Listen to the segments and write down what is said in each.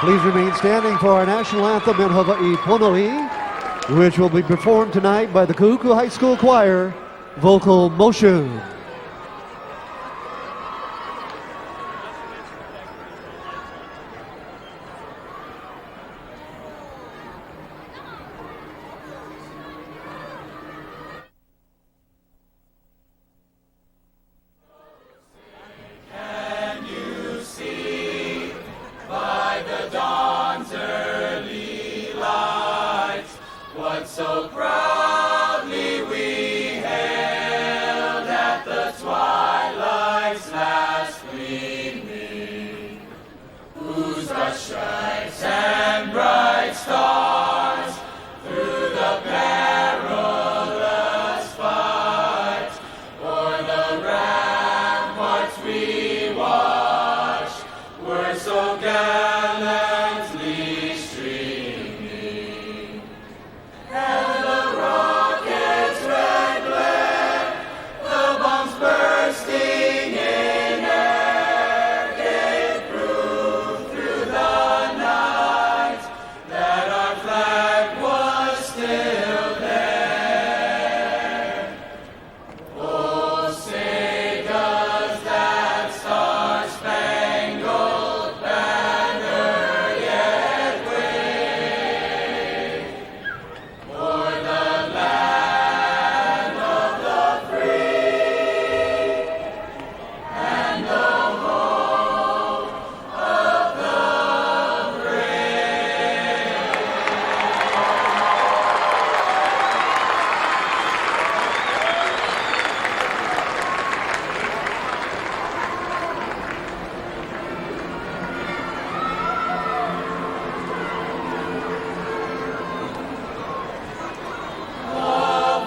Please remain standing for our national anthem in Hawaii Pono'i, which will be performed tonight by the Kahuku High School Choir, Vocal Motion. So proudly we hailed at the twilight's last gleaming, whose broad stripes and bright stars through the perilous fight o'er the ramparts we watched were so gallantly streaming. And the rocket's red glare, the bombs bursting in air, gave proof through the night that our flag was still there. Oh, say does that star-spangled banner yet wave o'er the land of the free and the home of the brave.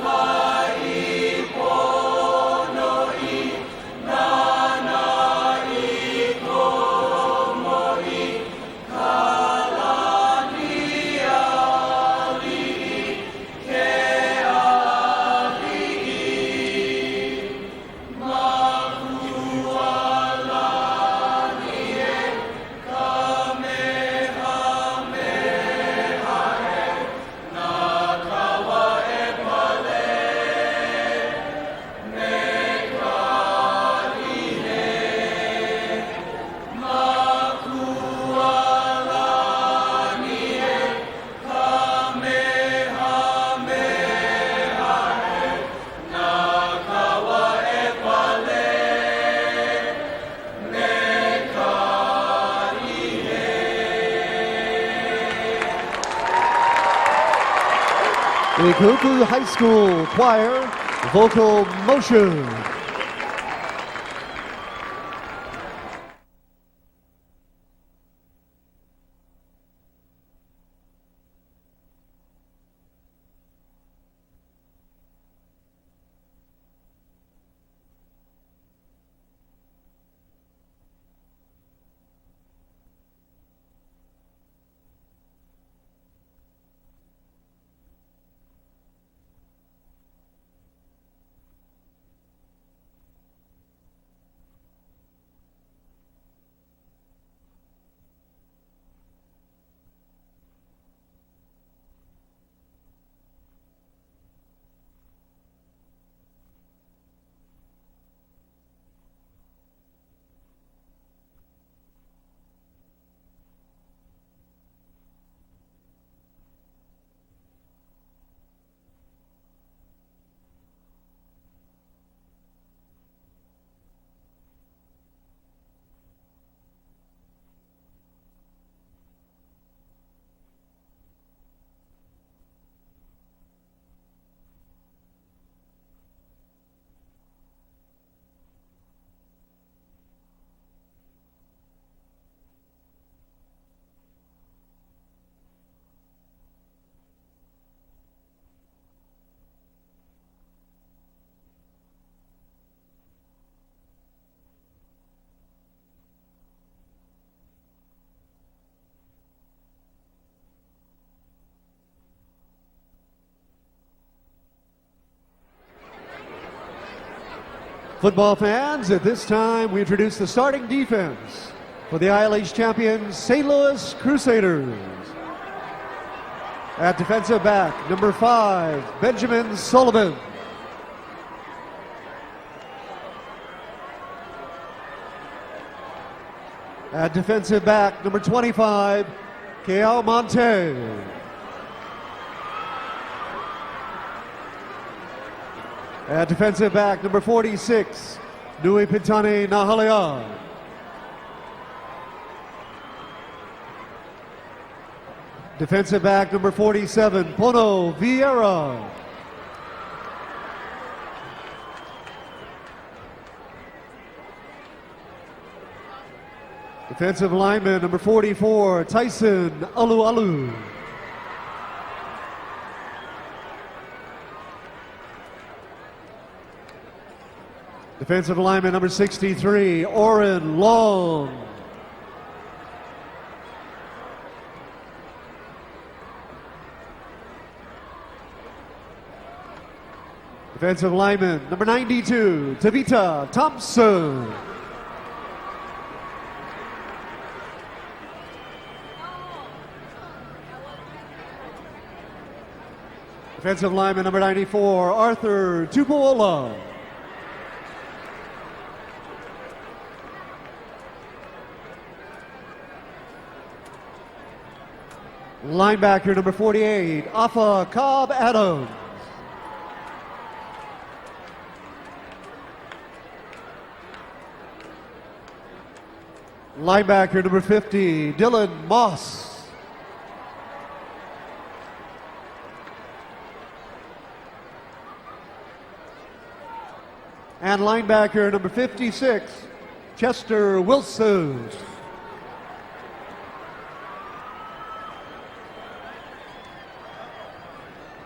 Hawaii Pono'i, Nana'i Komo'i, Kalani Ali'i, Keali'i, Makualani e Kamehameha e Nakawa e Pale, Mekalihe, Makualani e Kamehameha e Nakawa e Pale, Mekalihe. The Kahuku High School Choir, Vocal Motion. Football fans, at this time we introduce the starting defense for the ILH champion St. Louis Crusaders. At defensive back, number 5, Benjamin Sullivan. At defensive back, number 25, Keao Monte. At defensive back, number 46, Nui Pitani Nahalea. Defensive back, number 47, Pono Vieira. Defensive lineman, number 44, Tyson Alualu. Defensive lineman, number 63, Oren Long. Defensive lineman, number 92, Tavita Thompson. Defensive lineman, number 94, Arthur Tupuola. Linebacker, number 48, Afa Cobb Adams. Linebacker, number 50, Dylan Moss. And linebacker, number 56, Chester Wilson.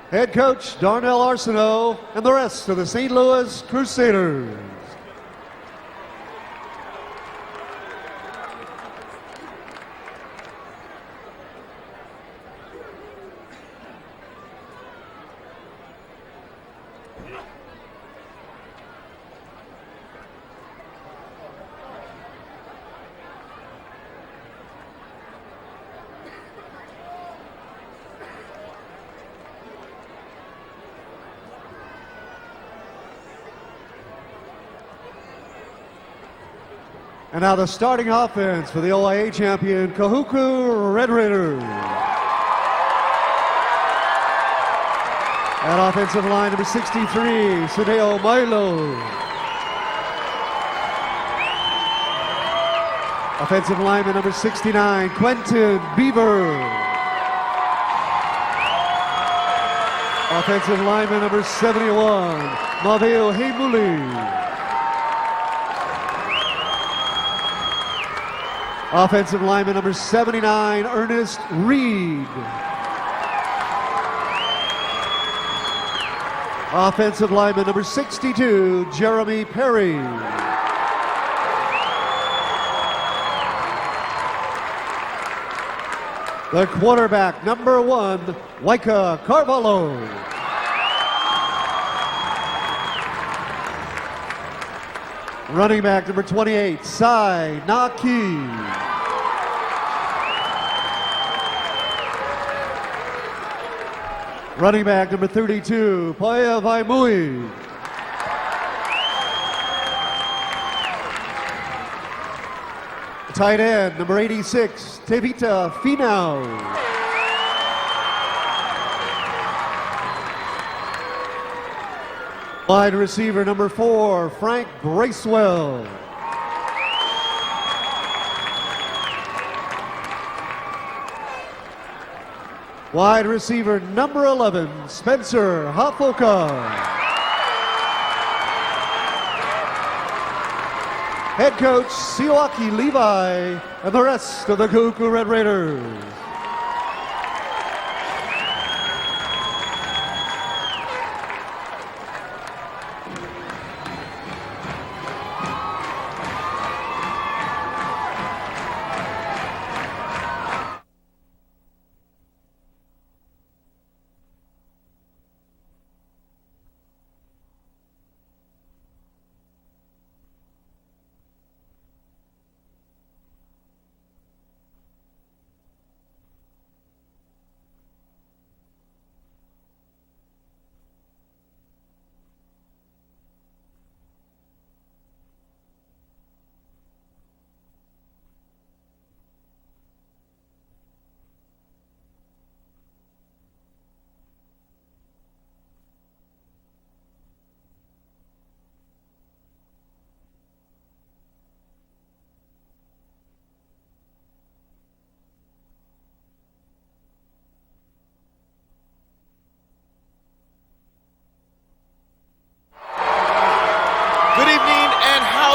Head coach Darnell Arsenault and the rest of the St. Louis Crusaders. And now the starting offense for the OIA champion, Kahuku Red Raiders. At offensive line, number 63, Sudeo Milo. Offensive lineman, number 69, Quentin Beaver. Offensive lineman, number 71, Maveo Heimuli. Offensive lineman number 79, Ernest Reed. Offensive lineman number 62, Jeremy Perry. The quarterback, number 1, Waika Carvalho. Running back number 28, Sai Naki. Running back number 32, Paya Vaimui. Tight end number 86, Tevita Finau. Wide receiver number 4, Frank Bracewell. Wide receiver number 11, Spencer Hafoka. Head coach Siwaki Levi and the rest of the Kahuku Red Raiders.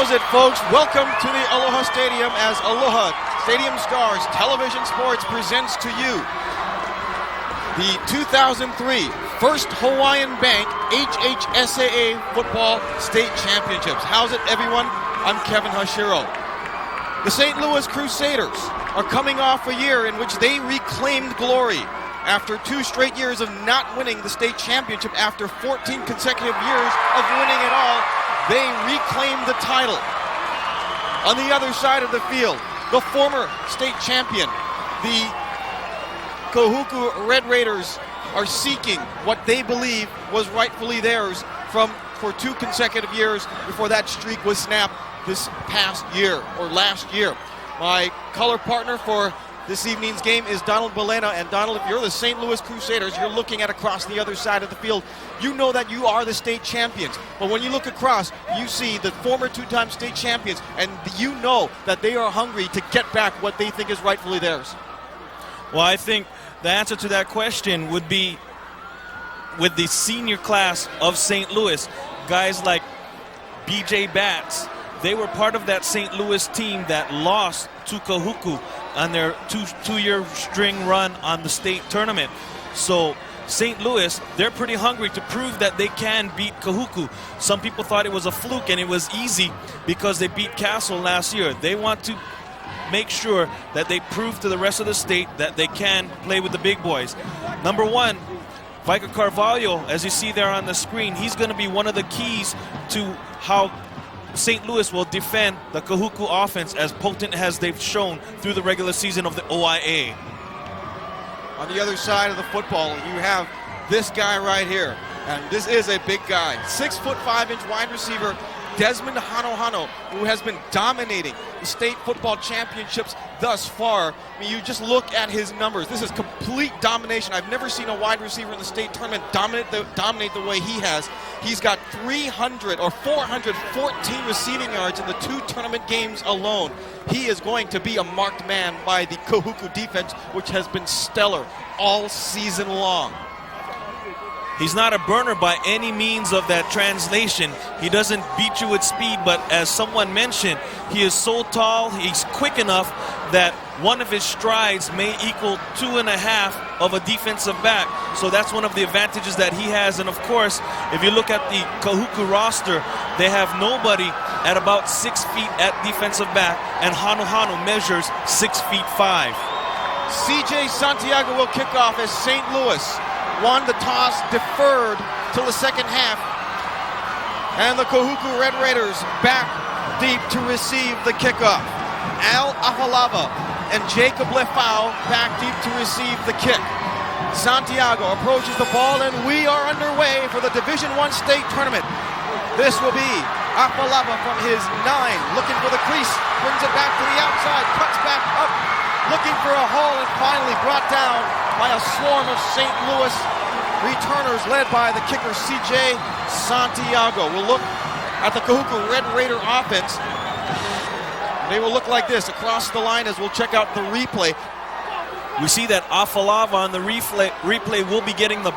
How's it, folks? Welcome to the Aloha Stadium as Aloha Stadium Stars Television Sports presents to you the 2003 First Hawaiian Bank HHSAA Football State Championships. How's it, everyone? I'm Kevin Hashiro. The St. Louis Crusaders are coming off a year in which they reclaimed glory. After 2 straight years of not winning the state championship, after 14 consecutive years of winning it all, they reclaimed the title. On the other side of the field, the former state champion, the Kahuku Red Raiders, are seeking what they believe was rightfully theirs for 2 consecutive years before that streak was snapped this past year, or last year. My color partner for this evening's game is Donald Balena. And Donald, if you're the St. Louis Crusaders, you're looking at across the other side of the field. You know that you are the state champions. But when you look across, you see the former 2-time state champions, and you know that they are hungry to get back what they think is rightfully theirs. Well, I think the answer to that question would be with the senior class of St. Louis, guys like B.J. Batts. They were part of that St. Louis team that lost to Kahuku on their two-year string run on the state tournament. So St. Louis, they're pretty hungry to prove that they can beat Kahuku. Some people thought it was a fluke and it was easy because they beat Castle last year. They want to make sure that they prove to the rest of the state that they can play with the big boys. Number 1, Vika Carvalho, as you see there on the screen, he's going to be one of the keys to how St. Louis will defend the Kahuku offense as potent as they've shown through the regular season of the OIA. On the other side of the football, you have this guy right here. And this is a big guy. 6'5" wide receiver, Desmond Hanohano, who has been dominating the state football championships thus far. I mean, you just look at his numbers. This is complete domination. I've never seen a wide receiver in the state tournament dominate the way he has. He's got 414 receiving yards in the 2 tournament games alone. He is going to be a marked man by the Kahuku defense, which has been stellar all season long. He's not a burner by any means of that translation. He doesn't beat you with speed, but as someone mentioned, he is so tall, he's quick enough that one of his strides may equal 2.5 of a defensive back. So that's one of the advantages that he has. And of course, if you look at the Kahuku roster, they have nobody at about 6 feet at defensive back, and Hanohano measures 6'5". CJ Santiago will kick off as St. Louis won the toss, deferred till the second half. And the Kahuku Red Raiders back deep to receive the kickoff. Al Afalava and Jacob Lefau back deep to receive the kick. Santiago approaches the ball, and we are underway for the Division I state tournament. This will be Afalava from his 9, looking for the crease, brings it back to the outside, cuts back up, looking for a hole, and finally brought down by a swarm of St. Louis returners led by the kicker CJ Santiago. We'll look at the Kahuku Red Raider offense. They will look like this across the line as we'll check out the replay. We see that Afalava on the replay will be getting the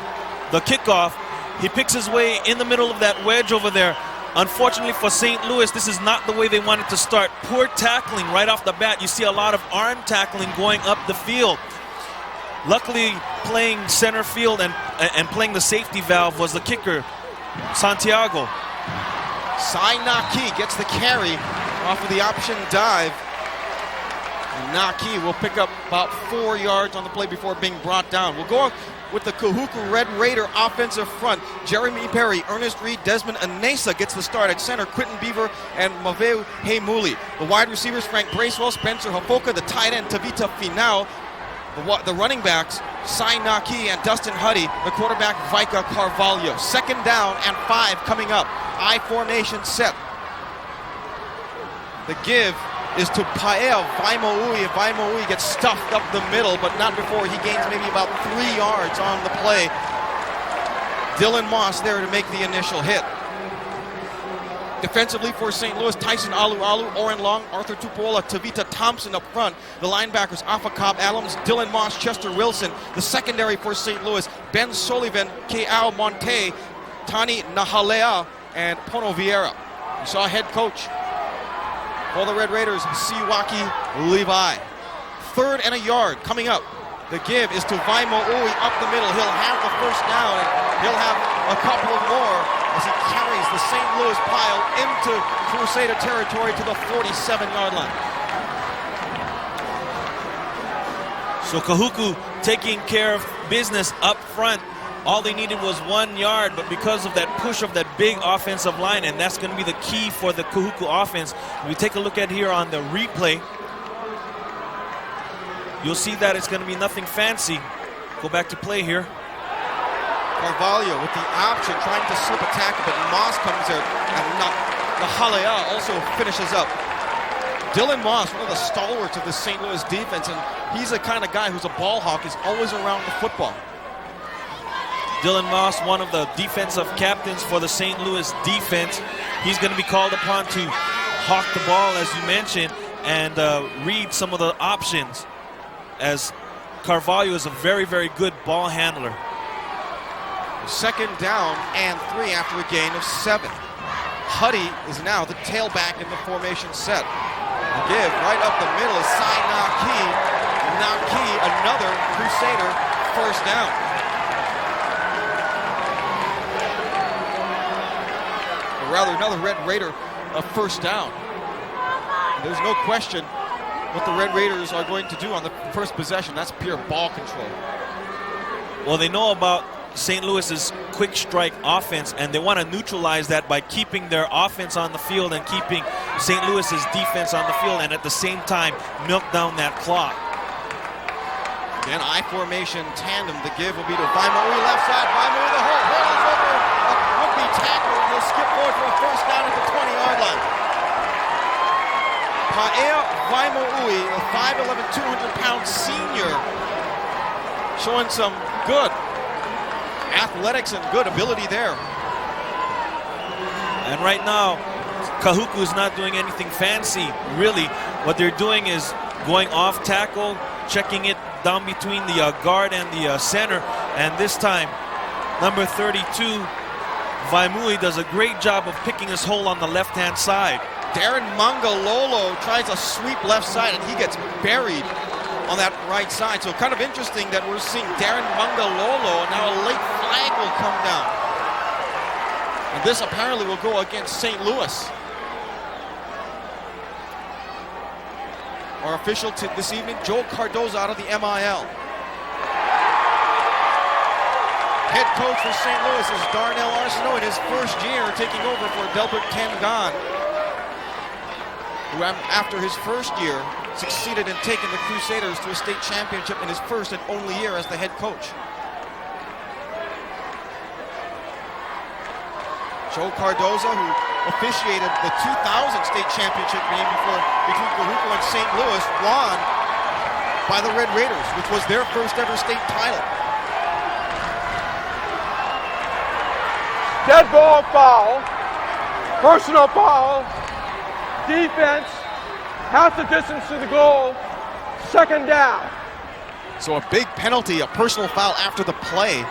kickoff. He picks his way in the middle of that wedge over there. Unfortunately for St. Louis, this is not the way they wanted to start. Poor tackling right off the bat. You see a lot of arm tackling going up the field. Luckily, playing center field and playing the safety valve was the kicker, Santiago. Sai Naki gets the carry off of the option dive. And Naki will pick up about 4 yards on the play before being brought down. We'll go with the Kahuku Red Raider offensive front. Jeremy Perry, Ernest Reed, Desmond Anesa gets the start at center. Quentin Beaver and Maveu Heimuli. The wide receivers, Frank Bracewell, Spencer Hafoka. The tight end, Tavita Finau. The running backs, Sai Naki and Dustin Huddy. The quarterback, Vika Carvalho. 2nd down and 5 coming up. I formation set. The give is to Pael Vaimaui. Vaimaui gets stuffed up the middle, but not before he gains maybe about 3 yards on the play. Dylan Moss there to make the initial hit. Defensively for St. Louis, Tyson Alualu, Oren Long, Arthur Tupuola, Tavita Thompson up front. The linebackers, Afakab Adams, Dylan Moss, Chester Wilson. The secondary for St. Louis, Ben Sullivan, Ke'au Monte, Tani Nahalea, and Pono Vieira. You saw head coach for the Red Raiders, Siwaki Levi. 3rd and a yard coming up. The give is to Vaimo'ui up the middle. He'll have the first down, and he'll have a couple of more as he carries the St. Louis pile into Crusader territory to the 47-yard line. So Kahuku taking care of business up front. All they needed was 1 yard, but because of that push of that big offensive line, and that's going to be the key for the Kahuku offense. If we take a look at here on the replay, you'll see that it's going to be nothing fancy. Go back to play here. Carvalho with the option, trying to slip a tackle, but Moss comes there, and the Halea also finishes up. Dylan Moss, one of the stalwarts of the St. Louis defense, and he's the kind of guy who's a ball hawk, is always around the football. Dylan Moss, one of the defensive captains for the St. Louis defense. He's going to be called upon to hawk the ball, as you mentioned, and read some of the options, as Carvalho is a very, very good ball handler. 2nd down and 3 after a gain of 7. Huddy is now the tailback in the formation set. The give right up the middle is Sai Naki. Naki, another Crusader first down. Or rather, another Red Raider a first down. There's no question what the Red Raiders are going to do on the first possession. That's pure ball control. Well, they know about St. Louis's quick strike offense, and they want to neutralize that by keeping their offense on the field and keeping St. Louis's defense on the field, and at the same time milk down that clock. Again, I formation tandem. The give will be to Vaimo'ui left side. Vaimo'ui the hole. Hurls over a would-be tackle, and he'll skip forward for a first down at the 20-yard line. Paea Vaimo'ui, a 5'11", 200-pound senior, showing some good athletics and good ability there. And right now, Kahuku is not doing anything fancy, really. What they're doing is going off tackle, checking it down between the guard and the center. And this time, number 32, Vaimo'ui, does a great job of picking his hole on the left-hand side. Darren Mangalolo tries a sweep left side, and he gets buried on that right side. So kind of interesting that we're seeing Darren Mangalolo, and now a late flag will come down. And this apparently will go against St. Louis. Our official this evening, Joe Cardozo out of the MIL. Head coach for St. Louis is Darnell Arsenault in his first year, taking over for Delbert Tengan, who after his first year succeeded in taking the Crusaders to a state championship in his first and only year as the head coach. Joe Cardozo, who officiated the 2000 state championship game between Kahuku and St. Louis, won by the Red Raiders, which was their first ever state title. Dead ball foul, personal foul, defense, half the distance to the goal, 2nd down. So a big penalty, a personal foul after the play.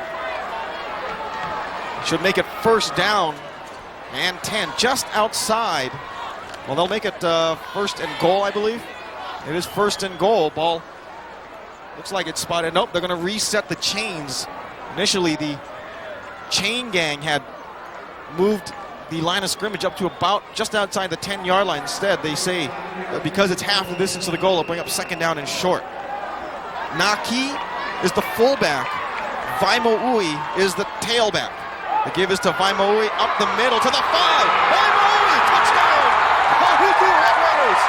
Should make it 1st down and 10, just outside. Well, they'll make it 1st and goal, I believe. It is 1st and goal. Ball looks like it's spotted. Nope, they're going to reset the chains. Initially, the chain gang had moved the line of scrimmage up to about just outside the 10-yard line. Instead, they say that because it's half the distance to the goal, it'll bring up 2nd down and short. Naki is the fullback. Vaimo'ui is the tailback. The give is to Vaimo'ui up the middle to the 5. Vaimo'ui, touchdown! Kahuku Red Raiders!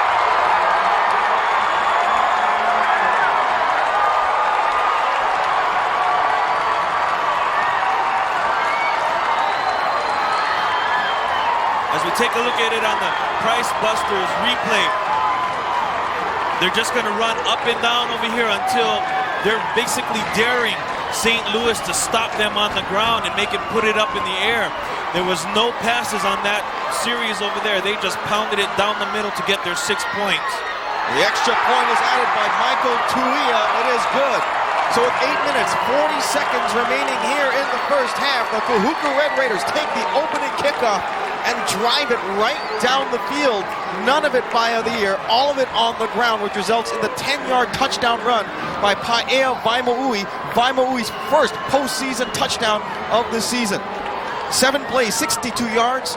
As we take a look at it on the Price Busters replay, they're just going to run up and down over here until they're basically daring St. Louis to stop them on the ground and make it put it up in the air. There was no passes on that series over there. They just pounded it down the middle to get their 6 points. The extra point is added by Michael Tuia. It is good. So with 8 minutes, 40 seconds remaining here in the first half, the Kahuku Red Raiders take the opening kickoff and drive it right down the field. None of it via the air, all of it on the ground, which results in the 10-yard touchdown run by Paea Vaimaui. Vaimaui's first postseason touchdown of the season. 7 plays, 62 yards,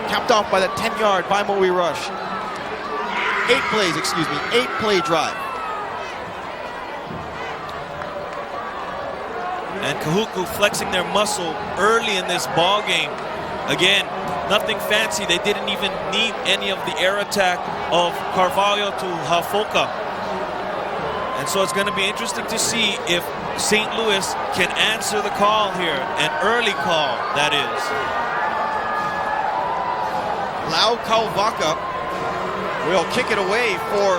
capped off by that 10-yard Vaimaui rush. 8-play drive. And Kahuku flexing their muscle early in this ball game. Again, nothing fancy. They didn't even need any of the air attack of Carvalho to Hafoka. And so it's going to be interesting to see if St. Louis can answer the call here. An early call, that is. Lau Kauvaka will kick it away for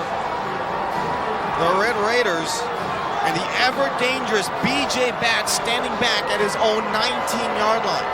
the Red Raiders. And the ever-dangerous B.J. Batts standing back at his own 19-yard line.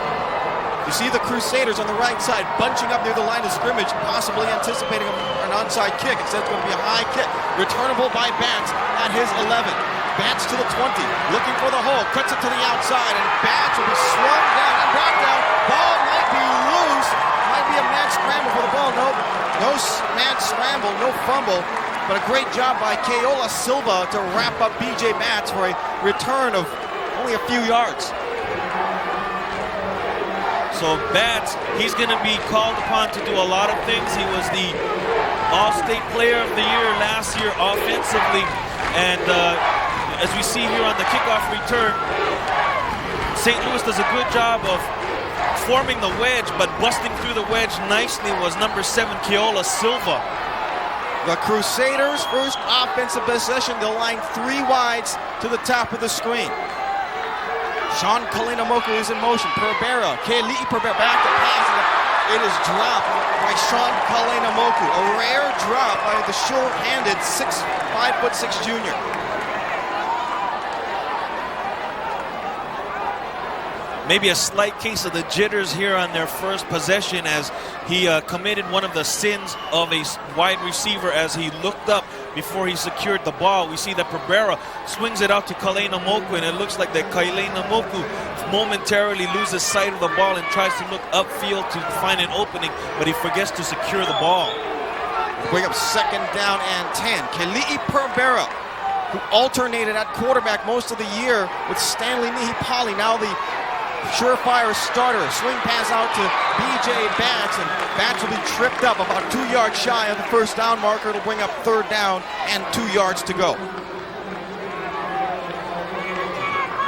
You see the Crusaders on the right side bunching up near the line of scrimmage, possibly anticipating an onside kick. Instead, it's going to be a high kick. Returnable by Batts at his 11. Batts to the 20, looking for the hole, cuts it to the outside, and Batts will be swung down and brought down. Ball might be loose. Might be a mad scramble for the ball. Nope. No mad scramble, no fumble. But a great job by Keola Silva to wrap up B.J. Batts for a return of only a few yards. So Batts, he's going to be called upon to do a lot of things. He was the All-State Player of the Year last year offensively. And as we see here on the kickoff return, St. Louis does a good job of forming the wedge, but busting through the wedge nicely was number 7, Keola Silva. The Crusaders' first offensive possession, they'll line 3 wides to the top of the screen. Sean Kalinamoku is in motion. Perbera, Keali'i Perbera back to pass. It is dropped by Sean Kalinamoku. A rare drop by the short-handed 5'6" junior. Maybe a slight case of the jitters here on their first possession as he committed one of the sins of a wide receiver as he looked up before he secured the ball. We see that Pereira swings it out to Kalinamoku, and it looks like that Kalinamoku momentarily loses sight of the ball and tries to look upfield to find an opening, but he forgets to secure the ball. Bring up 2nd down and 10. Keali'i Pereira, who alternated at quarterback most of the year with Stanley Nihipali, now the surefire starter. Swing pass out to B.J. Batts, and Batts will be tripped up about 2 yards shy of the first down marker. It'll bring up 3rd down and 2 yards to go.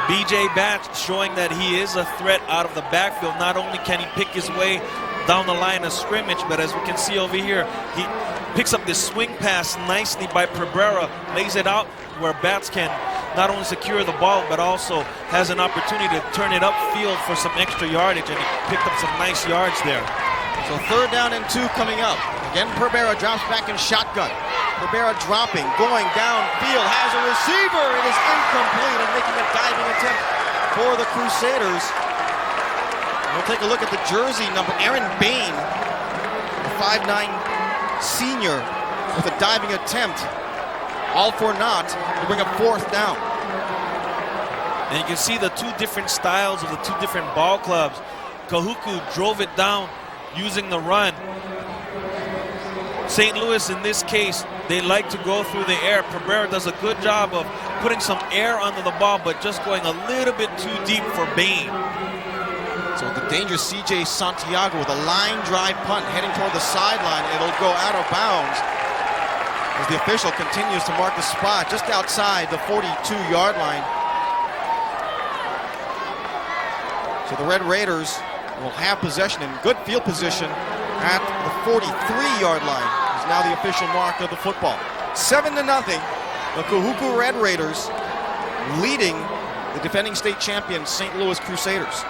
B.J. Batts showing that he is a threat out of the backfield. Not only can he pick his way down the line of scrimmage, but as we can see over here, he picks up this swing pass nicely by Pereira, lays it out where Batts can not only secure the ball, but also has an opportunity to turn it upfield for some extra yardage, and he picked up some nice yards there. So 3rd down and 2 coming up. Again, Pereira drops back in shotgun. Pereira dropping, going downfield, has a receiver. It is incomplete, and making a diving attempt for the Crusaders. We'll take a look at the jersey number. Aaron Bain, the 5'9" senior, with a diving attempt. All for naught to bring up 4th down. And you can see the 2 different styles of the 2 different ball clubs. Kahuku drove it down using the run. St. Louis, in this case, they like to go through the air. Pereira does a good job of putting some air under the ball, but just going a little bit too deep for Bain. So the dangerous C.J. Santiago with a line drive punt heading toward the sideline. It'll go out of bounds as the official continues to mark the spot just outside the 42-yard line. So the Red Raiders will have possession in good field position at the 43-yard line. Is now the official mark of the football. 7-0. The Kahuku Red Raiders leading the defending state champions St. Louis Crusaders.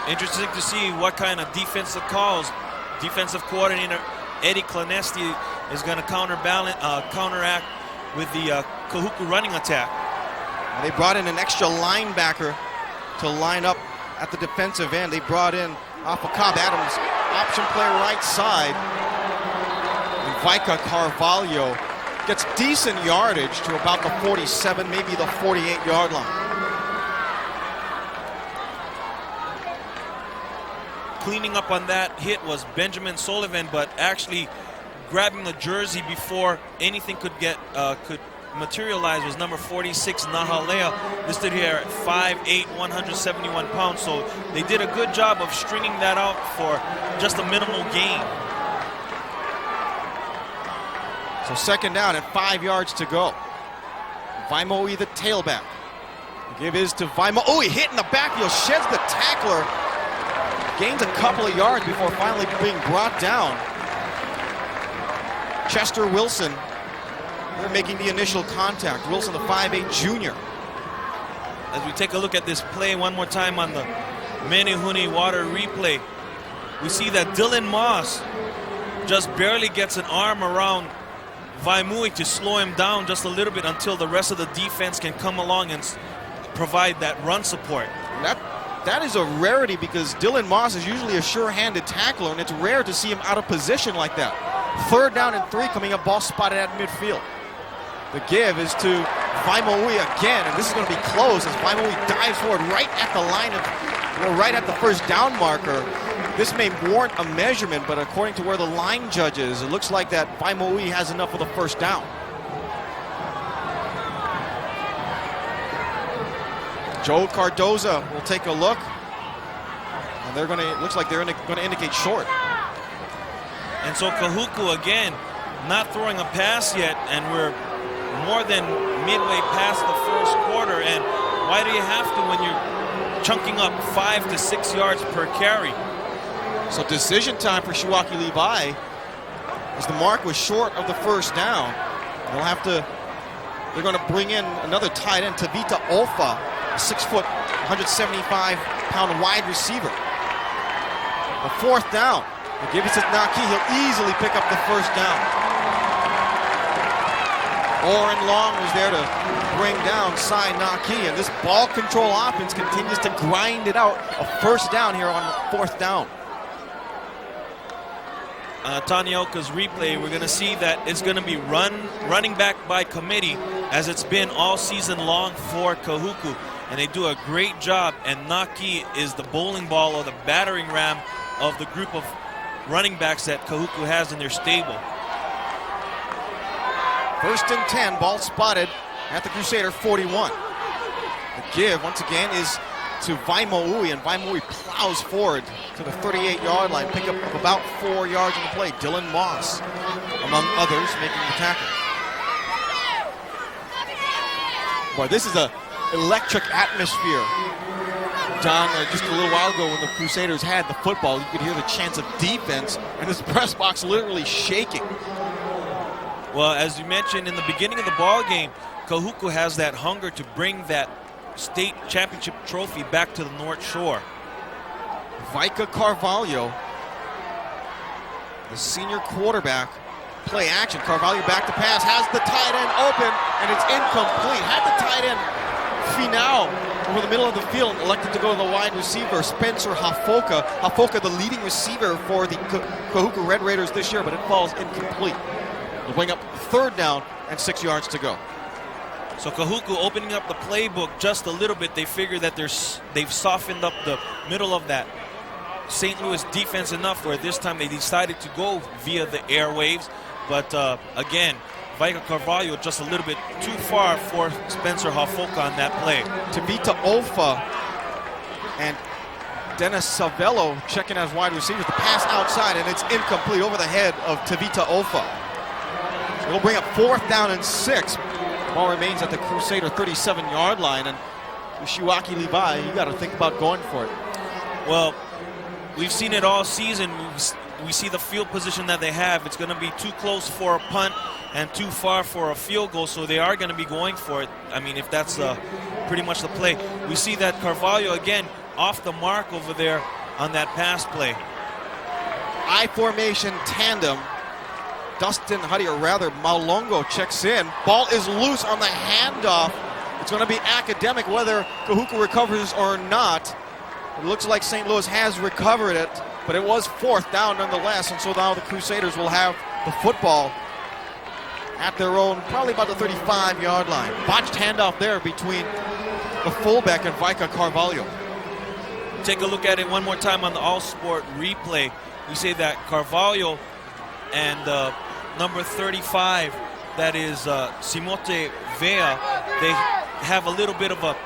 Interesting to see what kind of defensive calls defensive coordinator Eddie Clanesti is going to counteract with the Kahuku running attack. They brought in an extra linebacker to line up at the defensive end. They brought in off of Cobb Adams, option play right side. And Vika Carvalho gets decent yardage to about the 47, maybe the 48-yard line. cleaning up on that hit was Benjamin Sullivan, but actually grabbing the jersey before anything could materialize was number 46, Nahalea, listed here at 5'8", 171 pounds. So they did a good job of stringing that out for just a minimal gain. So second down and 5 yards to go. Vaimo'i, the tailback. The give is to Vaimo'i. Oh, he hit in the backfield, sheds the tackler. Gains a couple of yards before finally being brought down. Chester Wilson, they're making the initial contact. Wilson, the 5'8" junior. As we take a look at this play one more time on the Menehune Water replay, we see that Dylan Moss just barely gets an arm around Vaimo'i to slow him down just a little bit until the rest of the defense can come along and provide that run support. That is a rarity because Dylan Moss is usually a sure-handed tackler, and it's rare to see him out of position like that. Third down and 3 coming up, ball spotted at midfield. The give is to Vaimo'i again, and this is going to be close as Vaimo'i dives forward right at the line of, or right at the first down marker. This may warrant a measurement, but according to where the line judge is, it looks like that Vaimo'i has enough for the first down. Joe Cardoza will take a look, and they're going to, it looks like they're going to indicate short. And so Kahuku again not throwing a pass yet, and we're more than midway past the first quarter. And why do you have to when you're chunking up 5 to 6 yards per carry? So decision time for Shiwaki Levi, as the mark was short of the first down. They're going to bring in another tight end, Tavita Olfa, a 6', 175-pound wide receiver. A fourth down. The give it to Naki. He'll easily pick up the first down. Oren Long was there to bring down Sai Naki, and this ball control offense continues to grind it out. A first down here on fourth down. Tanioka's replay, we're going to see that it's going to be running back by committee, as it's been all season long for Kahuku. And they do a great job, and Naki is the bowling ball or the battering ram of the group of running backs that Kahuku has in their stable. First and 10, ball spotted at the Crusader 41. The give, once again, is to Vaimo'i, and Vaimo'i plows forward to the 38-yard line, pick up about 4 yards on the play. Dylan Moss, among others, making the tackle. Boy, this is an electric atmosphere. John, just a little while ago when the Crusaders had the football, you could hear the chants of defense, and this press box literally shaking. Well, as you mentioned in the beginning of the ball game, Kahuku has that hunger to bring that state championship trophy back to the North Shore. Vika Carvalho, the senior quarterback, play action. Carvalho back to pass, has the tight end open, and it's incomplete. Had the tight end Finau over the middle of the field, elected to go to the wide receiver, Spencer Hafoka. Hafoka, the leading receiver for the Kahuku Red Raiders this year, but it falls incomplete. They'll bring up third down and 6 yards to go. So Kahuku opening up the playbook just a little bit. They figure that they've softened up the middle of that St. Louis defense enough where this time they decided to go via the airwaves. But again, Vika Carvalho just a little bit too far for Spencer Hafoka on that play. Tavita Olfa and Dennis Savello checking as wide receivers. The pass outside, and it's incomplete over the head of Tavita Olfa. So it'll bring up fourth down and 6. The ball remains at the Crusader 37-yard line, and Shiwaki Levi, you got to think about going for it. Well, we've seen it all season. We see the field position that they have. It's going to be too close for a punt and too far for a field goal, so they are going to be going for it. I mean, if that's pretty much the play. We see that Carvalho, again, off the mark over there on that pass play. I-formation tandem. Dustin, Malongo checks in. Ball is loose on the handoff. It's going to be academic whether Kahuku recovers or not. It looks like St. Louis has recovered it, but it was fourth down nonetheless, and so now the Crusaders will have the football at their own, probably about the 35-yard line. Botched handoff there between the fullback and Vika Carvalho. take a look at it one more time on the all-sport replay. We say that Carvalho and number 35, that is Simote Vea, they have a little bit of a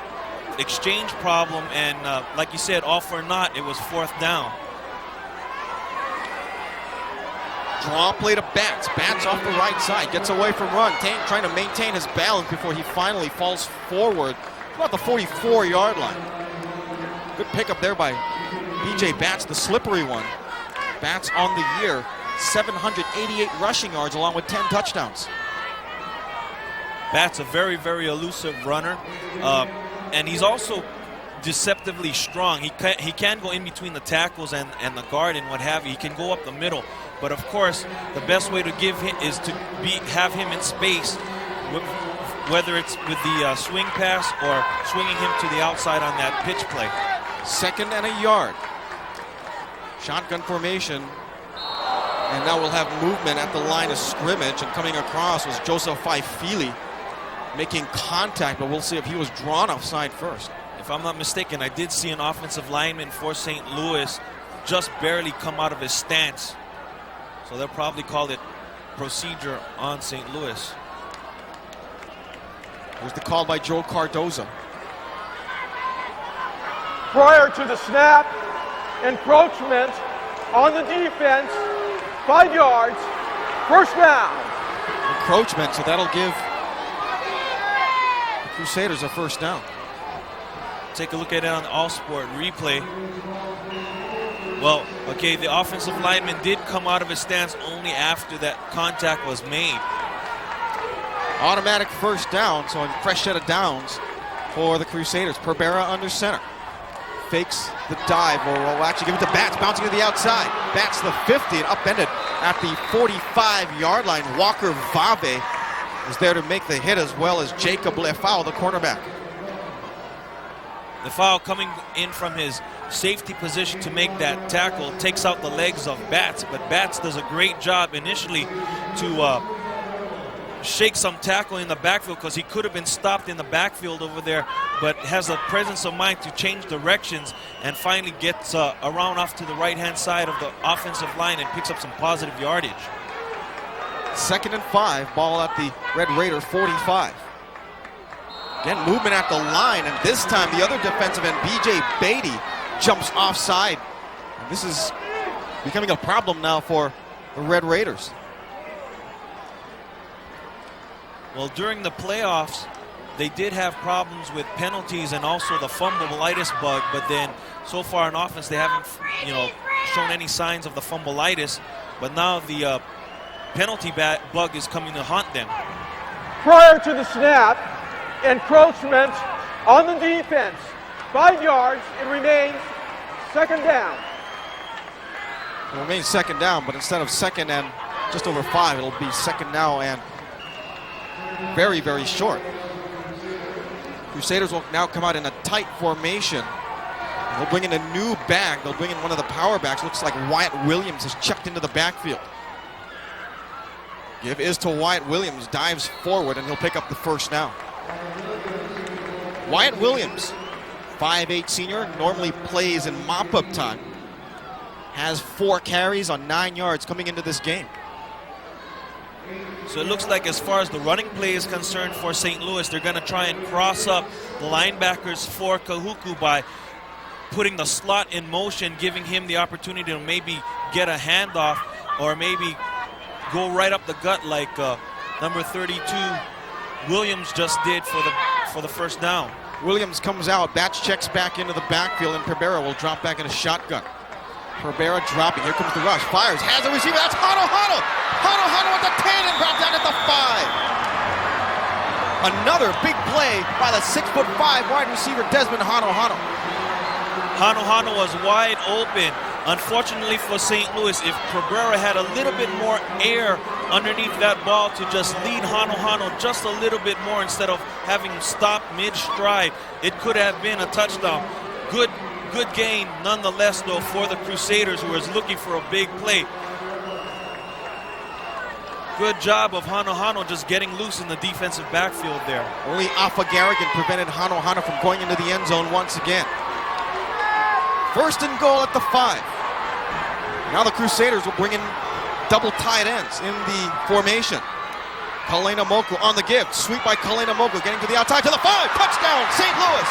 exchange problem, and like you said, all for naught, it was 4th down. Draw play to Bats. Bats off the right side, gets away from run, trying to maintain his balance before he finally falls forward about the 44-yard line. Good pickup there by B.J. Bats, the slippery one. Bats on the year, 788 rushing yards along with 10 touchdowns. Bats a very, very elusive runner, and he's also deceptively strong. He can go in between the tackles and the guard and what have you. He can go up the middle, but of course, the best way to give him is to have him in space, whether it's with the swing pass or swinging him to the outside on that pitch play. 2nd and a yard. Shotgun formation, and now we'll have movement at the line of scrimmage, and coming across was Joseph Faifili making contact, but we'll see if he was drawn offside first. If I'm not mistaken, I did see an offensive lineman for St. Louis just barely come out of his stance. So they'll probably call it procedure on St. Louis. Here's the call by Joe Cardoza. Prior to the snap, encroachment on the defense, 5 yards, 1st down. Encroachment, so that'll give the Crusaders a 1st down. Take a look at it on the all-sport replay. Well, okay, the offensive lineman did come out of his stance only after that contact was made. Automatic 1st down, so a fresh set of downs for the Crusaders. Perbera under center. Fakes the dive, or will actually give it to Bats, bouncing to the outside. Bats the 50 and upended at the 45-yard line. Walker Vave is there to make the hit, as well as Jacob Lefau, the cornerback. Lefau coming in from his safety position to make that tackle, takes out the legs of Bats, but Bats does a great job initially to shake some tackle in the backfield, because he could have been stopped in the backfield over there, but has a presence of mind to change directions and finally gets around off to the right-hand side of the offensive line and picks up some positive yardage. 2nd and 5, ball at the Red Raider 45. Again, movement at the line, and this time the other defensive end, B.J. Beatty, jumps offside. And this is becoming a problem now for the Red Raiders. Well, during the playoffs, they did have problems with penalties and also the fumbleitis bug, but then so far in offense they haven't, shown any signs of the fumbleitis. But now the penalty bug is coming to haunt them. Prior to the snap, encroachment on the defense, 5 yards, it remains 2nd down. It remains 2nd down, but instead of 2nd and just over 5, it'll be 2nd now and very, very short. Crusaders will now come out in a tight formation. They'll bring in a new back. They'll bring in one of the power backs. Looks like Wyatt Williams has checked into the backfield. Give is to Wyatt Williams, dives forward, and he'll pick up the 1st down. Wyatt Williams, 5'8" senior, normally plays in mop-up time. Has 4 carries on 9 yards coming into this game. So it looks like as far as the running play is concerned for St. Louis, they're going to try and cross up the linebackers for Kahuku by putting the slot in motion, giving him the opportunity to maybe get a handoff or maybe go right up the gut like number 32 Williams just did for the 1st down. Williams comes out, Bats checks back into the backfield, and Perbera will drop back in a shotgun. Perbera dropping, here comes the rush, fires, has a receiver, that's Hano at the 10 and brought down at the 5. Another big play by the 6'5" wide receiver Desmond Hano. Hano was wide open. Unfortunately for St. Louis, if Perbera had a little bit more air underneath that ball to just lead Hano just a little bit more instead of having him stop mid-stride, it could have been a touchdown. Good gain nonetheless, though, for the Crusaders, who was looking for a big play. Good job of Hano just getting loose in the defensive backfield there. Only Afa Garrigan prevented Hano from going into the end zone once again. First and goal at the 5. Now the Crusaders will bring in double tight ends in the formation. Kalena Moku on the give. Sweep by Kalena Moku, getting to the outside to the 5. Touchdown, St. Louis.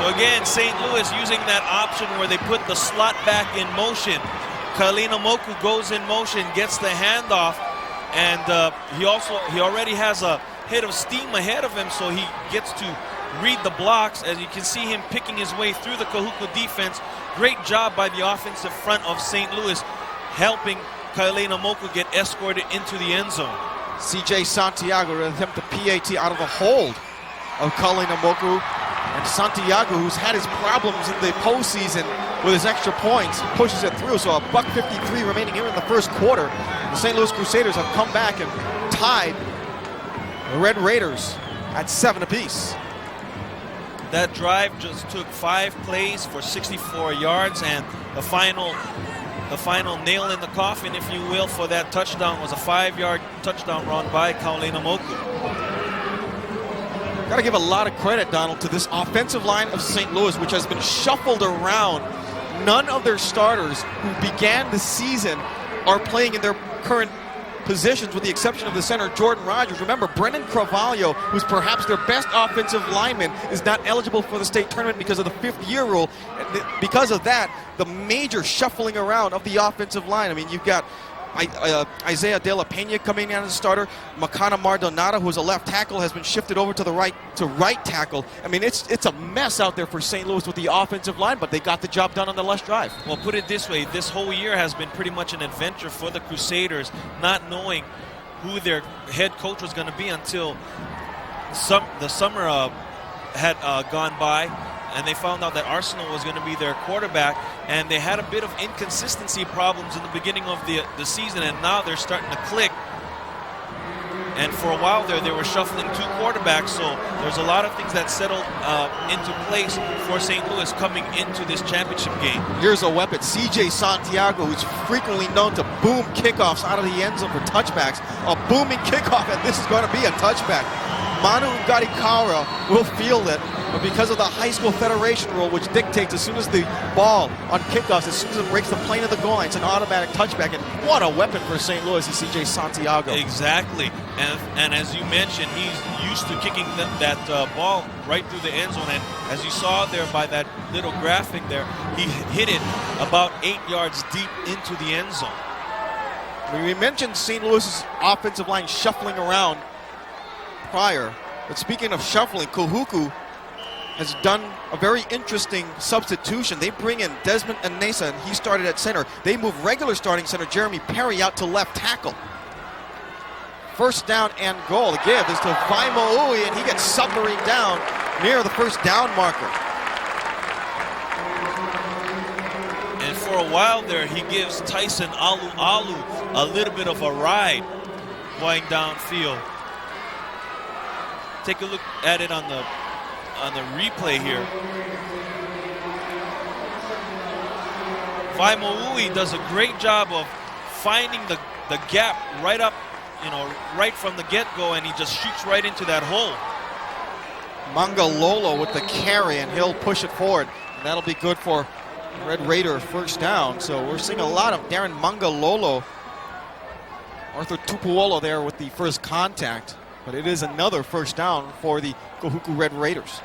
So again, St. Louis using that option where they put the slot back in motion. Kalena Moku goes in motion, gets the handoff, and he already has a head of steam ahead of him, so he gets to read the blocks. As you can see him picking his way through the Kahuku defense. Great job by the offensive front of St. Louis, helping Kalena Moku get escorted into the end zone. CJ Santiago to attempt the PAT out of the hold of Kalena Moku. And Santiago, who's had his problems in the postseason with his extra points, pushes it through. So a $1.53 remaining here in the first quarter. The St. Louis Crusaders have come back and tied the Red Raiders at 7 apiece. That drive just took 5 plays for 64 yards, and the final nail in the coffin, if you will, for that touchdown was a 5-yard touchdown run by Kalena Moku. Got to give a lot of credit, Donald, to this offensive line of St. Louis, which has been shuffled around. None of their starters who began the season are playing in their current positions, with the exception of the center, Jordan Rogers. Remember, Brennan Carvalho, who's perhaps their best offensive lineman, is not eligible for the state tournament because of the 5th-year rule. And because of that, the major shuffling around of the offensive line. I mean, you've got Isaiah De La Pena coming in as a starter. Makana Mardonado, who's a left tackle, has been shifted over to the right tackle. I mean, it's a mess out there for St. Louis with the offensive line, but they got the job done on the last drive. Well, put it this way, this whole year has been pretty much an adventure for the Crusaders, not knowing who their head coach was going to be until the summer had gone by, and they found out that Arsenal was going to be their quarterback, and they had a bit of inconsistency problems in the beginning of the season, and now they're starting to click. And for a while there, they were shuffling 2 quarterbacks, so there's a lot of things that settled into place for St. Louis coming into this championship game. Here's a weapon, CJ Santiago, who's frequently known to boom kickoffs out of the end zone for touchbacks. A booming kickoff, and this is going to be a touchback. Manu Ngarikawa will field it, but because of the high school federation rule, which dictates as soon as the ball on kickoffs, as soon as it breaks the plane of the goal line, it's an automatic touchback. And what a weapon for St. Louis is CJ Santiago. Exactly. And as you mentioned, he's used to kicking that ball right through the end zone. And as you saw there by that little graphic there, he hit it about 8 yards deep into the end zone. We mentioned St. Louis's offensive line shuffling around prior, but speaking of shuffling, Kahuku has done a very interesting substitution. They bring in Desmond Anesa, and he started at center. They move regular starting center Jeremy Perry out to left tackle. First down and goal. The give is to Vaimo'ui, and he gets submarine down near the first down marker. And for a while there, he gives Tyson Alu a little bit of a ride going downfield. Take a look at it on the replay here. Vaimo'ui does a great job of finding the gap right up, right from the get-go, and he just shoots right into that hole. Mangalolo with the carry, and he'll push it forward. And that'll be good for Red Raider first down. So we're seeing a lot of Darren Mangalolo. Arthur Tupuolo there with the first contact. But it is another first down for the Kahuku Red Raiders.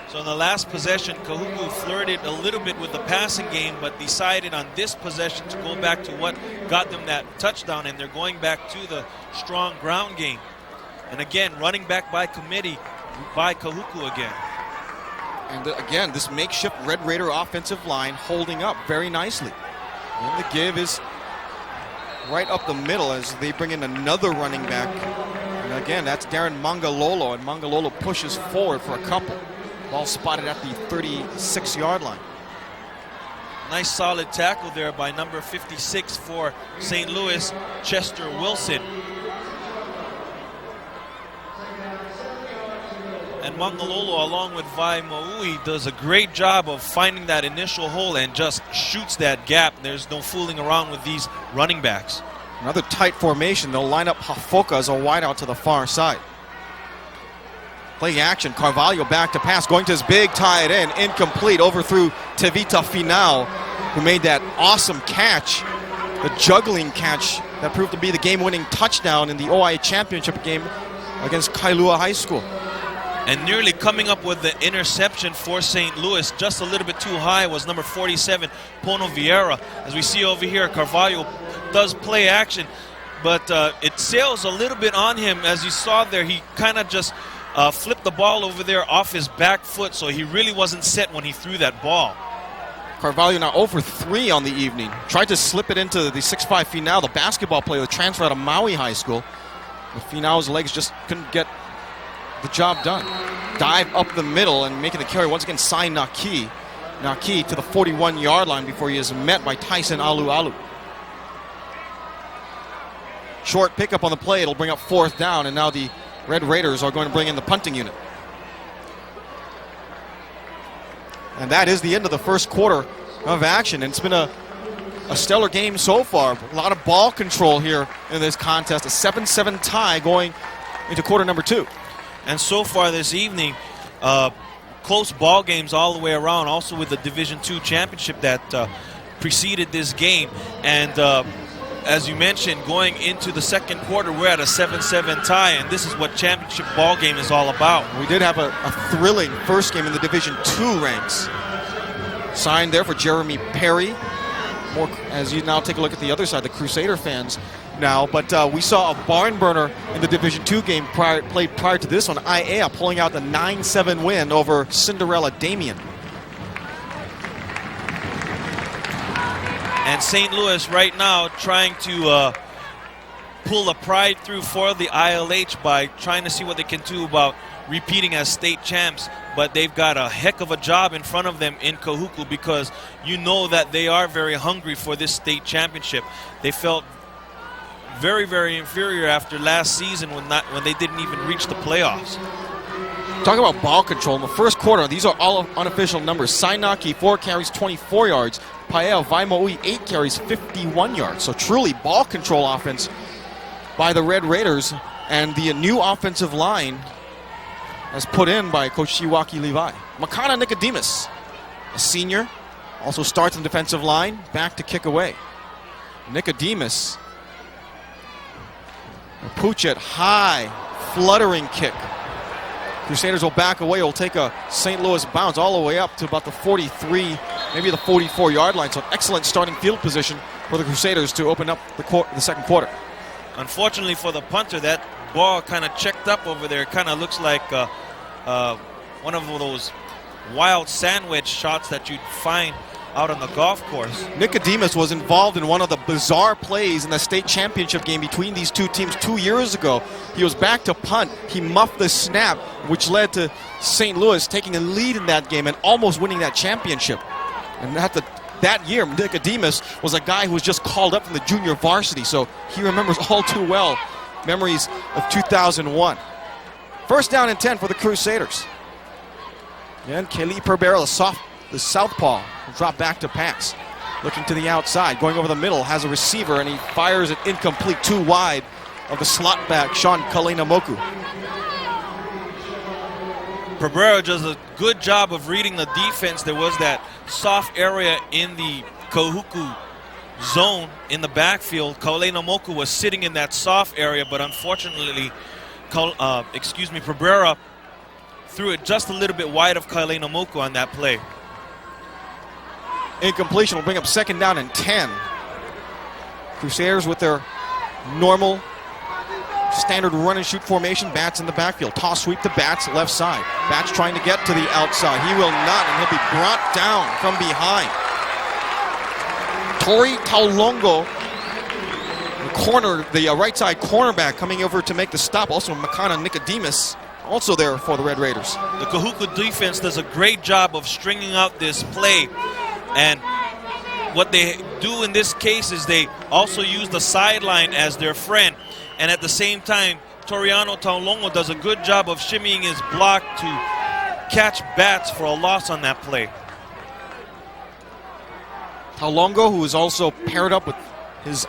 So in the last possession, Kahuku flirted a little bit with the passing game, but decided on this possession to go back to what got them that touchdown, and they're going back to the strong ground game. And again, running back by committee by Kahuku again. And again, this makeshift Red Raider offensive line holding up very nicely. And the give is right up the middle as they bring in another running back. And again, that's Darren Mangalolo, and Mangalolo pushes forward for a couple. Ball spotted at the 36-yard line. Nice solid tackle there by number 56 for St. Louis, Chester Wilson. And Mangalolo, along with Vaimo'ui, does a great job of finding that initial hole and just shoots that gap. There's no fooling around with these running backs. Another tight formation. They'll line up Hafoka as a wideout to the far side. Play action, Carvalho back to pass, going to his big tight end, incomplete, overthrew Tevita Final, who made that awesome catch, the juggling catch that proved to be the game-winning touchdown in the OIA championship game against Kailua High School. And nearly coming up with the interception for St. Louis, just a little bit too high, was number 47, Pono Vieira. As we see over here, Carvalho does play action, but it sails a little bit on him. As you saw there, he kind of just flipped the ball over there off his back foot, so he really wasn't set when he threw that ball. Carvalho now 0 for 3 on the evening. Tried to slip it into the 6'5 Final, the basketball player that transferred out of Maui High School. But Final's legs just couldn't get the job done. Dive up the middle and making the carry once again, Sai Naki. Naki to the 41-yard line before he is met by Tyson Alualu. Short pickup on the play. It'll bring up 4th down, and now the Red Raiders are going to bring in the punting unit. And that is the end of the first quarter of action. And it's been a stellar game so far. A lot of ball control here in this contest. A 7-7 tie going into quarter number 2. And so far this evening, close ball games all the way around, also with the Division II championship that preceded this game. And as you mentioned, going into the second quarter, we're at a 7-7 tie, and this is what championship ball game is all about. We did have a thrilling first game in the Division II ranks. Signed there for Jeremy Perry. More as you now take a look at the other side, the Crusader fans now. But we saw a barn burner in the Division II game played prior to this one. IAEA pulling out the 9-7 win over Cinderella Damien. And St. Louis right now trying to pull a pride through for the ILH by trying to see what they can do about repeating as state champs. But they've got a heck of a job in front of them in Kahuku, because you know that they are very hungry for this state championship. They felt very, very inferior after last season when they didn't even reach the playoffs. Talking about ball control in the first quarter, these are all unofficial numbers. Sainaki, 4 carries, 24 yards. Paea Vaimoui, 8 carries, 51 yards. So truly ball control offense by the Red Raiders, and the new offensive line as put in by Coach Shiwaki Levi. Makana Nicodemus, a senior, also starts in the defensive line, back to kick away. Nicodemus, a Puchet high, fluttering kick. Crusaders will back away. Will take a St. Louis bounce all the way up to about the 43, maybe the 44-yard line. So an excellent starting field position for the Crusaders to open up the second quarter. Unfortunately for the punter, that ball kind of checked up over there. It kind of looks like one of those wild sandwich shots that you'd find out on the golf course. Nicodemus was involved in one of the bizarre plays in the state championship game between these two teams 2 years ago. He was back to punt. He muffed the snap, which led to St. Louis taking a lead in that game and almost winning that championship. And that year, Nicodemus was a guy who was just called up from the junior varsity, so he remembers all too well memories of 2001. First down and 10 for the Crusaders. And Kelly Perbera, the southpaw, will drop back to pass. Looking to the outside, going over the middle, has a receiver, and he fires it incomplete, too wide of the slot back, Sean Kalena-Moku. Perbera does a good job of reading the defense. There was that soft area in the Kahuku zone in the backfield. Kalena-Moku was sitting in that soft area, but unfortunately, Perbera threw it just a little bit wide of Kalena-Moku on that play. Incompletion will bring up second down and 10. Crusaders with their normal standard run and shoot formation. Bats in the backfield. Toss sweep to Bats, left side. Bats trying to get to the outside. He will not, and he'll be brought down from behind. Tori Taulogo, the right side cornerback, coming over to make the stop. Also Makana Nicodemus, also there for the Red Raiders. The Kahuku defense does a great job of stringing out this play. And what they do in this case is they also use the sideline as their friend. And at the same time, Toriano Taulogo does a good job of shimmying his block to catch Bats for a loss on that play. Taulogo, who is also paired up with his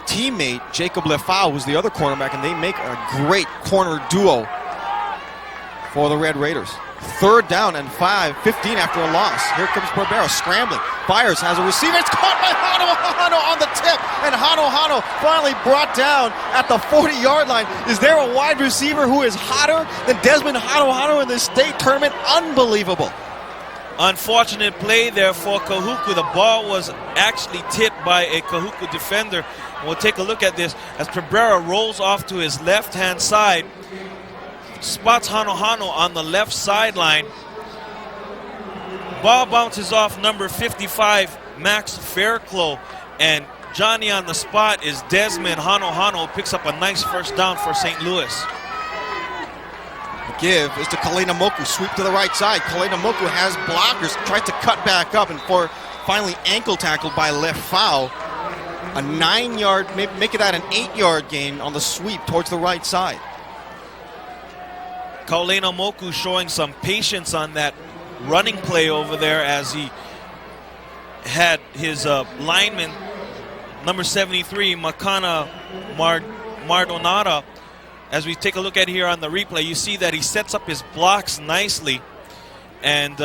teammate, Jacob Lefau, who's the other cornerback, and they make a great corner duo for the Red Raiders. 3rd down and 15 after a loss. Here comes Pereira scrambling. Fires, has a receiver. It's caught by Hano on the tip. And Hano finally brought down at the 40-yard line. Is there a wide receiver who is hotter than Desmond Hano in this state tournament? Unbelievable. Unfortunate play there for Kahuku. The ball was actually tipped by a Kahuku defender. We'll take a look at this as Pereira rolls off to his left-hand side. Spots Hano on the left sideline. Ball bounces off number 55, Max Fairclough, and Johnny on the spot is Desmond Hano. Picks up a nice first down for St. Louis. The give is to Kalena Moku. Sweep to the right side. Kalena Moku has blockers. Tries to cut back up and finally ankle tackled by Lefau. A 9-yard, make it that an 8-yard gain on the sweep towards the right side. Kalena Moku showing some patience on that running play over there as he had his lineman, number 73, Makana Mardonada. As we take a look at here on the replay, you see that he sets up his blocks nicely. And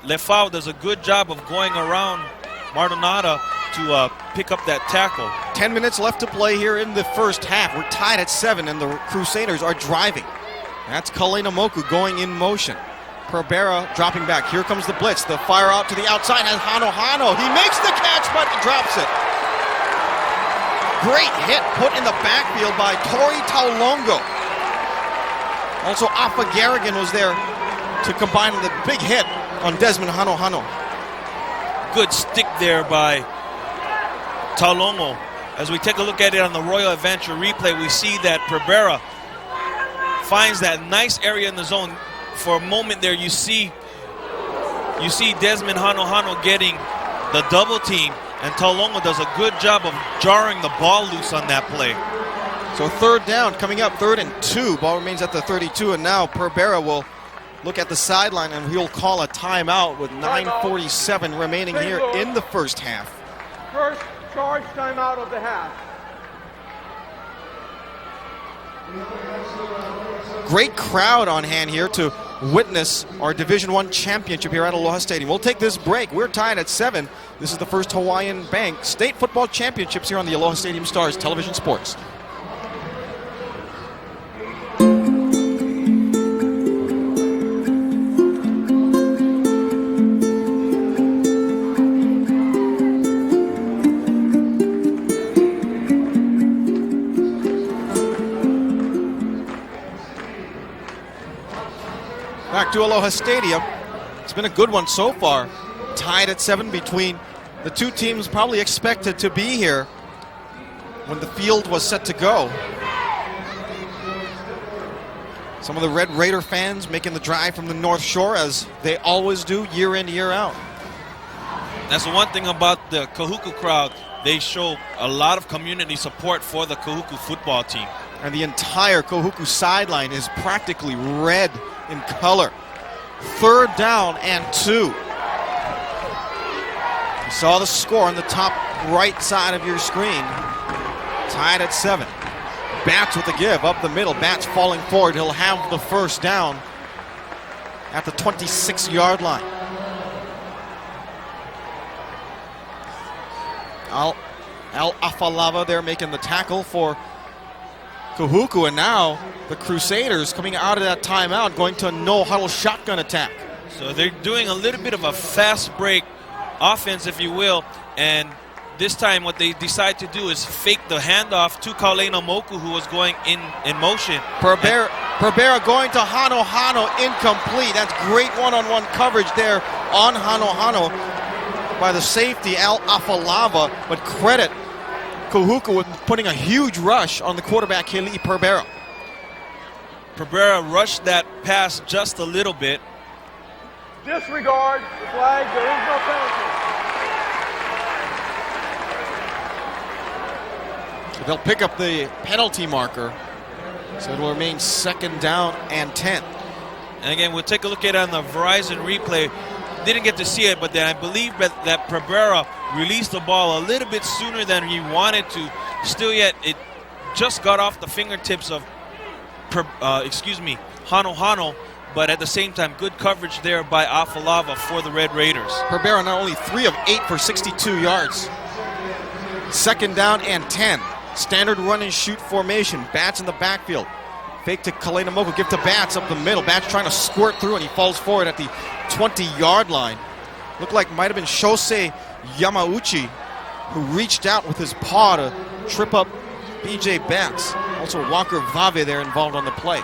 Lefau does a good job of going around Mardonada to pick up that tackle. 10 minutes left to play here in the first half. We're tied at 7, and the Crusaders are driving. That's Kalena Moku going in motion. Pereira dropping back. Here comes the blitz. The fire out to the outside has Hano. He makes the catch, but drops it. Great hit put in the backfield by Tori Taulogo. Also, Afa Garrigan was there to combine with a big hit on Desmond Hano. Good stick there by Taulogo. As we take a look at it on the Royal Adventure replay, we see that Pereira finds that nice area in the zone. For a moment there, you see Desmond Hano getting the double team, and Taulogo does a good job of jarring the ball loose on that play. So 3rd down coming up, 3rd and 2. Ball remains at the 32, and now Pereira will look at the sideline and he'll call a timeout with 9:47 remaining here in the first half. First charge timeout of the half. Great crowd on hand here to witness our Division I championship here at Aloha Stadium. We'll take this break. We're tied at 7. This is the first Hawaiian Bank State Football Championships here on the Aloha Stadium Stars Television Sports. Back to Aloha Stadium. It's been a good one so far. Tied at 7 between the two teams probably expected to be here when the field was set to go. Some of the Red Raider fans making the drive from the North Shore, as they always do year in, year out. That's the one thing about the Kahuku crowd. They show a lot of community support for the Kahuku football team. And the entire Kahuku sideline is practically red in color. 3rd down and 2. You saw the score on the top right side of your screen. Tied at 7. Bats with the give up the middle. Bats falling forward. He'll have the first down at the 26-yard line. Al Afalava there making the tackle for Kahuku, and now the Crusaders coming out of that timeout going to a no-huddle shotgun attack. So they're doing a little bit of a fast break offense, if you will, and this time what they decide to do is fake the handoff to Kalena Moku, who was going in motion. Pereira going to Hano, incomplete. That's great one-on-one coverage there on Hano by the safety, Al Afalava, but credit Kahuku with putting a huge rush on the quarterback, Hili Pereira. Pereira rushed that pass just a little bit. Disregard the flag. There is no penalty. So they'll pick up the penalty marker. So it will remain 2nd down and 10. And again, we'll take a look at it on the Verizon replay. Didn't get to see it, but then I believe that Pereira released the ball a little bit sooner than he wanted to. Still yet, it just got off the fingertips of Hano Hano, but at the same time, good coverage there by Afalava for the Red Raiders. Pereira not only 3 of 8 for 62 yards. Second down and 10. Standard run and shoot formation. Bats in the backfield. Fake to Kalena Moku. Give to Bats up the middle. Bats trying to squirt through, and he falls forward at the 20-yard line. Looked like might have been Shosei Yamauchi who reached out with his paw to trip up B.J. Bats. Also Walker Vave there involved on the play.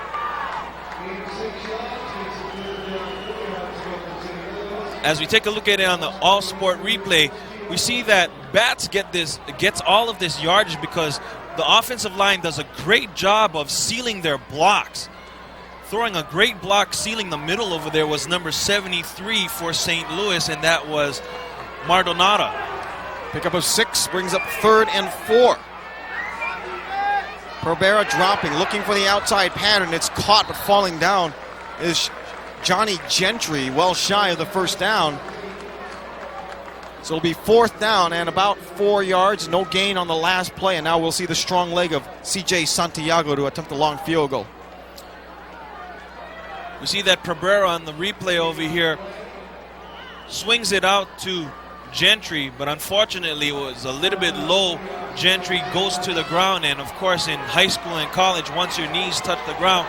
As we take a look at it on the all-sport replay, we see that Bats gets all of this yardage because the offensive line does a great job of sealing their blocks. Throwing a great block, sealing the middle over there was number 73 for St. Louis, and that was Mardonada. Pickup of 6 brings up 3rd and 4. Pereira dropping, looking for the outside pattern. It's caught, but falling down is Johnny Gentry, well shy of the first down. So it'll be 4th down and about 4 yards. No gain on the last play, and now we'll see the strong leg of C.J. Santiago to attempt a long field goal. We see that Pereira on the replay over here swings it out to Gentry, but unfortunately it was a little bit low. Gentry goes to the ground, and of course in high school and college, once your knees touch the ground,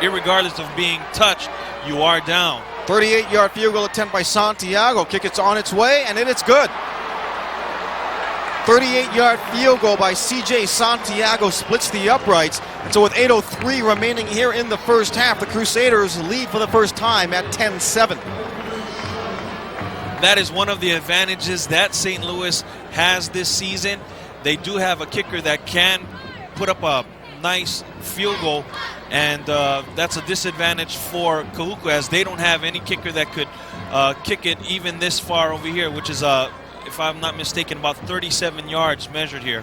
irregardless of being touched, you are down. 38-yard field goal attempt by Santiago. Kick it's on its way, and it's good. 38-yard field goal by C.J. Santiago splits the uprights. And so with 8:03 remaining here in the first half, the Crusaders lead for the first time at 10-7. That is one of the advantages that St. Louis has this season. They do have a kicker that can put up a nice field goal, and that's a disadvantage for Kahuku, as they don't have any kicker that could kick it even this far over here, which is, if I'm not mistaken, about 37 yards measured here.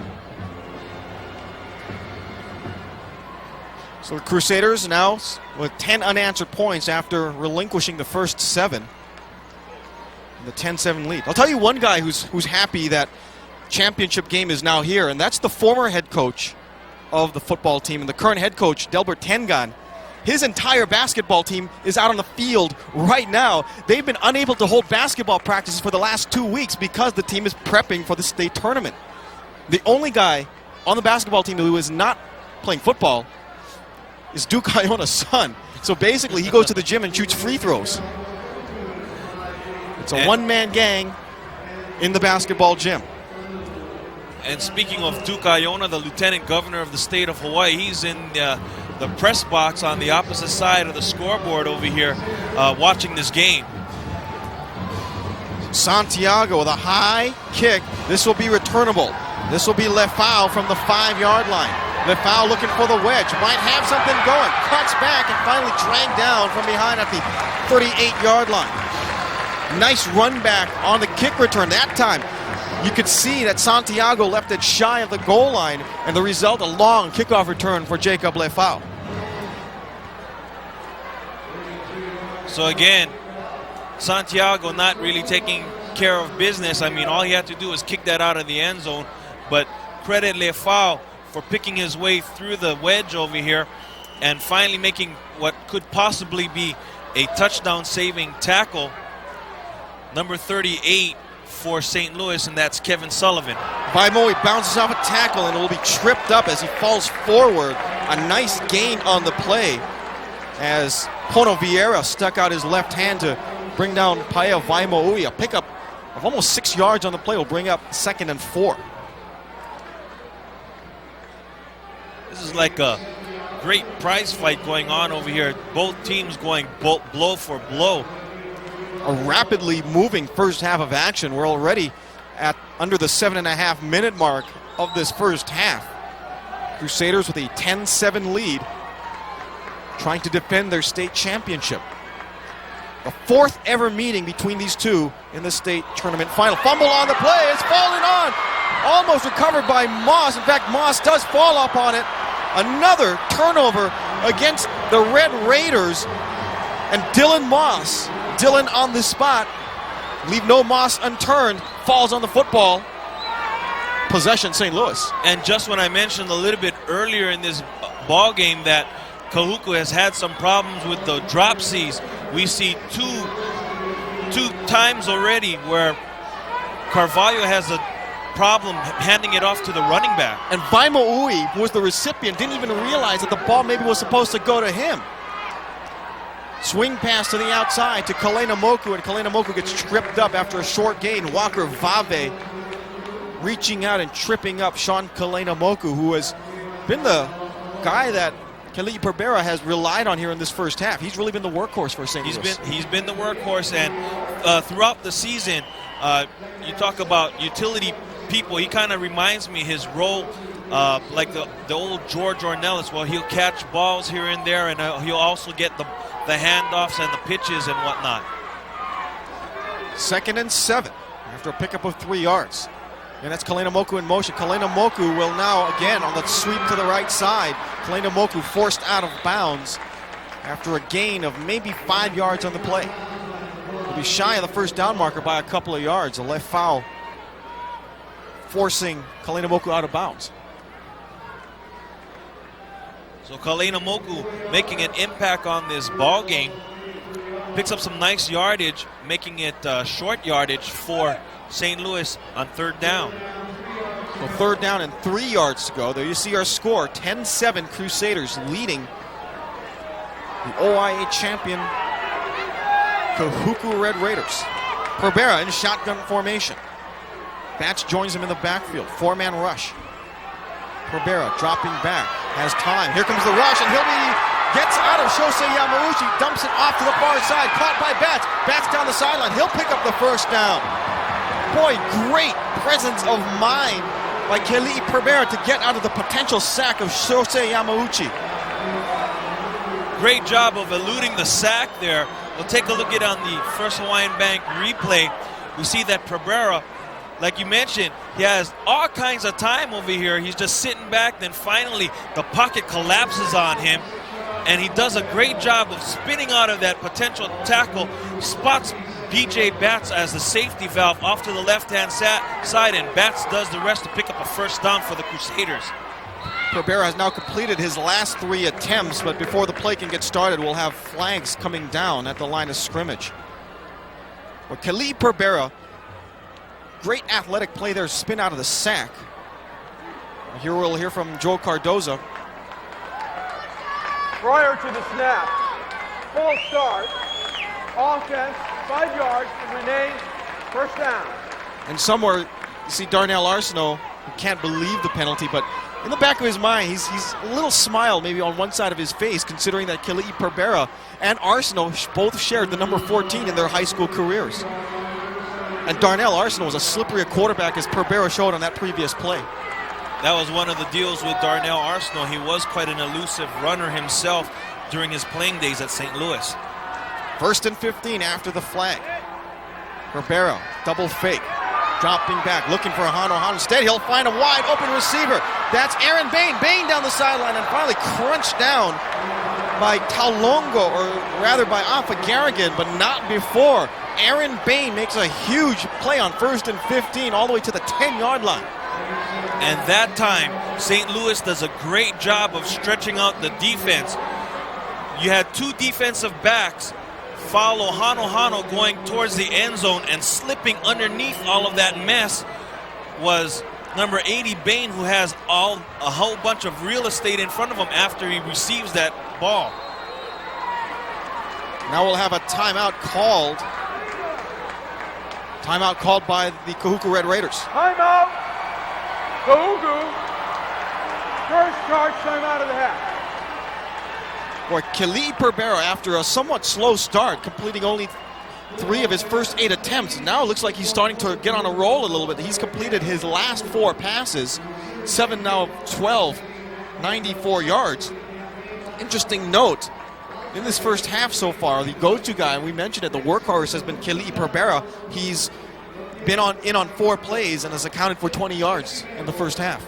So the Crusaders now with 10 unanswered points after relinquishing the first 7. The 10-7 lead. I'll tell you one guy who's happy that championship game is now here, and that's the former head coach of the football team and the current head coach, Delbert Tengan. His entire basketball team is out on the field right now. They've been unable to hold basketball practices for the last 2 weeks because the team is prepping for the state tournament. The only guy on the basketball team who is not playing football is Duke Iona's son. So basically he goes to the gym and shoots free throws. It's a one-man gang in the basketball gym. And speaking of Duke Iona, the lieutenant governor of the state of Hawaii, he's in the press box on the opposite side of the scoreboard over here watching this game. Santiago with a high kick. This will be returnable. This will be Lefau from the 5-yard line. Lefau looking for the wedge. Might have something going. Cuts back and finally dragged down from behind at the 38-yard line. Nice run back on the kick return. That time, you could see that Santiago left it shy of the goal line, and the result, a long kickoff return for Jacob Lefau. So again, Santiago not really taking care of business. I mean, all he had to do was kick that out of the end zone, but credit Lefau for picking his way through the wedge over here and finally making what could possibly be a touchdown-saving tackle. Number 38 for St. Louis, and that's Kevin Sullivan. Vaimoe bounces off a tackle and will be tripped up as he falls forward. A nice gain on the play as Pono Vieira stuck out his left hand to bring down Paea Vaimoe. A pickup of almost 6 yards on the play will bring up 2nd and 4. This is like a great prize fight going on over here. Both teams going blow for blow. A rapidly moving first half of action. We're already at under the 7.5-minute mark of this first half. Crusaders with a 10-7 lead, trying to defend their state championship. The 4th ever meeting between these two in the state tournament final. Fumble on the play. It's falling on. Almost recovered by Moss. In fact, Moss does fall up on it. Another turnover against the Red Raiders. And Dylan Moss, Dylan on the spot, leave no Moss unturned, falls on the football. Possession, St. Louis. And just when I mentioned a little bit earlier in this ball game that Kahuku has had some problems with the drop C's. We see two times already where Carvalho has a problem handing it off to the running back. And Vaimaui, who was the recipient, didn't even realize that the ball maybe was supposed to go to him. Swing pass to the outside to Kalena Moku, and Kalena Moku gets tripped up after a short gain. Walker Vave reaching out and tripping up Sean Kalena Moku, who has been the guy that Kali'i Perbera has relied on here in this first half. He's really been the workhorse for St. Louis. He's been the workhorse, and throughout the season, you talk about utility people. He kind of reminds me his role like the old George Ornelas. Well, he'll catch balls here and there, and he'll also get the handoffs and the pitches and whatnot. 2nd and 7 after a pickup of 3 yards. And that's Kalena Moku in motion. Kalena Moku will now, again, on the sweep to the right side. Kalena Moku forced out of bounds after a gain of maybe 5 yards on the play. He'll be shy of the first down marker by a couple of yards. A left foul forcing Kalena Moku out of bounds. So Kalena Moku making an impact on this ball game. Picks up some nice yardage, making it short yardage for St. Louis on 3rd down. So 3rd down and 3 yards to go. There you see our score, 10-7 Crusaders leading the OIA champion Kahuku Red Raiders. Perbera in shotgun formation. Batch joins him in the backfield. 4-man rush. Perbera dropping back, has time. Here comes the rush, and gets out of Shosei Yamauchi, dumps it off to the far side, caught by Batch. Batch down the sideline. He'll pick up the first down. Boy, great presence of mind by Kali'i Perbera to get out of the potential sack of Shosei Yamauchi. Great job of eluding the sack there. We'll take a look at on the First Hawaiian Bank replay. We see that Perbera, like you mentioned, he has all kinds of time over here. He's just sitting back, then finally the pocket collapses on him, and he does a great job of spinning out of that potential tackle, spots BJ Batts as the safety valve off to the left-hand side, and Batts does the rest to pick up a first down for the Crusaders. Perbera has now completed his last 3 attempts, but before the play can get started, we'll have flags coming down at the line of scrimmage. But Kali'i Perbera, great athletic play there, spin out of the sack. Here we'll hear from Joe Cardoza. Prior to the snap, full start, offense, 5 yards, and remains first down. And somewhere you see Darnell Arsenault, who can't believe the penalty, but in the back of his mind, he's a little smile maybe on one side of his face, considering that Kali'i Perbera and Arsenault both shared the number 14 in their high school careers. And Darnell Arsenault was as slippery a quarterback as Perbera showed on that previous play. That was one of the deals with Darnell Arsenault. He was quite an elusive runner himself during his playing days at St. Louis. 1st and 15 after the flag. Perbera, double fake. Dropping back, looking for Hano. Instead, he'll find a wide open receiver. That's Aaron Bain. Bain down the sideline and finally crunched down by Taulogo, or rather by Alpha Garrigan, but not before. Aaron Bain makes a huge play on 1st and 15 all the way to the 10-yard line. And that time, St. Louis does a great job of stretching out the defense. You had 2 defensive backs follow Hano going towards the end zone, and slipping underneath all of that mess was number 80 Bain, who has a whole bunch of real estate in front of him after he receives that ball. Now we'll have a timeout called. Timeout called by the Kahuku Red Raiders. Timeout. Kahuku. First charge timeout of the half. For Kali'i Perbera, after a somewhat slow start, completing only 3 of his first 8 attempts, now it looks like he's starting to get on a roll a little bit. He's completed his last 4 passes, 7 now of 12, 94 yards. Interesting note, in this first half so far, the go-to guy, and we mentioned it, the workhorse has been Kali'i Perbera. He's been in on 4 plays and has accounted for 20 yards in the first half.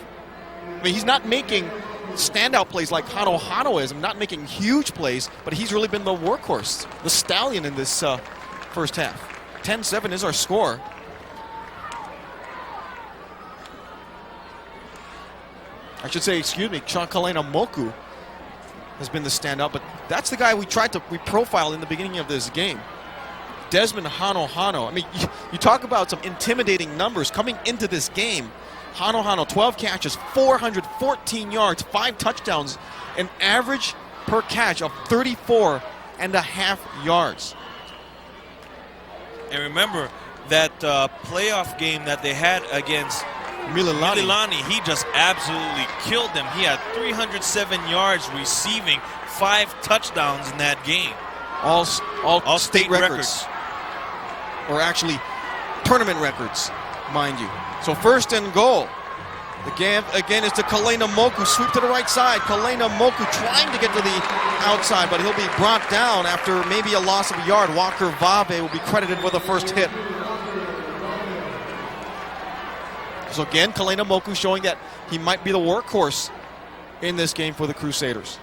I mean, he's not making standout plays like Hano is. I'm not making huge plays, but he's really been the workhorse, the stallion in this first half. 10-7 is our score. I should say, excuse me, Sean Kalena Moku has been the standout, but that's the guy we profiled in the beginning of this game. Desmond Hano. I mean, you talk about some intimidating numbers coming into this game. Hano, 12 catches, 414 yards, 5 touchdowns, an average per catch of 34.5 yards. And remember that playoff game that they had against Mililani, he just absolutely killed them. He had 307 yards receiving, 5 touchdowns in that game. All state records. Or actually tournament records, mind you. So first and goal. Again is to Kalena Moku. Sweep to the right side. Kalena Moku trying to get to the outside, but he'll be brought down after maybe a loss of a yard. Walker Vave will be credited with the first hit. So again, Kalena Moku showing that he might be the workhorse in this game for the Crusaders.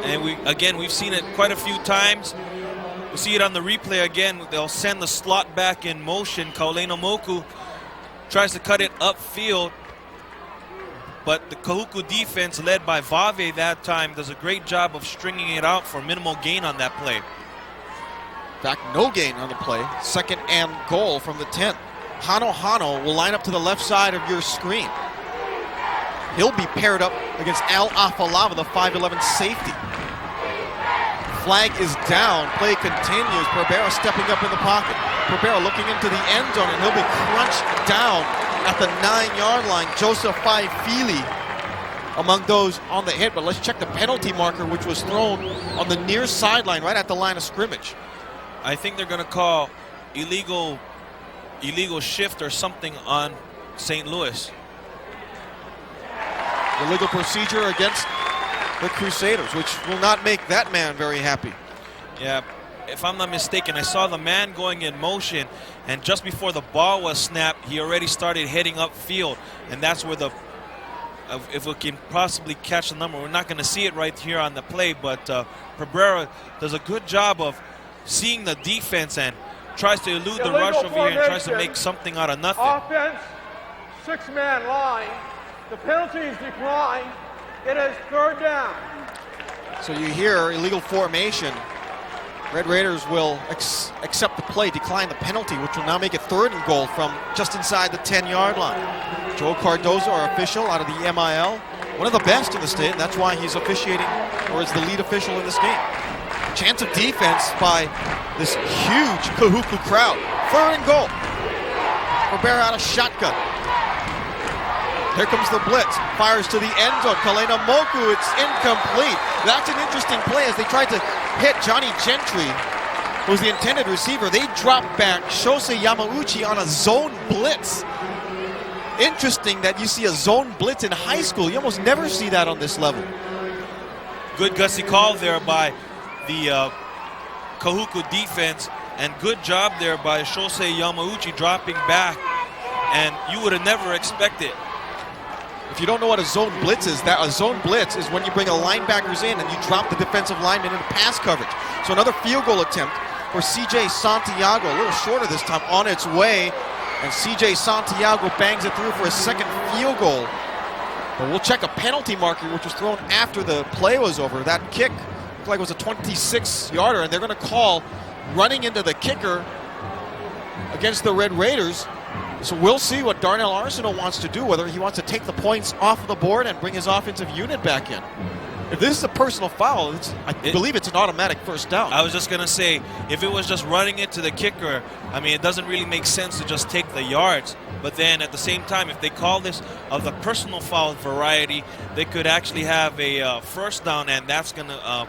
And we've seen it quite a few times. We'll see it on the replay again. They'll send the slot back in motion. Kalena Moku tries to cut it upfield, but the Kahuku defense, led by Vave that time, does a great job of stringing it out for minimal gain on that play. In fact, no gain on the play. Second and goal from the 10. Hano will line up to the left side of your screen. He'll be paired up against Al Afalava, the 5'11 safety. Flag is down. Play continues. Pereira stepping up in the pocket. Pereira looking into the end zone, and he'll be crunched down at the 9-yard line. Joseph Faifili among those on the hit, but let's check the penalty marker, which was thrown on the near sideline right at the line of scrimmage. I think they're going to call illegal shift or something on St. Louis. Illegal procedure against the Crusaders, which will not make that man very happy. Yeah, if I'm not mistaken, I saw the man going in motion, and just before the ball was snapped, he already started heading upfield, and that's where if we can possibly catch the number, we're not going to see it right here on the play, but Pereira does a good job of seeing the defense and tries to elude the rush over here and tries to make something out of nothing. Offense, 6-man line. The penalty is declined. It is third down. So you hear illegal formation. Red Raiders will accept the play, decline the penalty, which will now make it third and goal from just inside the 10-yard line. Joe Cardozo, our official out of the MIL, one of the best in the state, and that's why he's officiating, or is the lead official in this game. Chance of defense by this huge Kahuku crowd. Third and goal. Pereira out of shotgun. Here comes the blitz. Fires to the end zone. Kalena Moku, it's incomplete. That's an interesting play as they tried to hit Johnny Gentry, who's the intended receiver. They dropped back Shosei Yamauchi on a zone blitz. Interesting that you see a zone blitz in high school. You almost never see that on this level. Good gutsy call there by the Kahuku defense, and good job there by Shosei Yamauchi dropping back, and you would have never expected. If you don't know what a zone blitz is, a zone blitz is when you bring a linebackers in and you drop the defensive lineman into pass coverage. So another field goal attempt for C.J. Santiago, a little shorter this time, on its way, and C.J. Santiago bangs it through for a second field goal. But we'll check a penalty marker, which was thrown after the play was over. That kick looked like it was a 26-yarder, and they're going to call running into the kicker against the Red Raiders. So we'll see what Darnell Arsenault wants to do, whether he wants to take the points off of the board and bring his offensive unit back in. If this is a personal foul, I believe it's an automatic first down. I was just going to say, if it was just running into the kicker, I mean, it doesn't really make sense to just take the yards. But then at the same time, if they call this of the personal foul variety, they could actually have a first down, and that's going to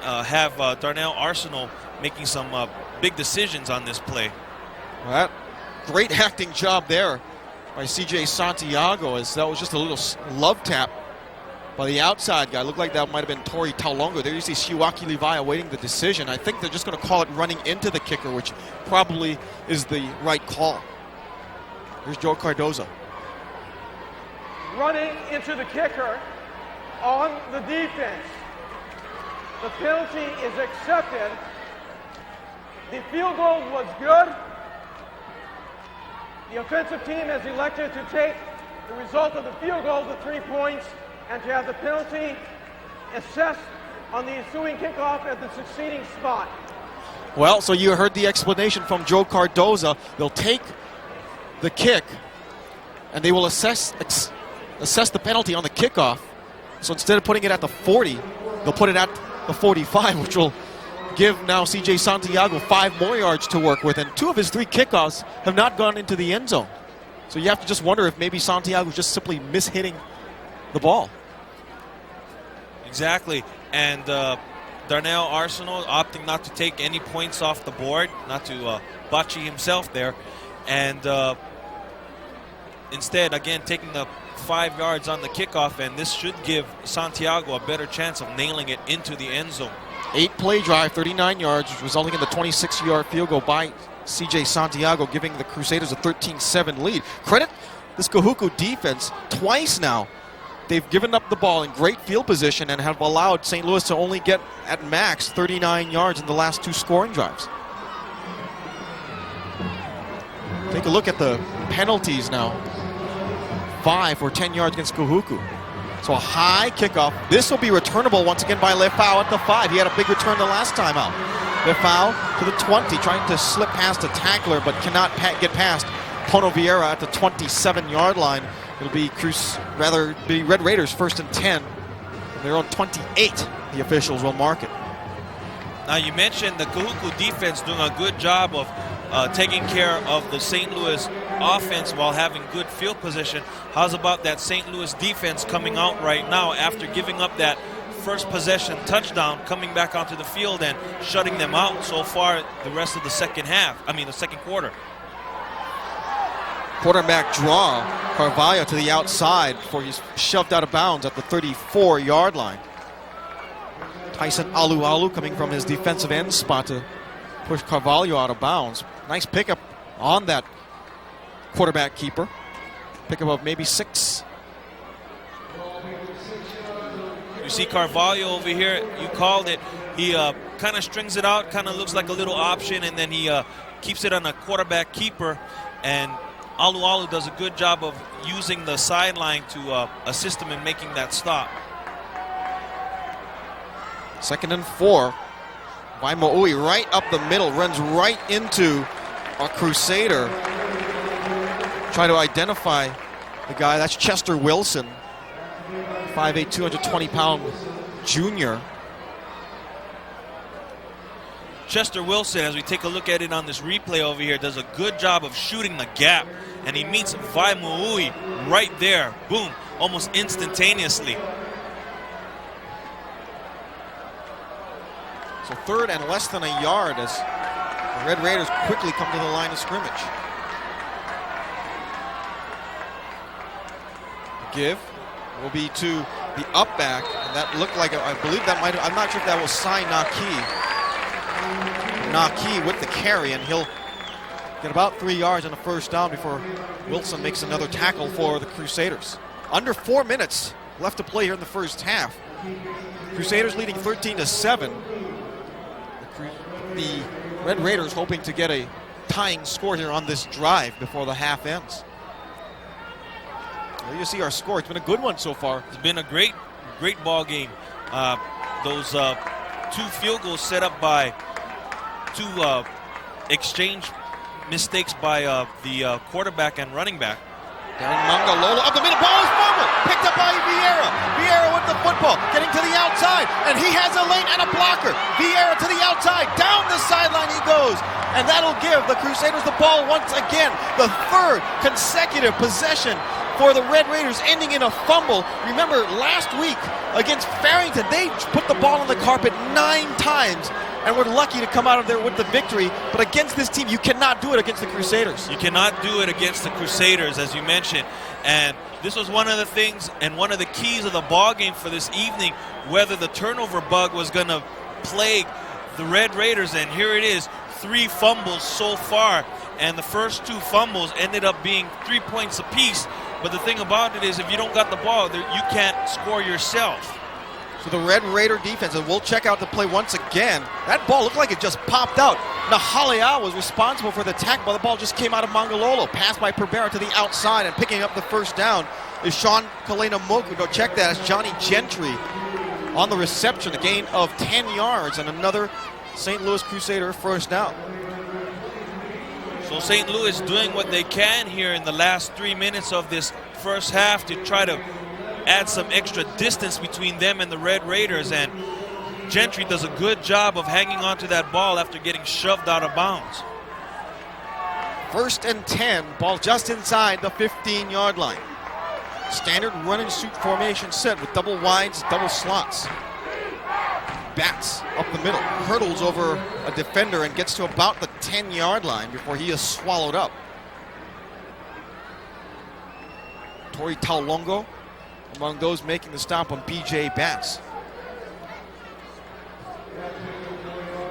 have Darnell Arsenault making some big decisions on this play. Well, great acting job there by C.J. Santiago, as that was just a little love tap by the outside guy. Looked like that might have been Tori Taulogo. There you see Shiwaki Levi awaiting the decision. I think they're just going to call it running into the kicker, which probably is the right call. Here's Joe Cardozo. Running into the kicker on the defense. The penalty is accepted. The field goal was good. The offensive team has elected to take the result of the field goal to 3 points and to have the penalty assessed on the ensuing kickoff at the succeeding spot. Well, so you heard the explanation from Joe Cardoza. They'll take the kick, and they will assess the penalty on the kickoff. So instead of putting it at the 40, they'll put it at the 45, which will give now CJ Santiago 5 more yards to work with. And 2 of his 3 kickoffs have not gone into the end zone. So you have to just wonder if maybe Santiago's just simply mishitting the ball. Exactly. And Darnell Arsenal opting not to take any points off the board, not to bocce himself there. And instead, again, taking the 5 yards on the kickoff, and this should give Santiago a better chance of nailing it into the end zone. 8-play drive, 39 yards, resulting in the 26-yard field goal by CJ Santiago, giving the Crusaders a 13-7 lead. Credit this Kahuku defense. Twice now they've given up the ball in great field position and have allowed St. Louis to only get at max 39 yards in the last 2 scoring drives. Take a look at the penalties now. 5 for 10 yards against Kahuku. So a high kickoff. This will be returnable once again by Lefau at the 5. He had a big return the last time out. Lefau to the 20, trying to slip past a tackler, but cannot get past Pono Vieira at the 27-yard line. It'll be Red Raiders 1st and 10. On their own 28, the officials will mark it. Now, you mentioned the Kahuku defense doing a good job of taking care of the St. Louis offense while having good field position. How's about that St. Louis defense coming out right now after giving up that first possession touchdown, coming back onto the field and shutting them out so far the rest of the second quarter? Quarterback draw, Carvalho to the outside before he's shoved out of bounds at the 34-yard line. Tyson Alualu coming from his defensive end spot to push Carvalho out of bounds. Nice pickup on that quarterback keeper. Pickup of maybe 6. You see Carvalho over here, you called it. He kind of strings it out, kind of looks like a little option, and then he keeps it on a quarterback keeper. And Alualu does a good job of using the sideline to assist him in making that stop. 2nd and 4. Waimaui right up the middle, runs right into a Crusader. Try to identify the guy. That's Chester Wilson, 5'8", 220-pound junior. Chester Wilson, as we take a look at it on this replay over here, does a good job of shooting the gap, and he meets Waimaui right there. Boom, almost instantaneously. So 3rd and less than a yard as the Red Raiders quickly come to the line of scrimmage. Give will be to the up back, and that looked like, I believe that might, I'm not sure if that was Sai Naki with the carry, and he'll get about 3 yards on the first down before Wilson makes another tackle for the Crusaders. Under 4 minutes left to play here in the first half. Crusaders leading 13-7. The Red Raiders hoping to get a tying score here on this drive before the half ends. There you see our score. It's been a good one so far. It's been a great ball game. Those 2 field goals set up by 2 exchange mistakes by the quarterback and running back. Darren Mangalolo up the middle, ball is fumbled, picked up by Vieira. Vieira with the football, getting to the outside, and he has a lane and a blocker. Vieira to the outside, down the sideline he goes, and that'll give the Crusaders the ball once again. The 3rd consecutive possession for the Red Raiders, ending in a fumble. Remember, last week against Farrington, they put the ball on the carpet 9 times, and we're lucky to come out of there with the victory. But against this team, you cannot do it against the Crusaders. You cannot do it against the Crusaders, as you mentioned. And this was one of the things and one of the keys of the ball game for this evening, whether the turnover bug was going to plague the Red Raiders. And here it is, 3 fumbles so far. And the first 2 fumbles ended up being 3 points apiece. But the thing about it is, if you don't got the ball, you can't score yourself. So the Red Raider defense, and we'll check out the play once again. That ball looked like it just popped out. Nahalea was responsible for the tackle, but the ball just came out of Mangalolo. Passed by Pereira to the outside and picking up the first down is Sean Kalena-Moku. No, check that. It's Johnny Gentry on the reception. A gain of 10 yards and another St. Louis Crusader first down. So St. Louis doing what they can here in the last 3 minutes of this first half to try to add some extra distance between them and the Red Raiders. And Gentry does a good job of hanging on to that ball after getting shoved out of bounds. 1st and 10, ball just inside the 15-yard line. Standard run and shoot formation set with double wides, double slots. Bats up the middle, hurdles over a defender and gets to about the 10-yard line before he is swallowed up. Tori Taulogo among those making the stop on BJ Bats.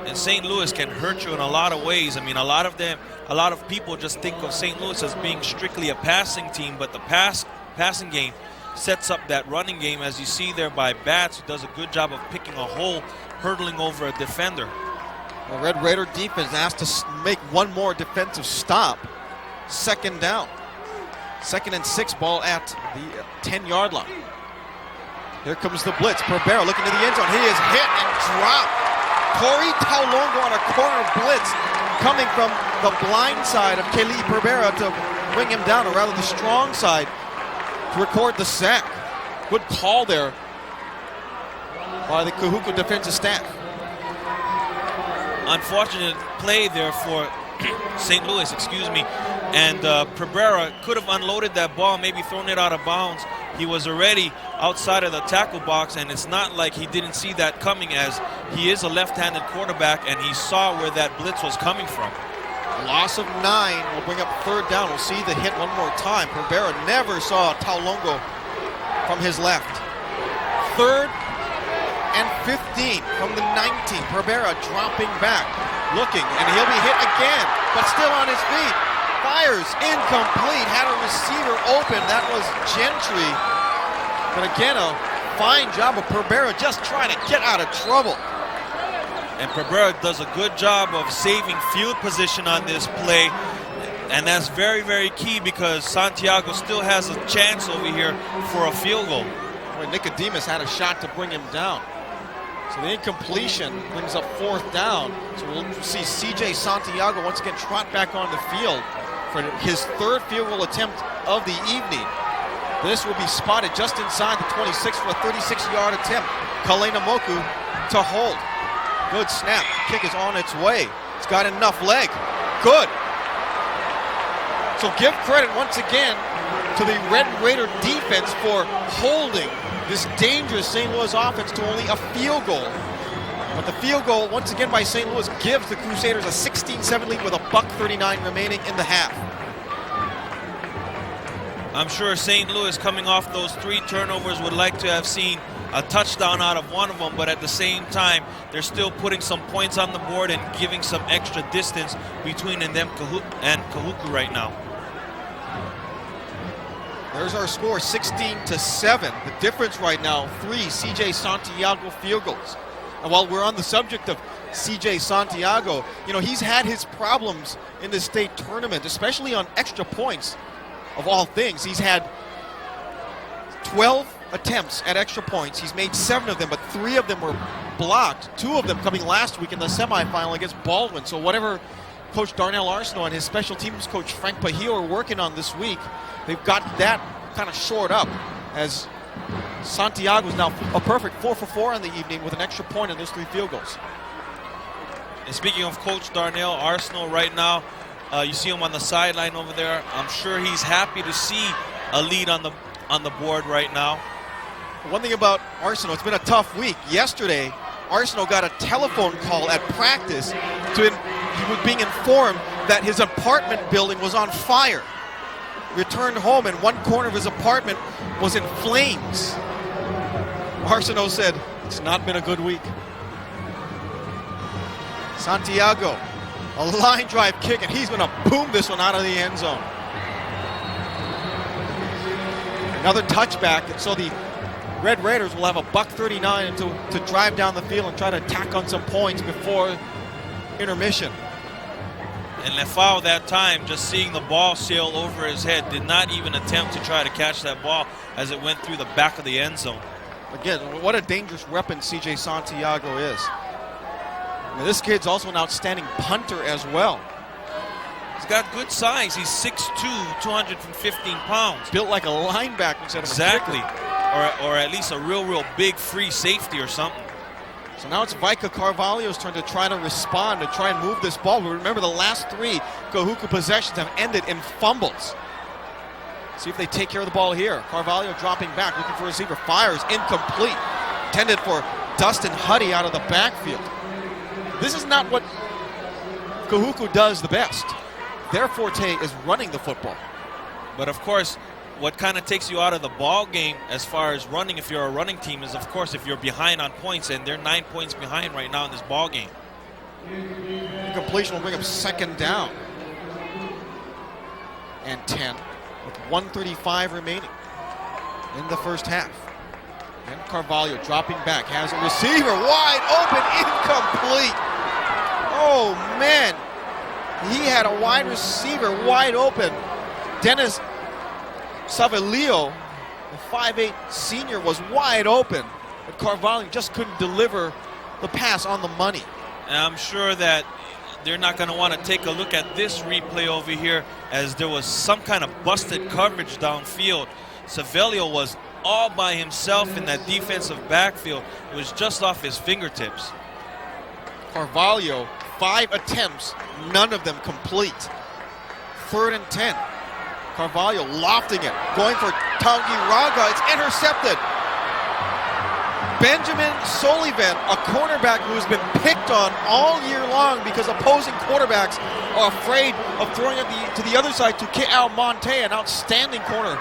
And St. Louis can hurt you in a lot of ways. I mean, a lot of people just think of St. Louis as being strictly a passing team, but the passing game sets up that running game, as you see there by Bats, who does a good job of picking a hole, hurdling over a defender. The Red Raider defense asked to make one more defensive stop. 2nd down. 2nd and 6, ball at the 10-yard line. Here comes the blitz. Perbera looking to the end zone. He is hit and dropped. Tori Taulogo on a corner blitz coming from the blind side of Kelly Perbera to bring him down, or rather the strong side to record the sack. Good call there by the Kahuku defensive staff. Unfortunate play there for St. Louis, and Perbera could have unloaded that ball, maybe thrown it out of bounds. He was already outside of the tackle box, and it's not like he didn't see that coming, as he is a left-handed quarterback and he saw where that blitz was coming from. Loss of 9 will bring up 3rd down. We'll see the hit one more time. Perbera never saw Taulogo from his left. 3rd and 15 from the 19. Perbera dropping back, looking, and he'll be hit again, but still on his feet. Fires incomplete, had a receiver open. That was Gentry. But again, a fine job of Perbera just trying to get out of trouble. And Perbera does a good job of saving field position on this play. And that's very, very key, because Santiago still has a chance over here for a field goal. Boy, Nicodemus had a shot to bring him down. So the incompletion brings up 4th down. So we'll see CJ Santiago once again trot back on the field for his 3rd field goal attempt of the evening. This will be spotted just inside the 26 for a 36-yard attempt. Kalena-Moku to hold. Good snap. Kick is on its way. It's got enough leg. Good. So give credit once again to the Red Raider defense for holding this dangerous St. Louis offense to only a field goal. But the field goal, once again by St. Louis, gives the Crusaders a 16-7 lead with a $1:39 remaining in the half. I'm sure St. Louis, coming off those 3 turnovers, would like to have seen a touchdown out of one of them, but at the same time, they're still putting some points on the board and giving some extra distance between them and Kahuku right now. There's our score, 16-7. The difference right now, 3 CJ Santiago field goals. And while we're on the subject of CJ Santiago, you know, he's had his problems in the state tournament, especially on extra points, of all things. He's had 12 attempts at extra points. He's made 7 of them, but 3 of them were blocked. 2 of them coming last week in the semifinal against Baldwin. So whatever Coach Darnell Arsenault and his special teams coach Frank Pajillo are working on this week, they've got that kind of shored up, as Santiago is now a perfect 4 for 4 on the evening with an extra point in those 3 field goals. And speaking of Coach Darnell Arsenault right now, you see him on the sideline over there. I'm sure he's happy to see a lead on the board right now. One thing about Arsenault, it's been a tough week. Yesterday, Arsenault got a telephone call at practice. He was being informed that his apartment building was on fire. Returned home and one corner of his apartment was in flames. Arsenault said, "It's not been a good week." Santiago, a line drive kick, and he's going to boom this one out of the end zone. Another touchback, and so the Red Raiders will have a $1:39 to drive down the field and try to tack on some points before intermission. And Lefau that time, just seeing the ball sail over his head, did not even attempt to try to catch that ball as it went through the back of the end zone. Again, what a dangerous weapon CJ Santiago is. Now, this kid's also an outstanding punter as well. He's got good size. He's 6'2", 215 pounds. Built like a linebacker instead of Exactly. a kicker. Or at least a real big free safety or something. So now it's Vika Carvalho's turn to try to respond, to try and move this ball. But remember, the last 3 Kahuku possessions have ended in fumbles. See if they take care of the ball here. Carvalho dropping back, looking for a receiver. Fires, incomplete. Intended for Dustin Huddy out of the backfield. This is not what Kahuku does the best. Their forte is running the football. But of course, what kind of takes you out of the ball game as far as running, if you're a running team, is of course if you're behind on points, and they're 9 points behind right now in this ball game. Incompletion will bring up second down. And 10 with 1:35 remaining in the first half. And Carvalho dropping back, has a receiver wide open, incomplete. Oh man, he had a wide receiver wide open. Dennis Savelio, the 5'8" senior, was wide open, but Carvalho just couldn't deliver the pass on the money. And I'm sure that they're not going to want to take a look at this replay over here, as there was some kind of busted coverage downfield. Savelio was all by himself in that defensive backfield. It was just off his fingertips. Carvalho, 5 attempts, none of them complete. 3rd and 10. Carvalho lofting it, going for Tangi Raga. It's intercepted. Benjamin Solivan, a cornerback who's been picked on all year long because opposing quarterbacks are afraid of throwing it to the other side to Ke'al Monte, an outstanding corner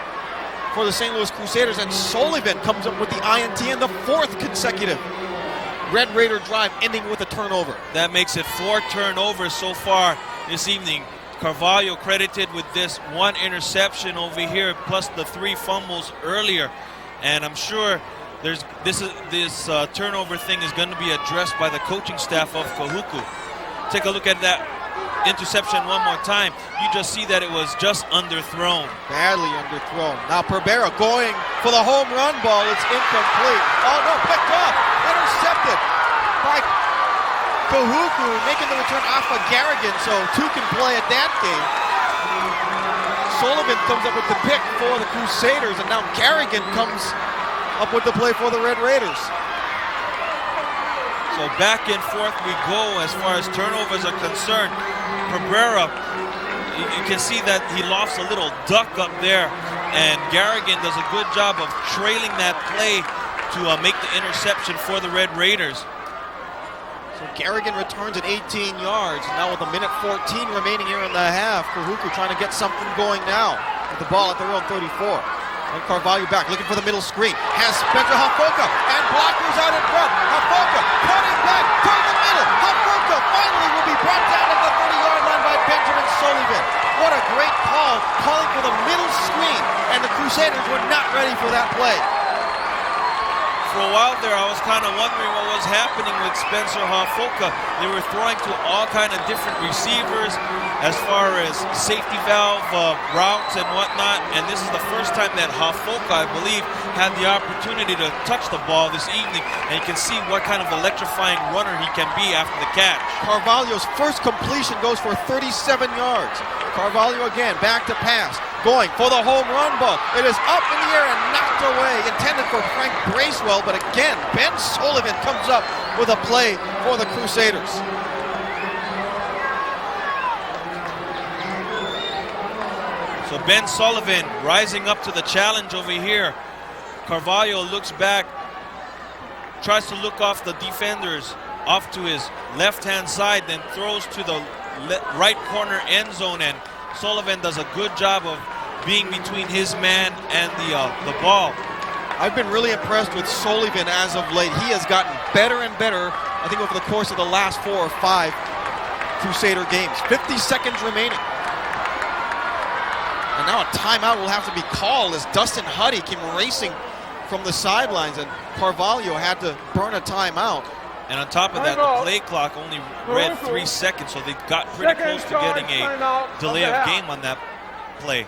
for the St. Louis Crusaders. And Solivan comes up with the INT in the 4th consecutive Red Raider drive, ending with a turnover. That makes it 4 turnovers so far this evening. Carvalho credited with this 1 interception over here, plus the 3 fumbles earlier. And I'm sure this turnover thing is going to be addressed by the coaching staff of Kahuku. Take a look at that interception one more time. You just see that it was just underthrown. Badly underthrown. Now Pereira going for the home run ball. It's incomplete. Oh no, picked off. Intercepted by Kahuku, making the return off of Garrigan, so 2 can play at that game. Sullivan comes up with the pick for the Crusaders, and now Garrigan comes up with the play for the Red Raiders. So back and forth we go as far as turnovers are concerned. Pereira, you can see that he lofts a little duck up there, and Garrigan does a good job of trailing that play to make the interception for the Red Raiders. So Garrigan returns at 18 yards. Now with 1:14 remaining here in the half, Kahuku trying to get something going now with the ball at their own 34. And Carvalho back, looking for the middle screen. Has Spencer Hafoka, and blockers out in front. Hafoka cutting back to the middle. Hafoka finally will be brought down at the 30-yard line by Benjamin Sullivan. What a great call, calling for the middle screen, and the Crusaders were not ready for that play. For a while there, I was kind of wondering what was happening with Spencer Hafoka. They were throwing to all kind of different receivers as far as safety valve routes and whatnot. And this is the first time that Hafoka, I believe, had the opportunity to touch the ball this evening. And you can see what kind of electrifying runner he can be after the catch. Carvalho's first completion goes for 37 yards. Carvalho again, back to pass. Going for the home run ball. It is up in the air and knocked away. Intended for Frank Bracewell, but again, Ben Sullivan comes up with a play for the Crusaders. So Ben Sullivan rising up to the challenge over here. Carvalho looks back, tries to look off the defenders, off to his left-hand side, then throws to the right corner end zone, and Sullivan does a good job of being between his man and the ball. I've been really impressed with Sullivan as of late. He has gotten better and better, I think, over the course of the last 4 or 5 Crusader games. 50 seconds remaining. And now a timeout will have to be called as Dustin Huddy came racing from the sidelines, and Carvalho had to burn a timeout. And on top of that, the play clock only read 3 seconds, so they got pretty close to getting a delay of game on that play.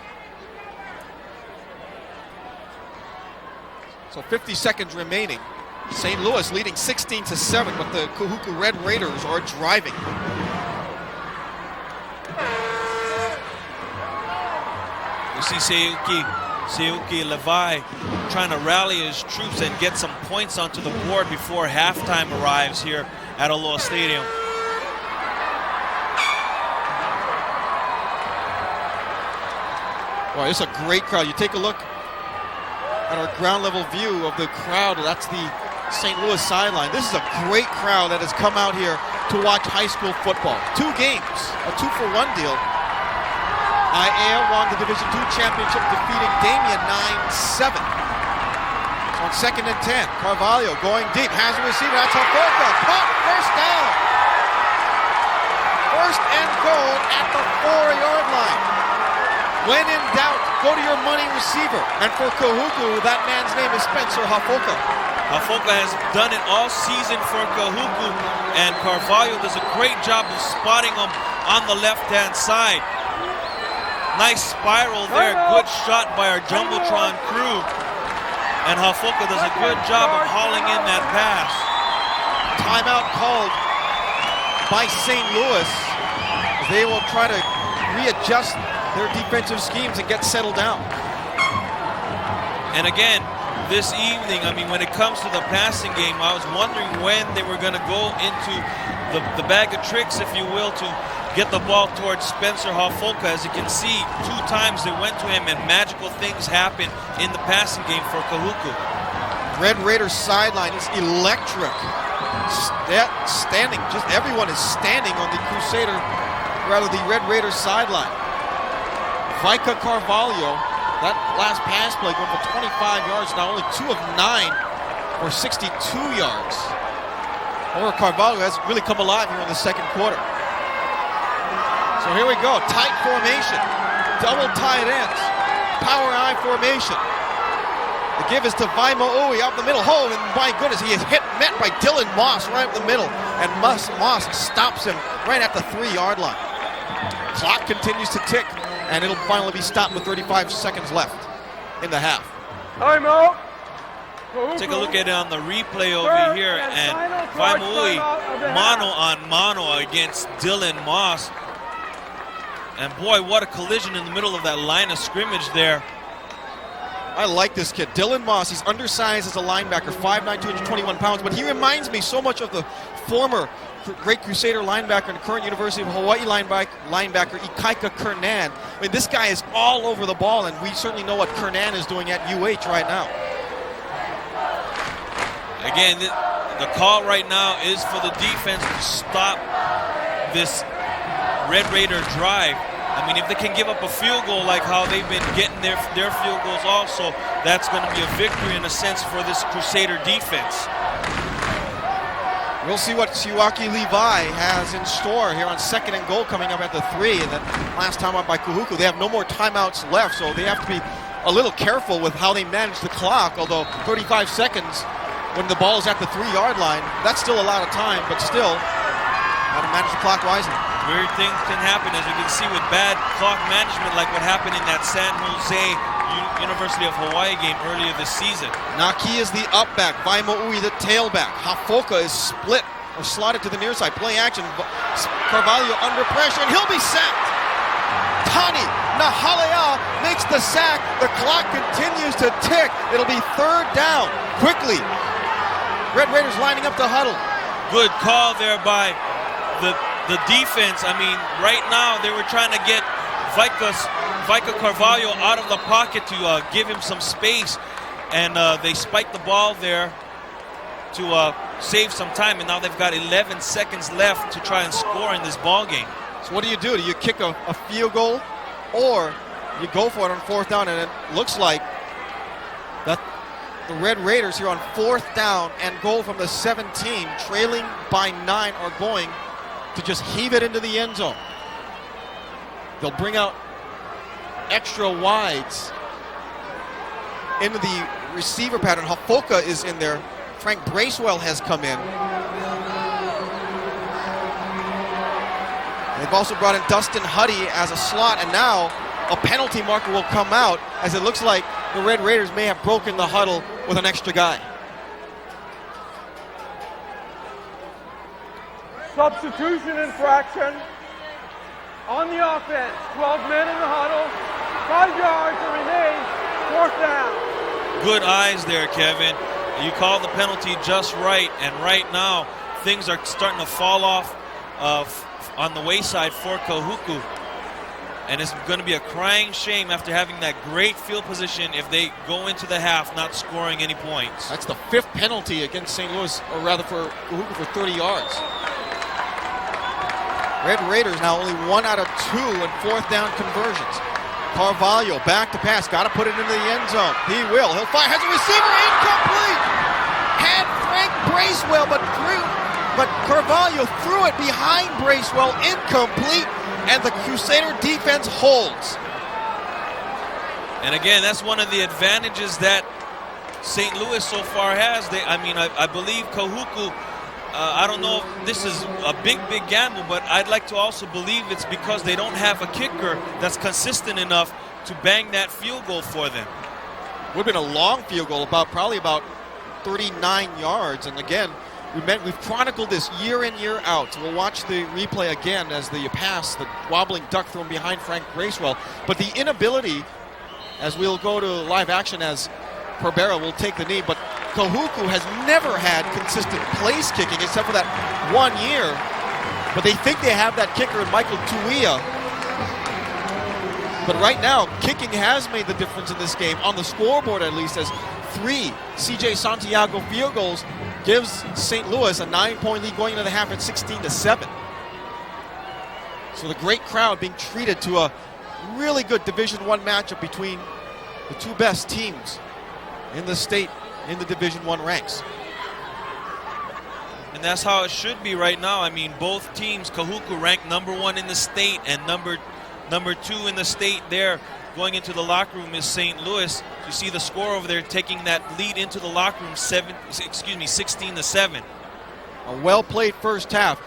So 50 seconds remaining. St. Louis leading 16-7, but the Kahuku Red Raiders are driving. We see Seuki Levi trying to rally his troops and get some points onto the board before halftime arrives here at Aloha Stadium. Boy, it's a great crowd. You take a look at our ground level view of the crowd. That's the St. Louis sideline. This is a great crowd that has come out here to watch high school football. 2 games, a 2-for-1 deal. IAA won the Division II championship, defeating Damien 9-7. So on 2nd and 10, Carvalho going deep, has a receiver. That's a football. Caught, first down. First and goal at the 4-yard line. When in doubt, go to your money receiver. And for Kahuku, that man's name is Spencer Hafoka. Hafoka has done it all season for Kahuku, and Carvalho does a great job of spotting him on the left-hand side. Nice spiral there, good shot by our Jumbotron crew. And Hafoka does a good job of hauling in that pass. Timeout called by St. Louis. They will try to readjust their defensive schemes and get settled down. And again, this evening, I mean, when it comes to the passing game, I was wondering when they were going to go into the bag of tricks, if you will, to get the ball towards Spencer Hafoka. As you can see, 2 times they went to him and magical things happened in the passing game for Kahuku. Red Raiders sideline is electric. Standing, just everyone is standing on the the Red Raiders sideline. Vika Carvalho, that last pass play going for 25 yards, now only 2 of 9 for 62 yards. Or Carvalho has really come alive here in the second quarter. So here we go, tight formation, double tight ends, power I formation. The give is to Vaimaui up the middle. Oh, and my goodness, he is met by Dylan Moss right up the middle. And Moss stops him right at the 3-yard line. Clock continues to tick, and it'll finally be stopped with 35 seconds left in the half. Timeout. Take a look at it on the replay over here, and Vaimaui mano on mano against Dylan Moss. And boy, what a collision in the middle of that line of scrimmage there. I like this kid. Dylan Moss, he's undersized as a linebacker, 5'9", 221 pounds, but he reminds me so much of the former great Crusader linebacker and current University of Hawaii linebacker Ikaika Kernan. I mean, this guy is all over the ball, and we certainly know what Kernan is doing at UH right now. Again, the call right now is for the defense to stop this Red Raider drive. I mean, if they can give up a field goal like how they've been getting their field goals also, that's going to be a victory in a sense for this Crusader defense. We'll see what Siwaki Levi has in store here on 2nd and goal coming up at the 3. And then last time out by Kahuku, they have no more timeouts left, so they have to be a little careful with how they manage the clock, although 35 seconds when the ball is at the 3-yard line, that's still a lot of time, but still, got to manage the clock wisely. Weird things can happen, as you can see, with bad clock management, like what happened in that San Jose University of Hawaii game earlier this season. Naki is the up back, Vaimaui the tailback. Hafoka is split or slotted to the near side. Play action, Carvalho under pressure, and he'll be sacked. Tani Nahalea makes the sack. The clock continues to tick. It'll be 3rd down. Quickly, Red Raiders lining up to huddle. Good call there by the defense. I mean, right now they were trying to get Vika Carvalho out of the pocket to give him some space, and they spiked the ball there to save some time, and now they've got 11 seconds left to try and score in this ball game. So what do? Do you kick a field goal, or you go for it on 4th down? And it looks like that the Red Raiders here on 4th down and goal from the 17, trailing by 9, are going to just heave it into the end zone. They'll bring out extra wides into the receiver pattern. Hafoka is in there. Frank Bracewell has come in. They've also brought in Dustin Huddy as a slot, and now a penalty marker will come out as it looks like the Red Raiders may have broken the huddle with an extra guy. Substitution infraction on the offense. 12 men in the huddle. 5 yards to remain. 4th down. Good eyes there, Kevin. You called the penalty just right, and right now things are starting to fall off on the wayside for Kahuku. And it's going to be a crying shame after having that great field position if they go into the half not scoring any points. That's the 5th penalty against St. Louis, or rather for Kahuku, for 30 yards. Red Raiders now only 1 out of 2 in 4th down conversions. Carvalho back to pass, got to put it into the end zone. He will. He'll fire. Has a receiver, incomplete. Had Frank Bracewell, but Carvalho threw it behind Bracewell, incomplete, and the Crusader defense holds. And again, that's one of the advantages that St. Louis so far has. I believe Kahuku. I don't know if this is a big gamble, but I'd like to also believe it's because they don't have a kicker that's consistent enough to bang that field goal for them. Would have been a long field goal, probably about 39 yards. And again, we've chronicled this year in, year out. So we'll watch the replay again as the pass, the wobbling duck thrown behind Frank Bracewell. But the inability, as we'll go to live action as Perbera will take the knee, but Kahuku has never had consistent place kicking except for that 1 year. But they think they have that kicker in Michael Tuia. But right now, kicking has made the difference in this game, on the scoreboard at least, as 3 C.J. Santiago field goals gives St. Louis a 9-point lead going into the half at 16-7. So the great crowd being treated to a really good Division I matchup between the 2 best teams in the state in the Division I ranks. And that's how it should be right now. I mean, both teams, Kahuku ranked number 1 in the state, and number 2 in the state there going into the locker room is St. Louis. You see the score over there taking that lead into the locker room, 16-7. A well-played first half.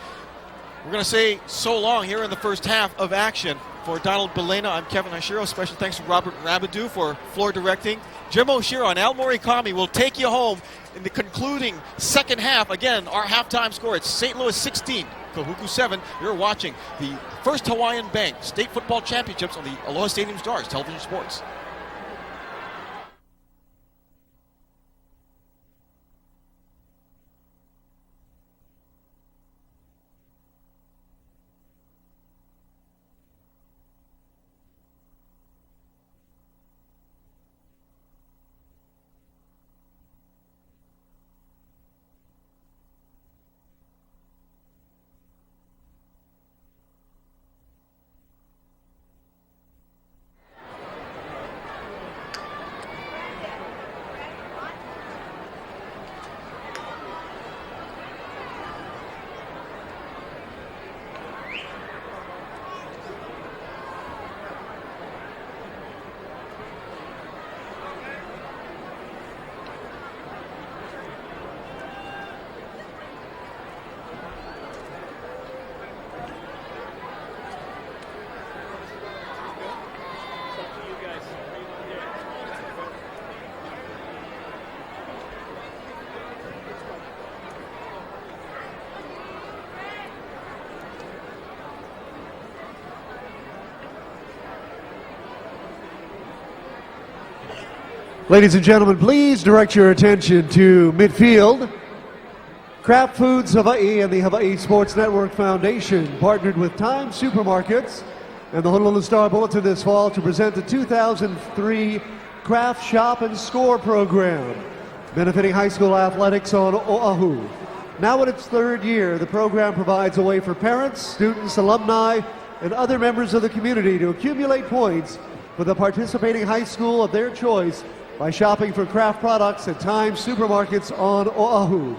We're going to say so long here in the first half of action. For Donald Belena, I'm Kevin Hashiro. Special thanks to Robert Rabidou for floor directing. Jim Oshiro and Al Morikami will take you home in the concluding second half. Again, our halftime score, it's St. Louis 16, Kahuku 7. You're watching the first Hawaiian Bank State Football Championships on the Aloha Stadium Stars Television Sports. Ladies and gentlemen, please direct your attention to midfield. Kraft Foods Hawaii and the Hawaii Sports Network Foundation partnered with Time Supermarkets and the Honolulu Star Bulletin this fall to present the 2003 Kraft Shop and Score program, benefiting high school athletics on Oahu. Now in its 3rd year, the program provides a way for parents, students, alumni, and other members of the community to accumulate points for the participating high school of their choice by shopping for craft products at Time Supermarkets on Oahu.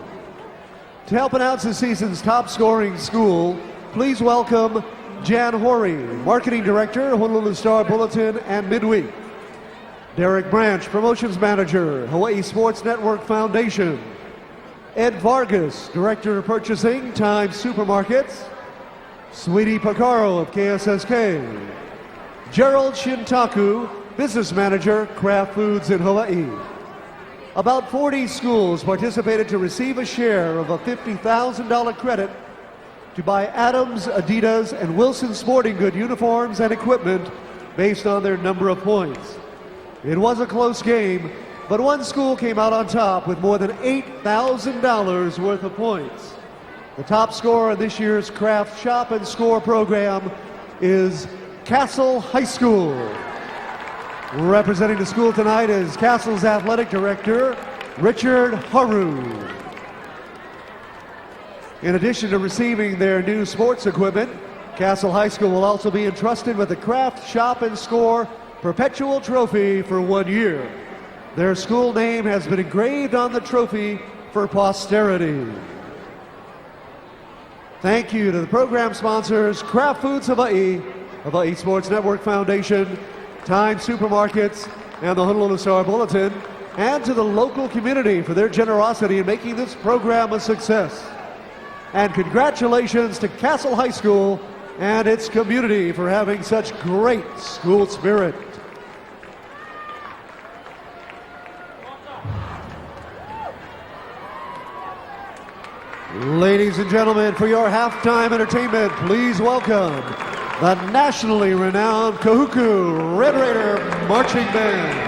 To help announce the season's top scoring school, please welcome Jan Horry, Marketing Director, Honolulu Star Bulletin and Midweek. Derek Branch, Promotions Manager, Hawaii Sports Network Foundation. Ed Vargas, Director of Purchasing, Time Supermarkets. Sweetie Pacaro of KSSK, Gerald Shintaku, Business Manager, Kraft Foods in Hawaii. About 40 schools participated to receive a share of a $50,000 credit to buy Adams, Adidas, and Wilson Sporting Good uniforms and equipment based on their number of points. It was a close game, but one school came out on top with more than $8,000 worth of points. The top scorer in this year's Kraft Shop and Score program is Castle High School. Representing the school tonight is Castle's athletic director, Richard Haru. In addition to receiving their new sports equipment, Castle High School will also be entrusted with the Kraft Shop and Score Perpetual Trophy for 1 year. Their school name has been engraved on the trophy for posterity. Thank you to the program sponsors, Kraft Foods Hawaii, Hawaii Sports Network Foundation, Time Supermarkets, and the Honolulu Star Bulletin, and to the local community for their generosity in making this program a success. And congratulations to Castle High School and its community for having such great school spirit. Ladies and gentlemen, for your halftime entertainment, please welcome the nationally renowned Kahuku Red Raider Marching Band.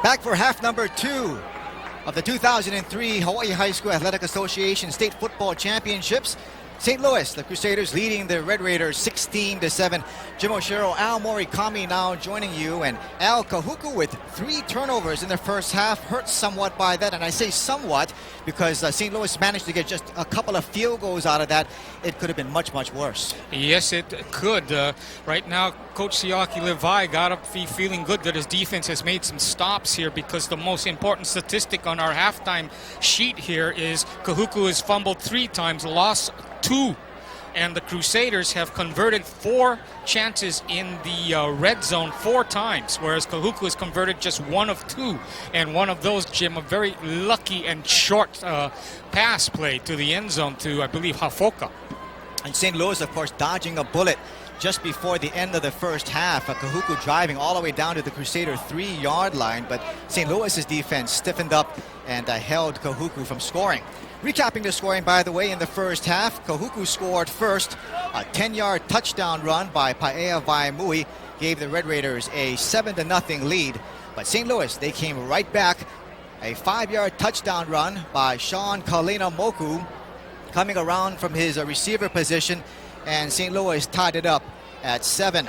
Back for half number 2 of the 2003 Hawaii High School Athletic Association State Football Championships. St. Louis, the Crusaders leading the Red Raiders 16-7. Jim Oshiro, Al Morikami now joining you. And Al, Kahuku with 3 turnovers in the first half, hurt somewhat by that. And I say somewhat because St. Louis managed to get just a couple of field goals out of that. It could have been much, much worse. Yes, it could. Right now, Coach Siaki Levi got to be feeling good that his defense has made some stops here, because the most important statistic on our halftime sheet here is Kahuku has fumbled 3 times, lost 2, and the Crusaders have converted 4 chances in the red zone 4 times, whereas Kahuku has converted just 1 of 2, and one of those, Jim, a very lucky and short pass play to the end zone to, I believe, Hafoka. And St. Louis, of course, dodging a bullet just before the end of the first half. Kahuku driving all the way down to the Crusader 3-yard line, but St. Louis's defense stiffened up and held Kahuku from scoring. Recapping the scoring, by the way, in the first half, Kahuku scored first. A 10-yard touchdown run by Paea Vaimui gave the Red Raiders a 7-0 lead. But St. Louis, they came right back. A 5-yard touchdown run by Sean Kalena Moku coming around from his receiver position, and St. Louis tied it up at 7.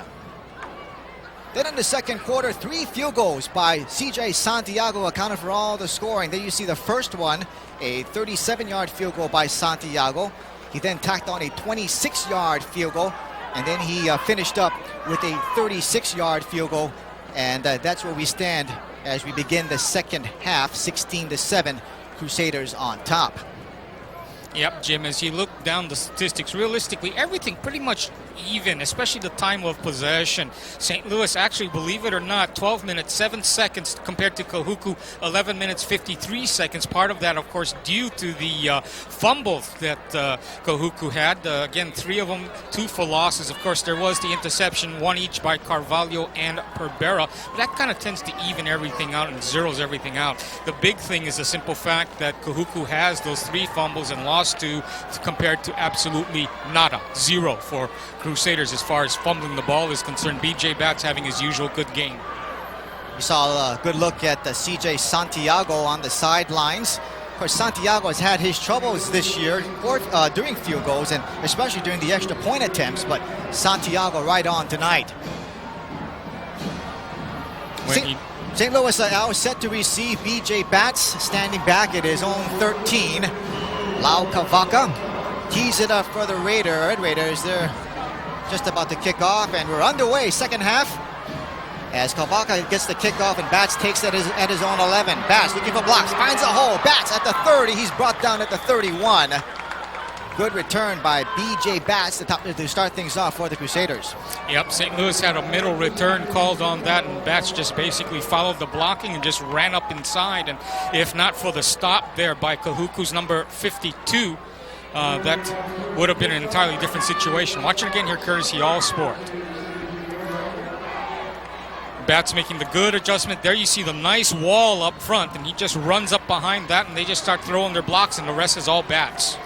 Then in the second quarter, 3 field goals by CJ Santiago accounted for all the scoring. There you see the first one, a 37-yard field goal by Santiago. He then tacked on a 26-yard field goal, and then he finished up with a 36-yard field goal. And that's where we stand as we begin the second half, 16-7, Crusaders on top. Yep, Jim, as you look down the statistics, realistically, everything pretty much even, especially the time of possession. St. Louis, actually, believe it or not, 12 minutes, 7 seconds compared to Kahuku, 11 minutes, 53 seconds. Part of that, of course, due to the fumbles that Kahuku had. Again, 3 of them, 2 for losses. Of course, there was the interception, 1 each by Carvalho and Perbera. But that kind of tends to even everything out and zeroes everything out. The big thing is the simple fact that Kahuku has those 3 fumbles and lost 2 compared to absolutely nada, 0 for Crusaders as far as fumbling the ball is concerned. BJ Batts having his usual good game. We saw a good look at CJ Santiago on the sidelines. Of course, Santiago has had his troubles this year during field goals, and especially during the extra point attempts, but Santiago right on tonight. St. Louis now set to receive BJ Batts, standing back at his own 13. Lau Kavaka tees it up for the Red Raiders. They're just about to kick off, and we're underway, second half, as Kavaka gets the kickoff and Batts takes it at his own 11. Batts looking for blocks, finds a hole. Batts at the 30. He's brought down at the 31. Good return by BJ Batts to start things off for the Crusaders. Yep, St. Louis had a middle return called on that, and Batts just basically followed the blocking and just ran up inside. And if not for the stop there by Kahuku's number 52, that would have been an entirely different situation. Watch it again here, courtesy All Sport. Batts making the good adjustment. There you see the nice wall up front, and he just runs up behind that, and they just start throwing their blocks, and the rest is all Batts.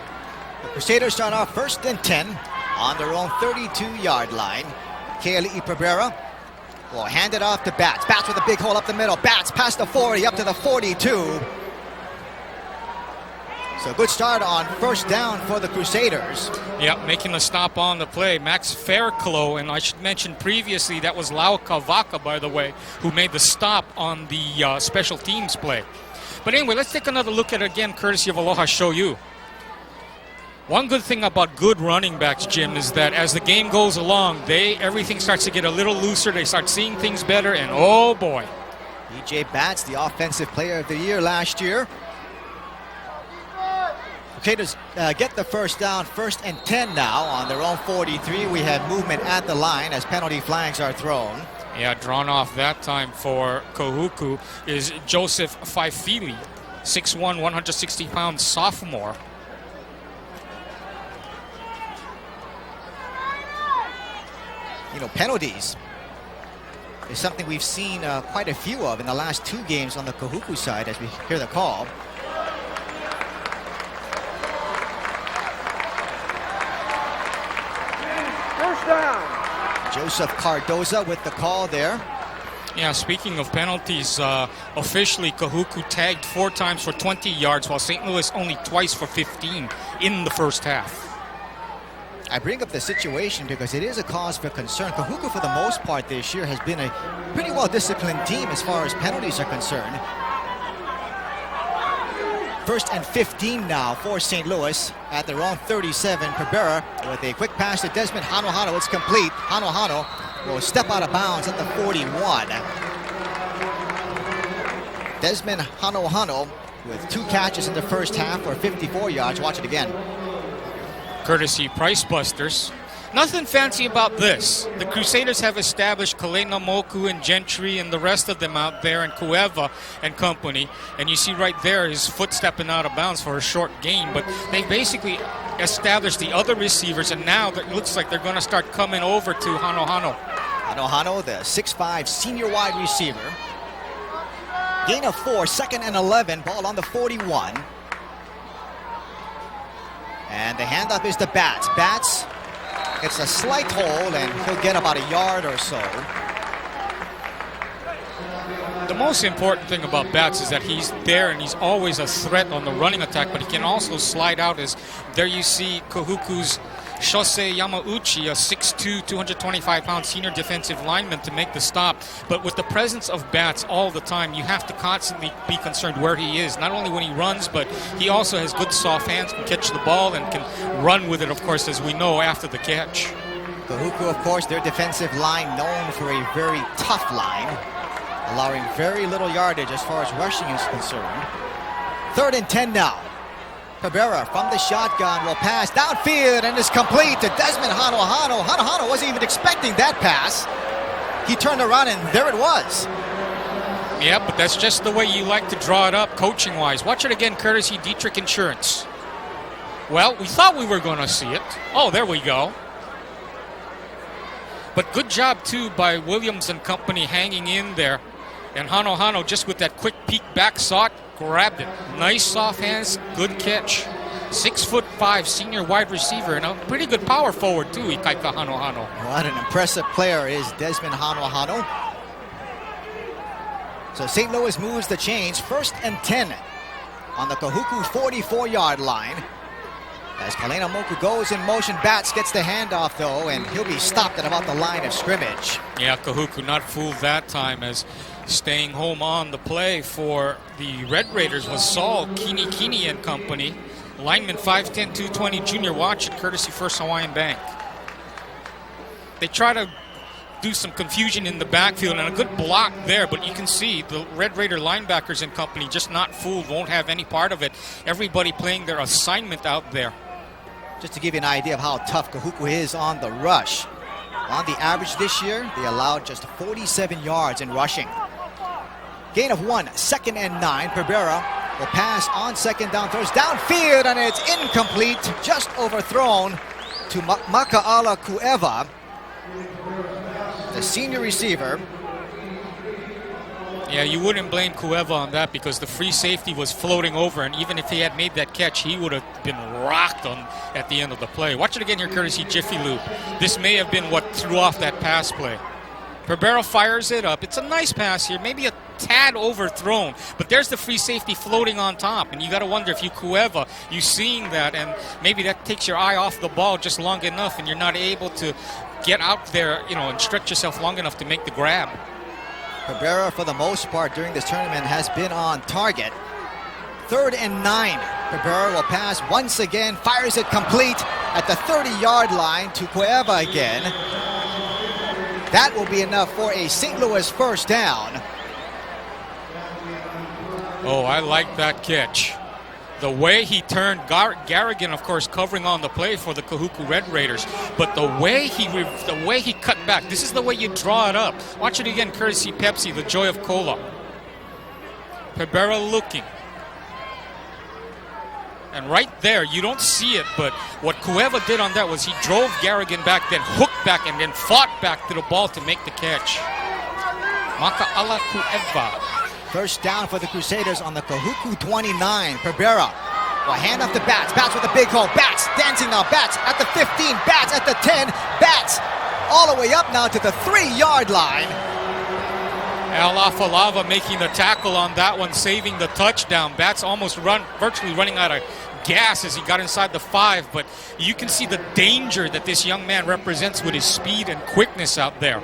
The Crusaders start off 1st and 10 on their own 32-yard line. Keali'i Pereira will hand it off to Batts. Batts with a big hole up the middle. Batts past the 40, up to the 42. So good start on 1st down for the Crusaders. Yep, making a stop on the play. Max Fairclough, and I should mention previously that was Lau Kavaka, by the way, who made the stop on the special teams play. But anyway, let's take another look at it again, courtesy of Aloha Show You. One good thing about good running backs, Jim, is that as the game goes along, everything starts to get a little looser. They start seeing things better, and oh boy. BJ Batts, the Offensive Player of the Year last year. Crusaders get the first down, 1st and 10 now on their own 43. We have movement at the line as penalty flags are thrown. Yeah, drawn off that time for Kahuku is Joseph Faifili, 6'1", 160-pound sophomore. You know, penalties is something we've seen quite a few of in the last 2 games on the Kahuku side as we hear the call. First down. Joseph Cardoza with the call there. Yeah, speaking of penalties, officially Kahuku tagged 4 times for 20 yards, while St. Louis only twice for 15 in the first half. I bring up the situation because it is a cause for concern. Kahuku, for the most part this year, has been a pretty well-disciplined team as far as penalties are concerned. 1st and 15 now for St. Louis at their own 37. Cabrera with a quick pass to Desmond Hano. It's complete. Hano will step out of bounds at the 41. Desmond Hano with 2 catches in the first half for 54 yards. Watch it again. Courtesy Price Busters. Nothing fancy about this. The Crusaders have established Kalena Moku and Gentry and the rest of them out there, and Cueva and company. And you see right there his foot stepping out of bounds for a short gain. But they basically established the other receivers, and now it looks like they're going to start coming over to Hano. Hano, the 6'5" senior wide receiver. Gain of 4, 2nd and 11. Ball on the 41. And the handoff is to Batts. Batts gets a slight hole, and he'll get about a yard or so. The most important thing about Batts is that he's there and he's always a threat on the running attack, but he can also slide out. As there you see Kahuku's Shosei Yamauchi, a 6'2", 225-pound senior defensive lineman, to make the stop. But with the presence of Batts all the time, you have to constantly be concerned where he is. Not only when he runs, but he also has good soft hands, can catch the ball, and can run with it, of course, as we know, after the catch. Kahuku, of course, their defensive line known for a very tough line, allowing very little yardage as far as rushing is concerned. 3rd and 10 now. Cabrera from the shotgun will pass downfield and is complete to Desmond Hano. Hano wasn't even expecting that pass. He turned around and there it was. Yeah, but that's just the way you like to draw it up coaching-wise. Watch it again, courtesy Dietrich Insurance. Well, we thought we were going to see it. Oh, there we go. But good job, too, by Williams and company hanging in there. And Hano, just with that quick peek back, saw it, grabbed it. Nice soft hands, good catch. 6'5" senior wide receiver, and a pretty good power forward, too, Ikaika Hano. What an impressive player is Desmond Hano. So St. Louis moves the chains. 1st and 10 on the Kahuku 44-yard line. As Kalena Moku goes in motion, Batts gets the handoff, though, and he'll be stopped at about the line of scrimmage. Yeah, Kahuku not fooled that time, as staying home on the play for the Red Raiders was Saul Kini and company. Lineman 5'10", 220 junior. Watch it, courtesy First Hawaiian Bank. They try to do some confusion in the backfield, and a good block there, but you can see the Red Raider linebackers and company just not fooled, won't have any part of it. Everybody playing their assignment out there. Just to give you an idea of how tough Kahuku is on the rush. On the average this year, they allowed just 47 yards in rushing. Gain of 1, 2nd and 9. Cabrera will pass on 2nd down, throws downfield, and it's incomplete, just overthrown to Makaala Cueva, the senior receiver. Yeah, you wouldn't blame Cueva on that because the free safety was floating over, and even if he had made that catch, he would have been rocked on at the end of the play. Watch it again here, courtesy Jiffy Lube. This may have been what threw off that pass play. Cabrera fires it up. It's a nice pass here, maybe a tad overthrown, but there's the free safety floating on top, and you got to wonder if you Cueva, you seeing that, and maybe that takes your eye off the ball just long enough, and you're not able to get out there, and stretch yourself long enough to make the grab. Cabrera, for the most part during this tournament, has been on target. 3rd and 9. Cabrera will pass once again, fires it complete at the 30-yard line to Cueva again. That will be enough for a St. Louis first down. Oh, I like that catch. The way he turned, Garrigan, of course, covering on the play for the Kahuku Red Raiders, but the way he cut back, this is the way you draw it up. Watch it again, courtesy Pepsi, the joy of cola. Cabrera looking. And right there, you don't see it, but what Cueva did on that was he drove Garrigan back, then hooked back, and then fought back to the ball to make the catch. Makaala Cueva. First down for the Crusaders on the Kahuku 29. Cabrera will hand off to Batts. Batts with a big hole. Batts dancing now. Batts at the 15. Batts at the 10. Batts all the way up now to the 3-yard line. Alafalava making the tackle on that one, saving the touchdown. Bats almost virtually running out of gas as he got inside the 5, but you can see the danger that this young man represents with his speed and quickness out there.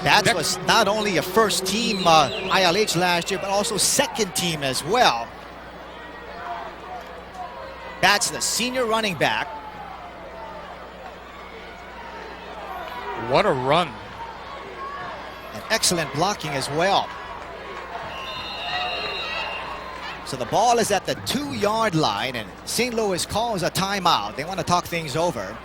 That was not only a first-team ILH last year, but also second-team as well. That's the senior running back. What a run. And excellent blocking as well. So the ball is at the 2-yard line, and St. Louis calls a timeout. They want to talk things over.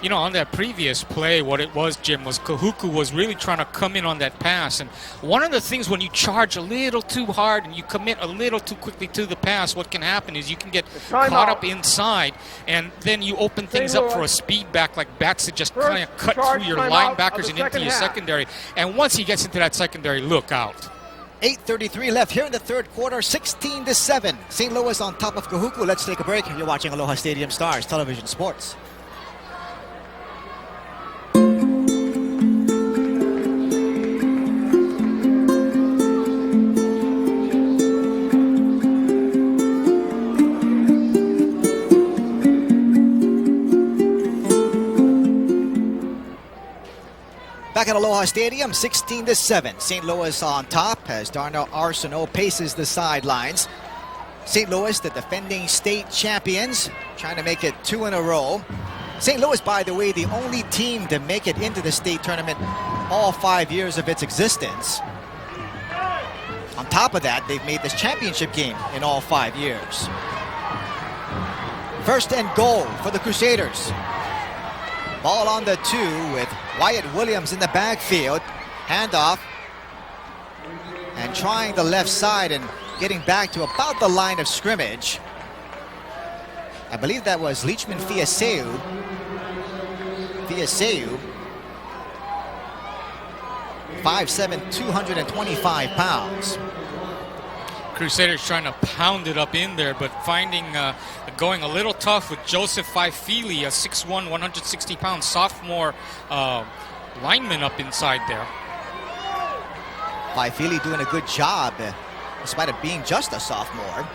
You know, on that previous play, what it was, Jim, was Kahuku was really trying to come in on that pass. And one of the things when you charge a little too hard and you commit a little too quickly to the pass, what can happen is you can get caught up inside, and then you open things up for a speed back like bats that just kind of cut through your linebackers and into your secondary. And once he gets into that secondary, look out. 8:33 left here in the third quarter, 16-7. St. Louis on top of Kahuku. Let's take a break. You're watching Aloha Stadium Stars Television Sports. Back at Aloha Stadium, 16-7. St. Louis on top as Darnell Arsenault paces the sidelines. St. Louis, the defending state champions, trying to make it 2 in a row. St. Louis, by the way, the only team to make it into the state tournament all 5 years of its existence. On top of that, they've made this championship game in all 5 years. First and goal for the Crusaders. Ball on the 2 with Wyatt Williams in the backfield. Handoff. And trying the left side and getting back to about the line of scrimmage. I believe that was Leachman Fiaseu. 5'7", 225 pounds. Crusaders trying to pound it up in there, but going a little tough with Joseph Faifili, a 6'1", 160-pound sophomore lineman up inside there. Faifili doing a good job, despite it being just a sophomore.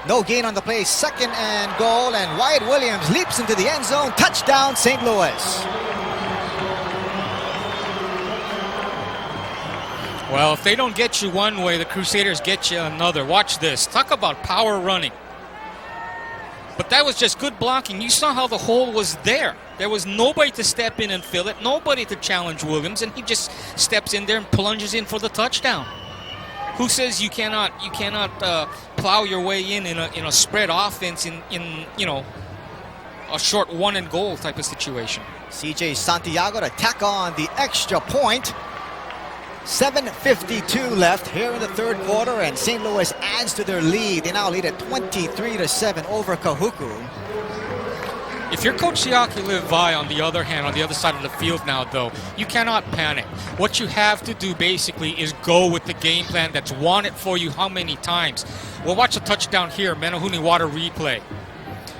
No gain on the play, second and goal, and Wyatt Williams leaps into the end zone. Touchdown, St. Louis. Well, if they don't get you one way, the Crusaders get you another. Watch this. Talk about power running. But that was just good blocking. You saw how the hole was there. There was nobody to step in and fill it, nobody to challenge Williams, and he just steps in there and plunges in for the touchdown. Who says you cannot plow your way in a spread offense in a short 1 and goal type of situation? CJ Santiago to tack on the extra point. 7:52 left here in the third quarter, and St. Louis adds to their lead. They now lead at 23-7 over Kahuku. If you're Coach Siaki Levi, on the other hand, on the other side of the field now, though, you cannot panic. What you have to do, basically, is go with the game plan that's won it for you how many times. We'll watch a touchdown here, Menahuni Water replay.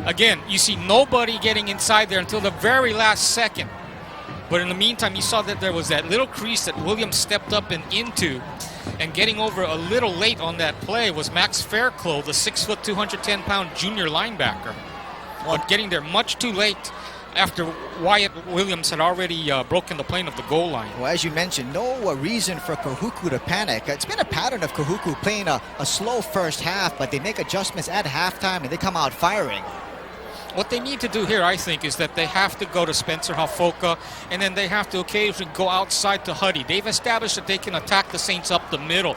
Again, you see nobody getting inside there until the very last second. But in the meantime, you saw that there was that little crease that Williams stepped up and into. And getting over a little late on that play was Max Fairclough, the 6', 210-pound junior linebacker. But getting there much too late after Wyatt Williams had already broken the plane of the goal line. Well, as you mentioned, no reason for Kahuku to panic. It's been a pattern of Kahuku playing a slow first half, but they make adjustments at halftime and they come out firing. What they need to do here, I think, is that they have to go to Spencer Hafoka, and then they have to occasionally go outside to Huddy. They've established that they can attack the Saints up the middle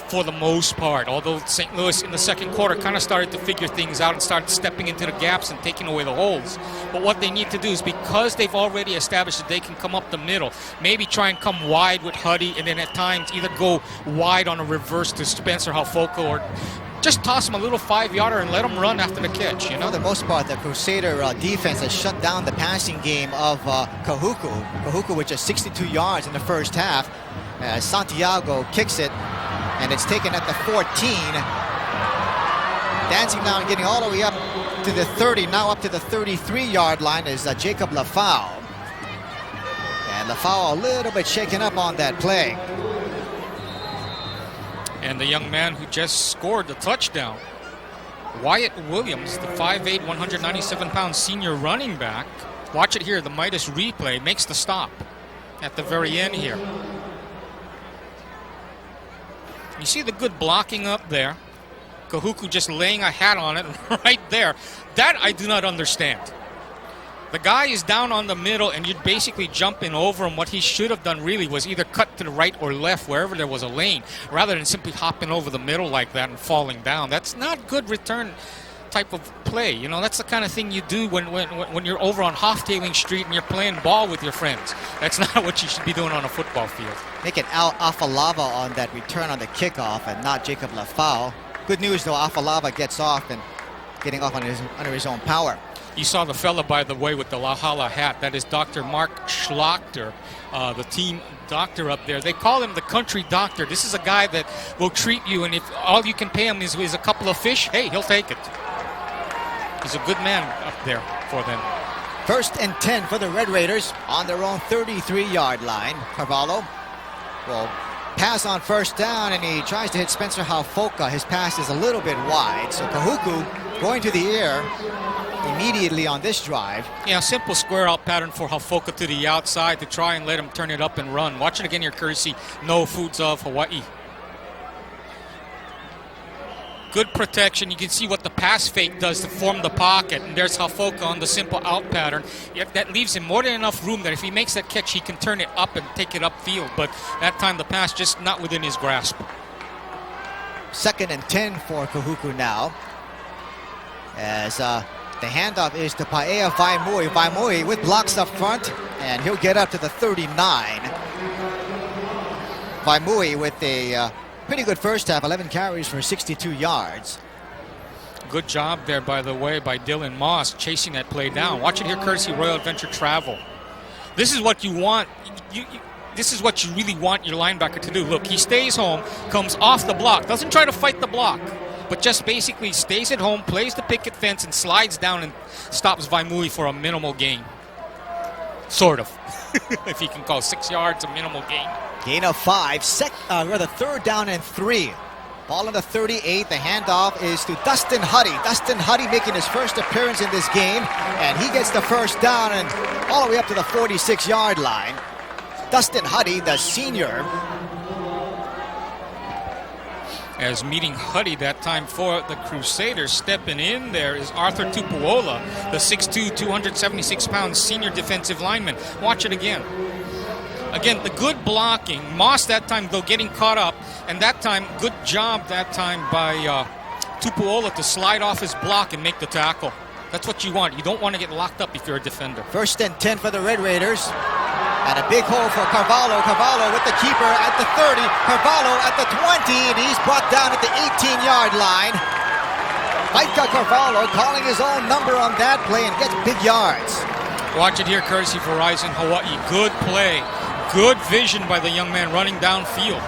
for the most part, although St. Louis in the second quarter kind of started to figure things out and started stepping into the gaps and taking away the holes. But what they need to do is, because they've already established that they can come up the middle, maybe try and come wide with Huddy, and then at times either go wide on a reverse to Spencer Hafoka, or just toss him a little 5-yarder and let him run after the catch. For the most part, the Crusader defense has shut down the passing game of Kahuku. Kahuku with just 62 yards in the first half. Santiago kicks it, and it's taken at the 14. Dancing down, getting all the way up to the 30, now up to the 33-yard line is Jacob Lafau. And Lafau a little bit shaken up on that play. And the young man who just scored the touchdown, Wyatt Williams, the 5'8", 197-pound senior running back. Watch it here, the Midas replay makes the stop at the very end here. You see the good blocking up there. Kahuku just laying a hat on it right there. That I do not understand. The guy is down on the middle, and you're basically jumping over him. What he should have done really was either cut to the right or left, wherever there was a lane, rather than simply hopping over the middle like that and falling down. That's not good return type of play. You know, that's the kind of thing you do when you're over on Hoftailing Street and you're playing ball with your friends. That's not what you should be doing on a football field. Make it Al Afalava on that return on the kickoff and not Jacob Lafau. Good news, though, Afalava gets off and getting off under his own power. You saw the fella, by the way, with the Lahala hat. That is Dr. Mark Schlachter, the team doctor up there. They call him the country doctor. This is a guy that will treat you, and if all you can pay him is a couple of fish, hey, he'll take it. He's a good man up there for them. 1st and 10 for the Red Raiders on their own 33-yard line. Carvalho will pass on 1st down, and he tries to hit Spencer Haufoka. His pass is a little bit wide, so Kahuku going to the air immediately on this drive. Yeah, simple square out pattern for Haufoka to the outside to try and let him turn it up and run. Watch it again here, courtesy No Foods of Hawaii. Good protection. You can see what the pass fake does to form the pocket. And there's Haufoka on the simple out pattern. That leaves him more than enough room that if he makes that catch, he can turn it up and take it upfield. But that time the pass just not within his grasp. 2nd and 10 for Kahuku now. As the handoff is to Paea Vaimui. Vaimui with blocks up front, and he'll get up to the 39. Vaimui with a pretty good first half, 11 carries for 62 yards. Good job there, by the way, by Dylan Moss chasing that play down. Watch it here, courtesy Royal Adventure Travel. This is what you want. This is what you really want your linebacker to do. Look, he stays home, comes off the block, doesn't try to fight the block, but just basically stays at home, plays the picket fence, and slides down and stops Vaimui for a minimal gain. Sort of. If you can call 6 yards a minimal gain. Gain of 5. Rather 3rd down and 3. Ball on the 38. The handoff is to Dustin Huddy. Dustin Huddy making his first appearance in this game, and he gets the 1st down and all the way up to the 46-yard line. Dustin Huddy, the senior. As meeting Huddy that time for the Crusaders, stepping in there is Arthur Tupuola, the 6'2", 276-pound senior defensive lineman. Watch it again. Again, the good blocking. Moss that time, though, getting caught up. And that time, good job that time by Tupuola to slide off his block and make the tackle. That's what you want. You don't want to get locked up if you're a defender. 1st and 10 for the Red Raiders. And a big hole for Carvalho. Carvalho with the keeper at the 30. Carvalho at the 20. And he's brought down at the 18-yard line. Micah Carvalho calling his own number on that play and gets big yards. Watch it here, courtesy Verizon Hawaii. Good play. Good vision by the young man running downfield.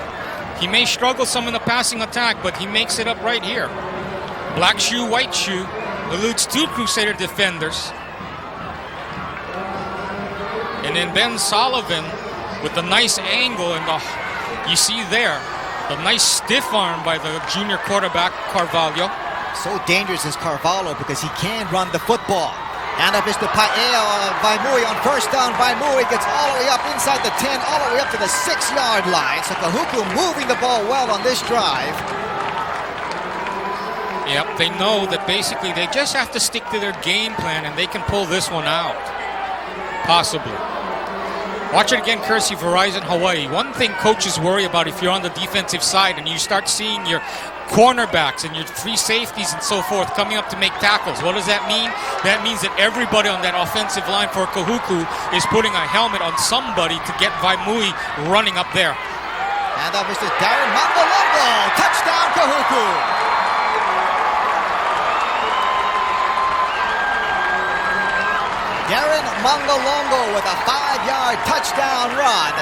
He may struggle some in the passing attack, but he makes it up right here. Black shoe, white shoe. Eludes 2 Crusader defenders. And then Ben Sullivan with the nice angle, and you see there the nice stiff arm by the junior quarterback Carvalho. So dangerous is Carvalho because he can run the football. And up is to Paea Vaimui on 1st down. Vaimui gets all the way up inside the 10, all the way up to the 6-yard line. So Kahuku moving the ball well on this drive. Yep, they know that basically they just have to stick to their game plan and they can pull this one out. Possibly. Watch it again, courtesy Verizon Hawaii. One thing coaches worry about if you're on the defensive side and you start seeing your cornerbacks and your free safeties and so forth coming up to make tackles. What does that mean? That means that everybody on that offensive line for Kahuku is putting a helmet on somebody to get Vaimui running up there. And up is to Darren Mangolongo. Touchdown, Kahuku. Darren Mangolongo with a 5-yard touchdown run.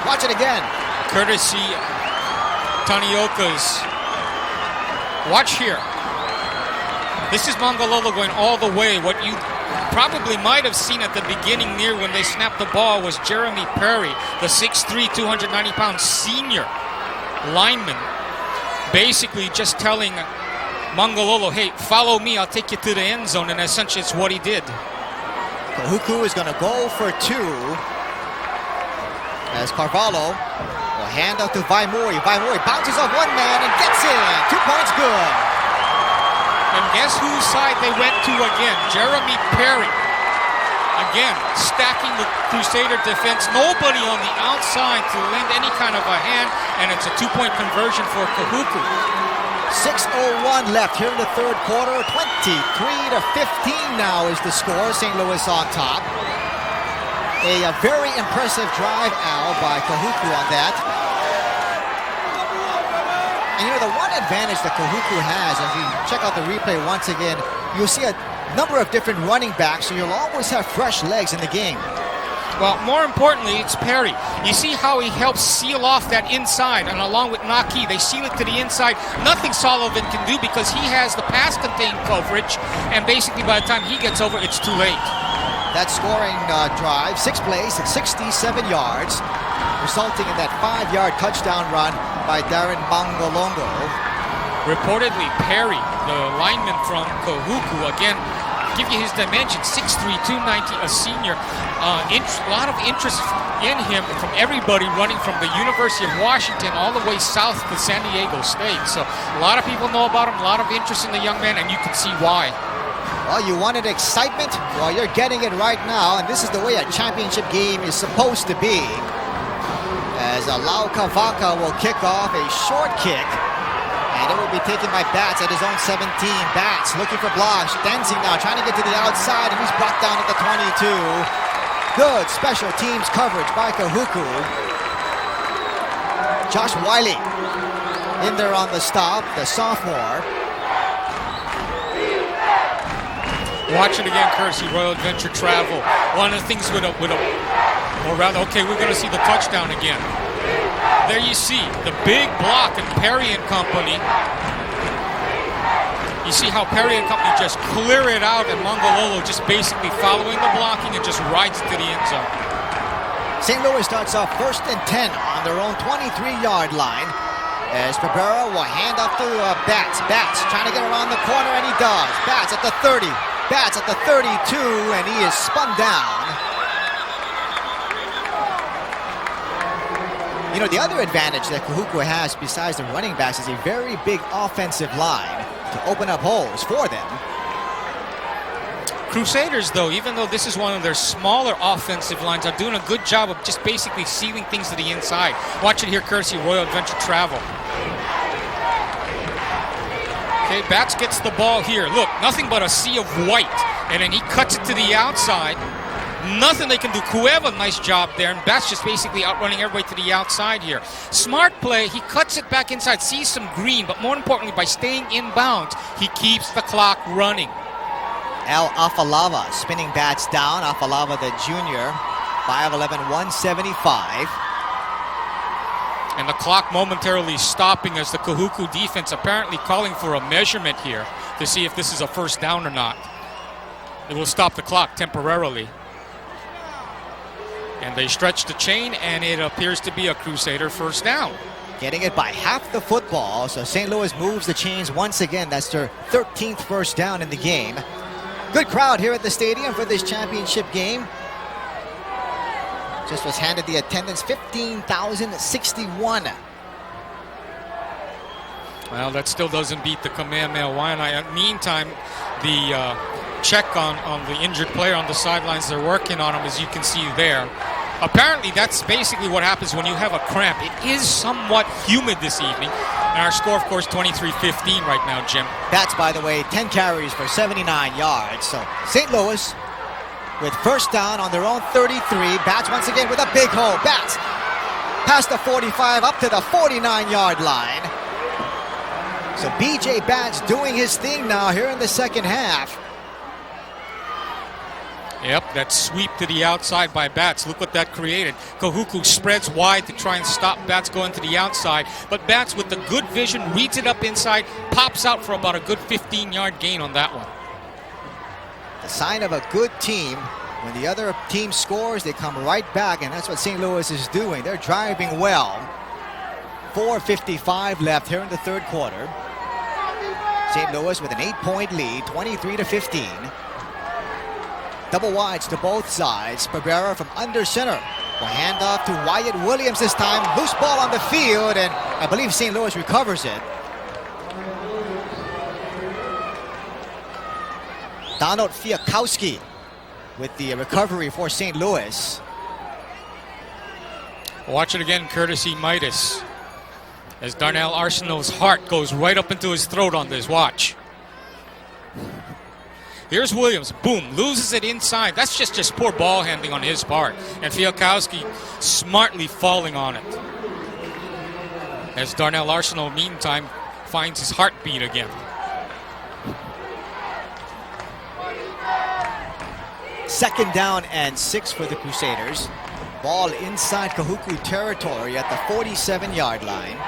Watch it again. Courtesy Tanioka's. Watch here. This is Mangolongo going all the way. What you probably might have seen at the beginning near when they snapped the ball was Jeremy Perry, the 6'3", 290-pound senior lineman basically just telling Mangalolo, hey, follow me, I'll take you to the end zone, and essentially it's what he did. Kahuku is going to go for 2 as Carvalho will hand out to Vaimoi. Vaimoi bounces off one man and gets in. 2 points good. And guess whose side they went to again? Jeremy Perry. Again, stacking the Crusader defense. Nobody on the outside to lend any kind of a hand, and it's a 2-point conversion for Kahuku. 6:01 left here in the third quarter. 23-15 now is the score. St. Louis on top. A very impressive drive, Al, by Kahuku on that. And you know, the one advantage that Kahuku has, if you check out the replay once again, you'll see a number of different running backs, so you'll always have fresh legs in the game. Well, more importantly, it's Perry. You see how he helps seal off that inside, and along with Naki, they seal it to the inside. Nothing Sullivan can do because he has the pass-contained coverage, and basically by the time he gets over, it's too late. That scoring drive, 6 plays at 67 yards, resulting in that 5-yard touchdown run by Darren Mangolongo. Reportedly, Perry, the lineman from Kahuku, again, give you his dimensions, 6'3", 290, a senior. A lot of interest in him from everybody running from the University of Washington all the way south to San Diego State. So a lot of people know about him, a lot of interest in the young man, and you can see why. Well, you wanted excitement? Well, you're getting it right now, and this is the way a championship game is supposed to be. As Lau Kavaka will kick off a short kick, and it will be taken by Bats at his own 17. Bats looking for blocks. Dancing now, trying to get to the outside, and he's brought down at the 22. Good special teams coverage by Kahuku. Josh Wiley in there on the stop, the sophomore. Watch it again, courtesy Royal Adventure Travel. One of the things we're going to see the touchdown again. There you see the big block and Perry and company. You see how Perry and company just clear it out, and Mangololo just basically following the blocking and just rides it to the end zone. St. Louis starts off 1st and 10 on their own 23-yard line. As Cabrera will hand up to Bats. Bats trying to get around the corner, and he does. Bats at the 30. Bats at the 32, and he is spun down. You know, the other advantage that Kahuku has besides the running backs is a very big offensive line to open up holes for them. Crusaders, though, even though this is one of their smaller offensive lines, are doing a good job of just basically sealing things to the inside. Watch it here, courtesy Royal Adventure Travel. Okay, Bats gets the ball here. Look, nothing but a sea of white. And then he cuts it to the outside. Nothing they can do. Cueva, nice job there. And Bats just basically outrunning everybody to the outside here. Smart play. He cuts it back inside, sees some green. But more importantly, by staying inbound, he keeps the clock running. Al Afalava spinning Bats down. Afalava, the junior, 5'11", 175. And the clock momentarily stopping as the Kahuku defense apparently calling for a measurement here to see if this is a first down or not. It will stop the clock temporarily. And they stretch the chain, and it appears to be a Crusader first down. Getting it by half the football, so St. Louis moves the chains once again. That's their 13th first down in the game. Good crowd here at the stadium for this championship game. Just was handed the attendance, 15,061. Well, that still doesn't beat the Kamehameha Waianae. Meantime, the check on the injured player on the sidelines, they're working on him, as you can see there. Apparently, that's basically what happens when you have a cramp. It is somewhat humid this evening. And our score, of course, 23-15 right now, Jim. Bats, by the way, 10 carries for 79 yards. So St. Louis with first down on their own 33. Bats once again with a big hole. Bats past the 45 up to the 49-yard line. So B.J. Bats doing his thing now here in the second half. Yep, that sweep to the outside by Bats. Look what that created. Kahuku spreads wide to try and stop Bats going to the outside. But Bats, with the good vision, reads it up inside, pops out for about a good 15-yard gain on that one. The sign of a good team. When the other team scores, they come right back, and that's what St. Louis is doing. They're driving well. 4:55 left here in the third quarter. St. Louis with an 8-point lead, 23-15. Double wides to both sides. Pereira from under center will hand off to Wyatt Williams this time. Loose ball on the field, and I believe St. Louis recovers it. Donald Fiakowski with the recovery for St. Louis. Watch it again, courtesy Midas. As Darnell Arsenault's heart goes right up into his throat on this. Watch. Here's Williams. Boom. Loses it inside. That's just poor ball handling on his part. And Fiakowski smartly falling on it. As Darnell Arsenault, meantime, finds his heartbeat again. Second down and 6 for the Crusaders. Ball inside Kahuku territory at the 47-yard line.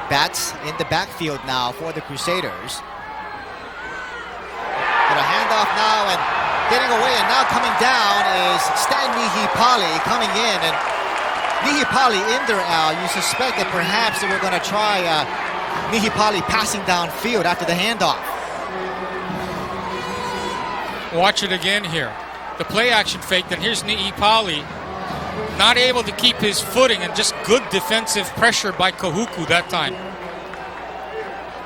Bats in the backfield now for the Crusaders. Got a handoff now and getting away, and now coming down is Stan Nihipali coming in. And Nihipali in there, Al. You suspect that perhaps they were going to try Nihipali passing downfield after the handoff. Watch it again here. The play action fake, then here's Nihipali. Not able to keep his footing, and just good defensive pressure by Kahuku that time.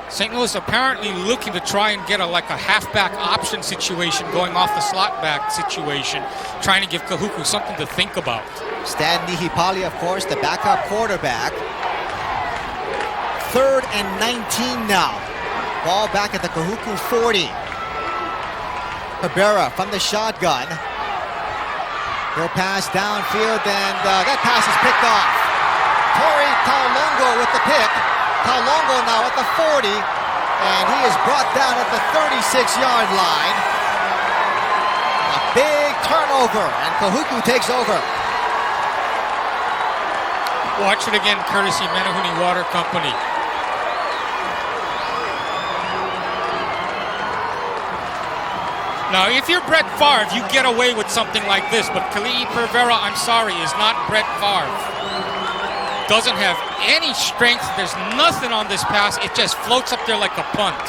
St. Louis apparently looking to try and get a halfback option situation going off the slot back situation, trying to give Kahuku something to think about. Stan Nihipali, of course, the backup quarterback. 3rd and 19 now. Ball back at the Kahuku 40. Pereira from the shotgun. He'll pass downfield, and that pass is picked off. Tori Taulogo with the pick. Taulogo now at the 40, and he is brought down at the 36-yard line. A big turnover, and Kahuku takes over. Watch it again, courtesy Manahuni Water Company. Now, if you're Brett Favre, you get away with something like this, but Kali'i Pereira, I'm sorry, is not Brett Favre. Doesn't have any strength. There's nothing on this pass. It just floats up there like a punt.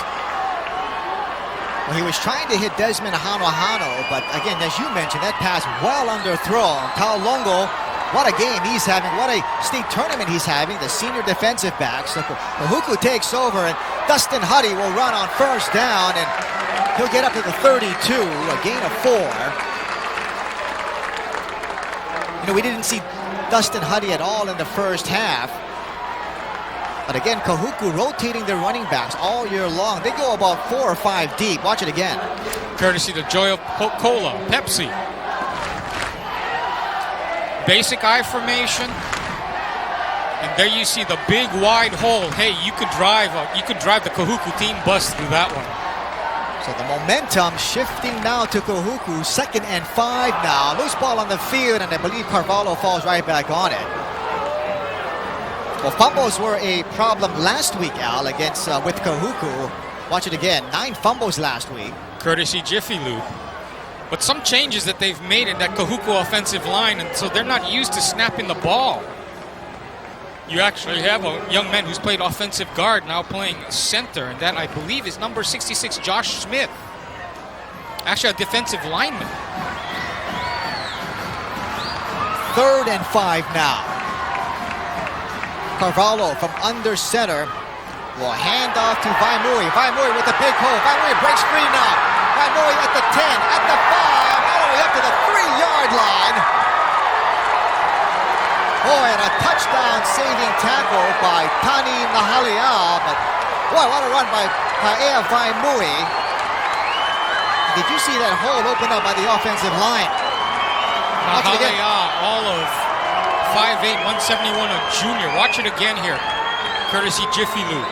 Well, he was trying to hit Desmond Hano, but again, as you mentioned, that pass well underthrown. Taulogo, what a game he's having. What a state tournament he's having, the senior defensive back. So Kahuku takes over, and Dustin Huddy will run on first down, and he'll get up to the 32, a gain of 4. You know, we didn't see Dustin Huddy at all in the first half. But again, Kahuku rotating their running backs all year long. They go about 4 or 5 deep. Watch it again. Courtesy to Joy Cola, Pepsi. Basic I formation. And there you see the big wide hole. Hey, you could drive the Kahuku team bus through that one. So the momentum shifting now to Kahuku. 2nd and 5 now. Loose ball on the field, and I believe Carvalho falls right back on it. Well, fumbles were a problem last week, Al, against with Kahuku. Watch it again. 9 fumbles last week. Courtesy Jiffy Lube. But some changes that they've made in that Kahuku offensive line, and so they're not used to snapping the ball. You actually have a young man who's played offensive guard now playing center, and that I believe is number 66, Josh Smith. Actually a defensive lineman. 3rd and 5 now. Carvalho from under center will hand off to Vaimui. Vaimui with the big hole. Vaimui breaks free now. Vaimui at the 10, at the 5, all the way up to the 3-yard line. Boy, and a touchdown saving tackle by Tani Nahalia. But boy, what a run by Ea Vaimui. Did you see that hole open up by the offensive line? Nahalia, all of 5'8", 171, a junior. Watch it again here. Courtesy Jiffy Lube.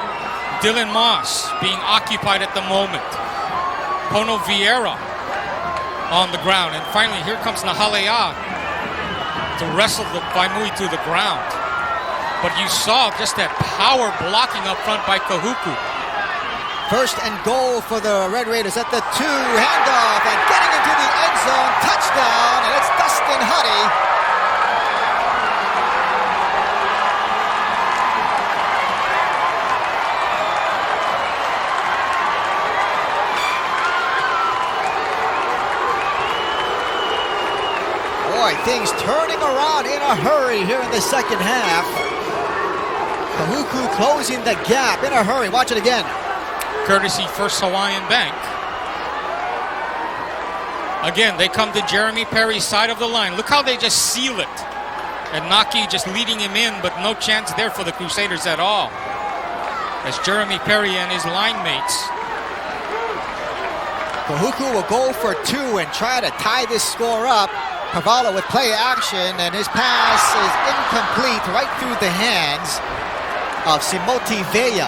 Dylan Moss being occupied at the moment. Pono Vieira on the ground. And finally, here comes Nahalia to wrestle the Vaimui to the ground. But you saw just that power blocking up front by Kahuku. 1st and goal for the Red Raiders at the 2. Handoff and getting into the end zone. Touchdown, and it's Dustin Huddy. things turning around in a hurry here in the second half. Kahuku closing the gap in a hurry. Watch it again. Courtesy First Hawaiian Bank. Again, they come to Jeremy Perry's side of the line. Look how they just seal it. And Naki just leading him in, but no chance there for the Crusaders at all. As Jeremy Perry and his line mates. Kahuku will go for two and try to tie this score up. Cavallo with play action, and his pass is incomplete right through the hands of Simoti Vea.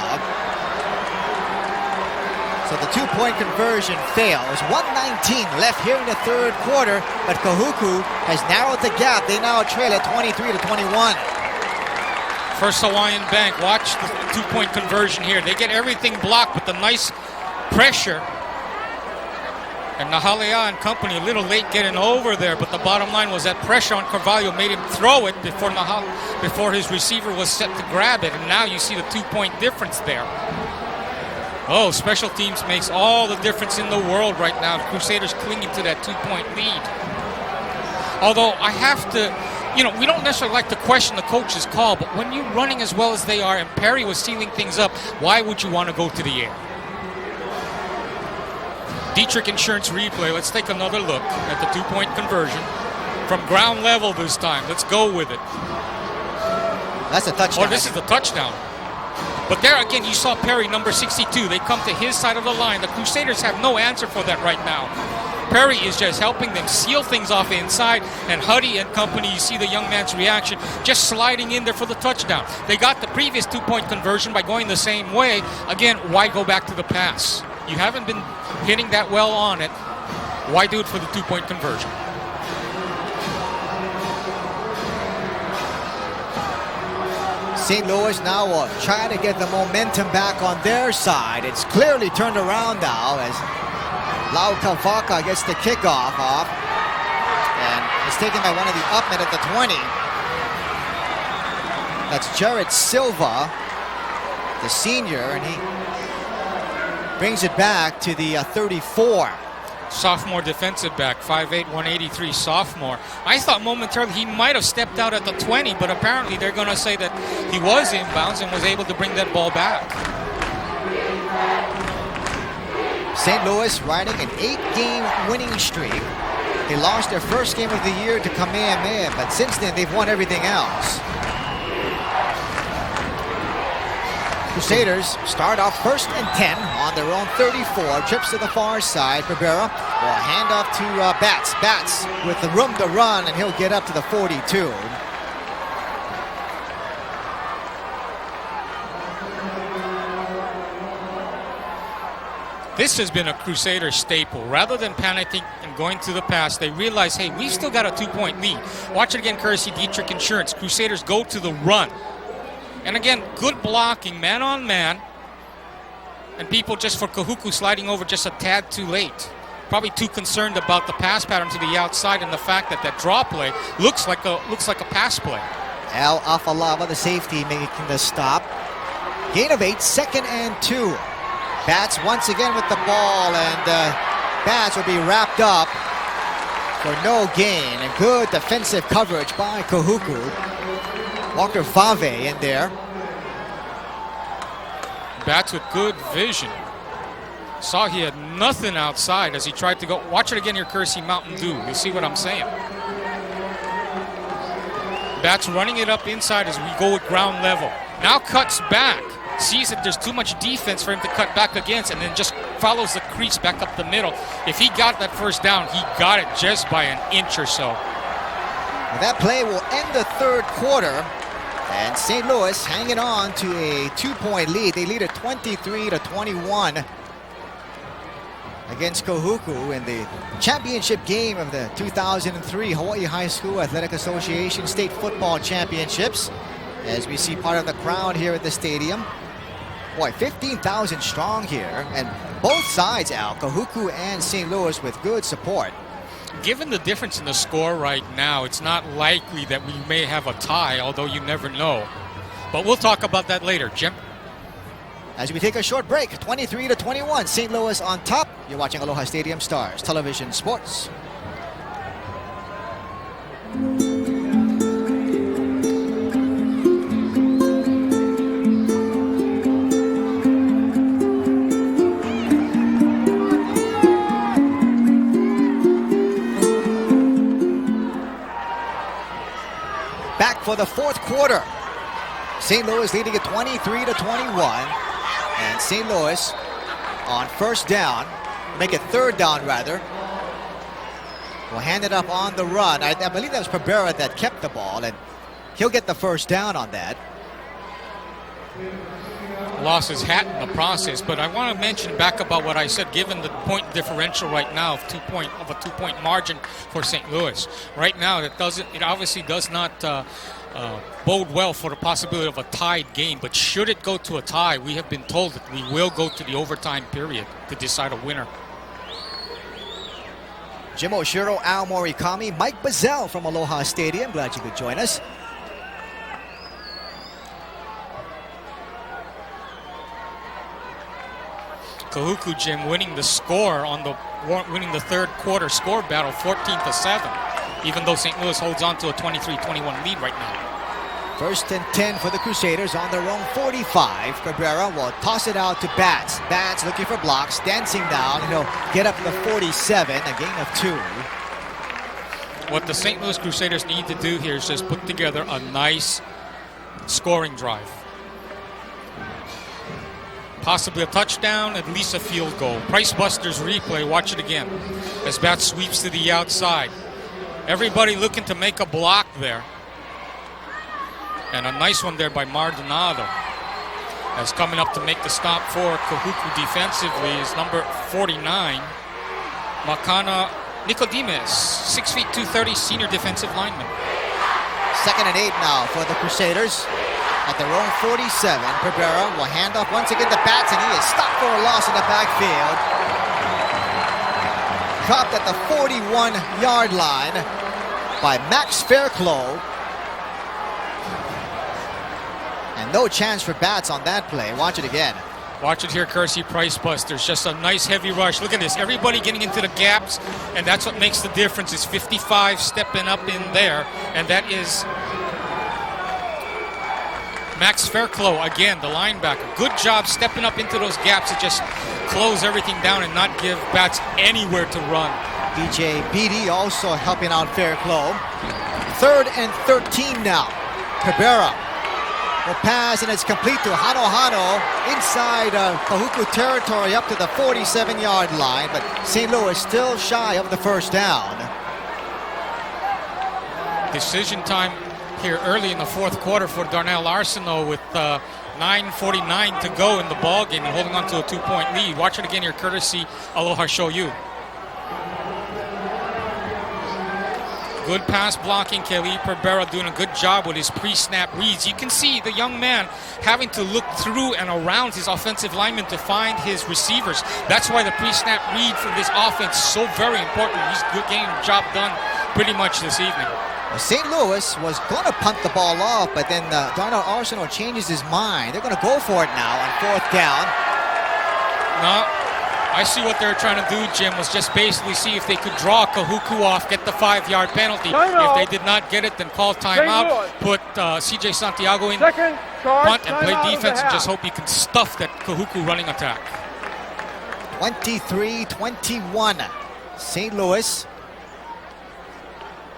So the two-point conversion fails. 1:19 left here in the third quarter, but Kahuku has narrowed the gap. They now trail at 23-21. First Hawaiian Bank, watch the two-point conversion here. They get everything blocked with the nice pressure. And Nahalea and company a little late getting over there, but the bottom line was that pressure on Carvalho made him throw it before his receiver was set to grab it. And now you see the two-point difference there. Oh, special teams makes all the difference in the world right now. The Crusaders clinging to that two-point lead. Although I have to, we don't necessarily like to question the coach's call, but when you're running as well as they are and Perry was sealing things up, why would you want to go to the air? Dietrich Insurance replay. Let's take another look at the two-point conversion. From ground level this time. Let's go with it. That's a touchdown. Oh, this is the touchdown. But there again, you saw Perry, number 62. They come to his side of the line. The Crusaders have no answer for that right now. Perry is just helping them seal things off inside. And Huddy and company, you see the young man's reaction, just sliding in there for the touchdown. They got the previous two-point conversion by going the same way. Again, why go back to the pass? You haven't been hitting that well on it. Why do it for the two-point conversion? St. Louis now will try to get the momentum back on their side. It's clearly turned around now as Lau Kavaka gets the kickoff off. And it's taken by one of the upmen at the 20. That's Jared Silva, the senior, and he brings it back to the 34. Sophomore defensive back, 5'8", 183 sophomore. I thought momentarily he might have stepped out at the 20, but apparently they're going to say that he was inbounds and was able to bring that ball back. St. Louis riding an 8-game winning streak. They lost their first game of the year to Kamehameha, but since then they've won everything else. Crusaders start off 1st and 10 on their own 34. Trips to the far side. Rivera will hand off to Bats. Bats with the room to run, and he'll get up to the 42. This has been a Crusader staple. Rather than panicking and going to the pass, they realize, hey, we've still got a two-point lead. Watch it again, courtesy Dietrich Insurance. Crusaders go to the run. And again, good blocking, man on man. And people just for Kahuku sliding over just a tad too late. Probably too concerned about the pass pattern to the outside and the fact that that draw play looks like a pass play. Al Afalava, the safety, making the stop. Gain of 8, 2nd and 2. Bats once again with the ball, and Bats will be wrapped up for no gain. And good defensive coverage by Kahuku. Walker Vave in there. Bats with good vision. Saw he had nothing outside as he tried to go. Watch it again here, courtesy Mountain Dew. You'll see what I'm saying. Bats running it up inside as we go with ground level. Now cuts back. Sees that there's too much defense for him to cut back against, and then just follows the crease back up the middle. If he got that first down, he got it just by an inch or so. Well, that play will end the third quarter. And St. Louis hanging on to a 2-point lead. They lead at 23-21 against Kahuku in the championship game of the 2003 Hawaii High School Athletic Association State Football Championships. As we see part of the crowd here at the stadium. Boy, 15,000 strong here. And both sides, Al, Kahuku and St. Louis with good support. Given the difference in the score right now, it's not likely that we may have a tie, although you never know. But we'll talk about that later. Jim? As we take a short break, 23-21, St. Louis on top. You're watching Aloha Stadium Stars Television Sports. for the fourth quarter. St. Louis leading it 23-21. And St. Louis on first down, make it third down rather, will hand it up on the run. I believe that was Cabrera that kept the ball, and he'll get the first down on that. Lost his hat in the process, but I want to mention back about what I said, given the point differential right now of a 2-point margin for St. Louis. Right now, it obviously does not bode well for the possibility of a tied game, but should it go to a tie, we have been told that we will go to the overtime period to decide a winner. Jim Oshiro, Al Morikami, Mike Bazell from Aloha Stadium. Glad you could join us. Kahuku, Jim, winning the score winning the third quarter score battle 14-7, even though St. Louis holds on to a 23-21 lead right now. First and 10 for the Crusaders on their own 45. Cabrera will toss it out to Bats. Bats looking for blocks, dancing down, and he'll get up to the 47, a gain of 2. What the St. Louis Crusaders need to do here is just put together a nice scoring drive. Possibly a touchdown, at least a field goal. Price Buster's replay, watch it again. As Bats sweeps to the outside. Everybody looking to make a block there. And a nice one there by Maldonado. As coming up to make the stop for Kahuku defensively is number 49, Makana Nicodemus, 6 feet 230, senior defensive lineman. Second and 8 now for the Crusaders. At their own 47, Cabrera will hand off once again to Bats, and he is stopped for a loss in the backfield. Dropped at the 41-yard line by Max Fairclough. And no chance for Bats on that play. Watch it again. Watch it here, courtesy Price Busters. Just a nice heavy rush. Look at this. Everybody getting into the gaps, and that's what makes the difference. Is 55 stepping up in there, and that is Max Fairclough, again, the linebacker. Good job stepping up into those gaps to just close everything down and not give Bats anywhere to run. DJ Beatty also helping out Fairclough. Third and 13 now. Cabrera will pass, and it's complete to Hano inside Kahuku territory up to the 47-yard line, but St. Louis still shy of the first down. Decision time here early in the fourth quarter for Darnell Arsenault with 9:49 to go in the ball game and holding on to a 2-point lead. Watch it again here, courtesy Aloha Show You. Good pass blocking. Kelly Cabrera doing a good job with his pre-snap reads. You can see the young man having to look through and around his offensive linemen to find his receivers. That's why the pre-snap read for this offense is so very important. He's getting the job done pretty much this evening. St. Louis was going to punt the ball off, but then Darnell Arsenault changes his mind. They're going to go for it now on fourth down. No, I see what they're trying to do, Jim, was just basically see if they could draw Kahuku off, get the 5-yard penalty. If they did not get it, then call timeout, put CJ Santiago in, punt, and play defense, and just hope you can stuff that Kahuku running attack. 23-21. St. Louis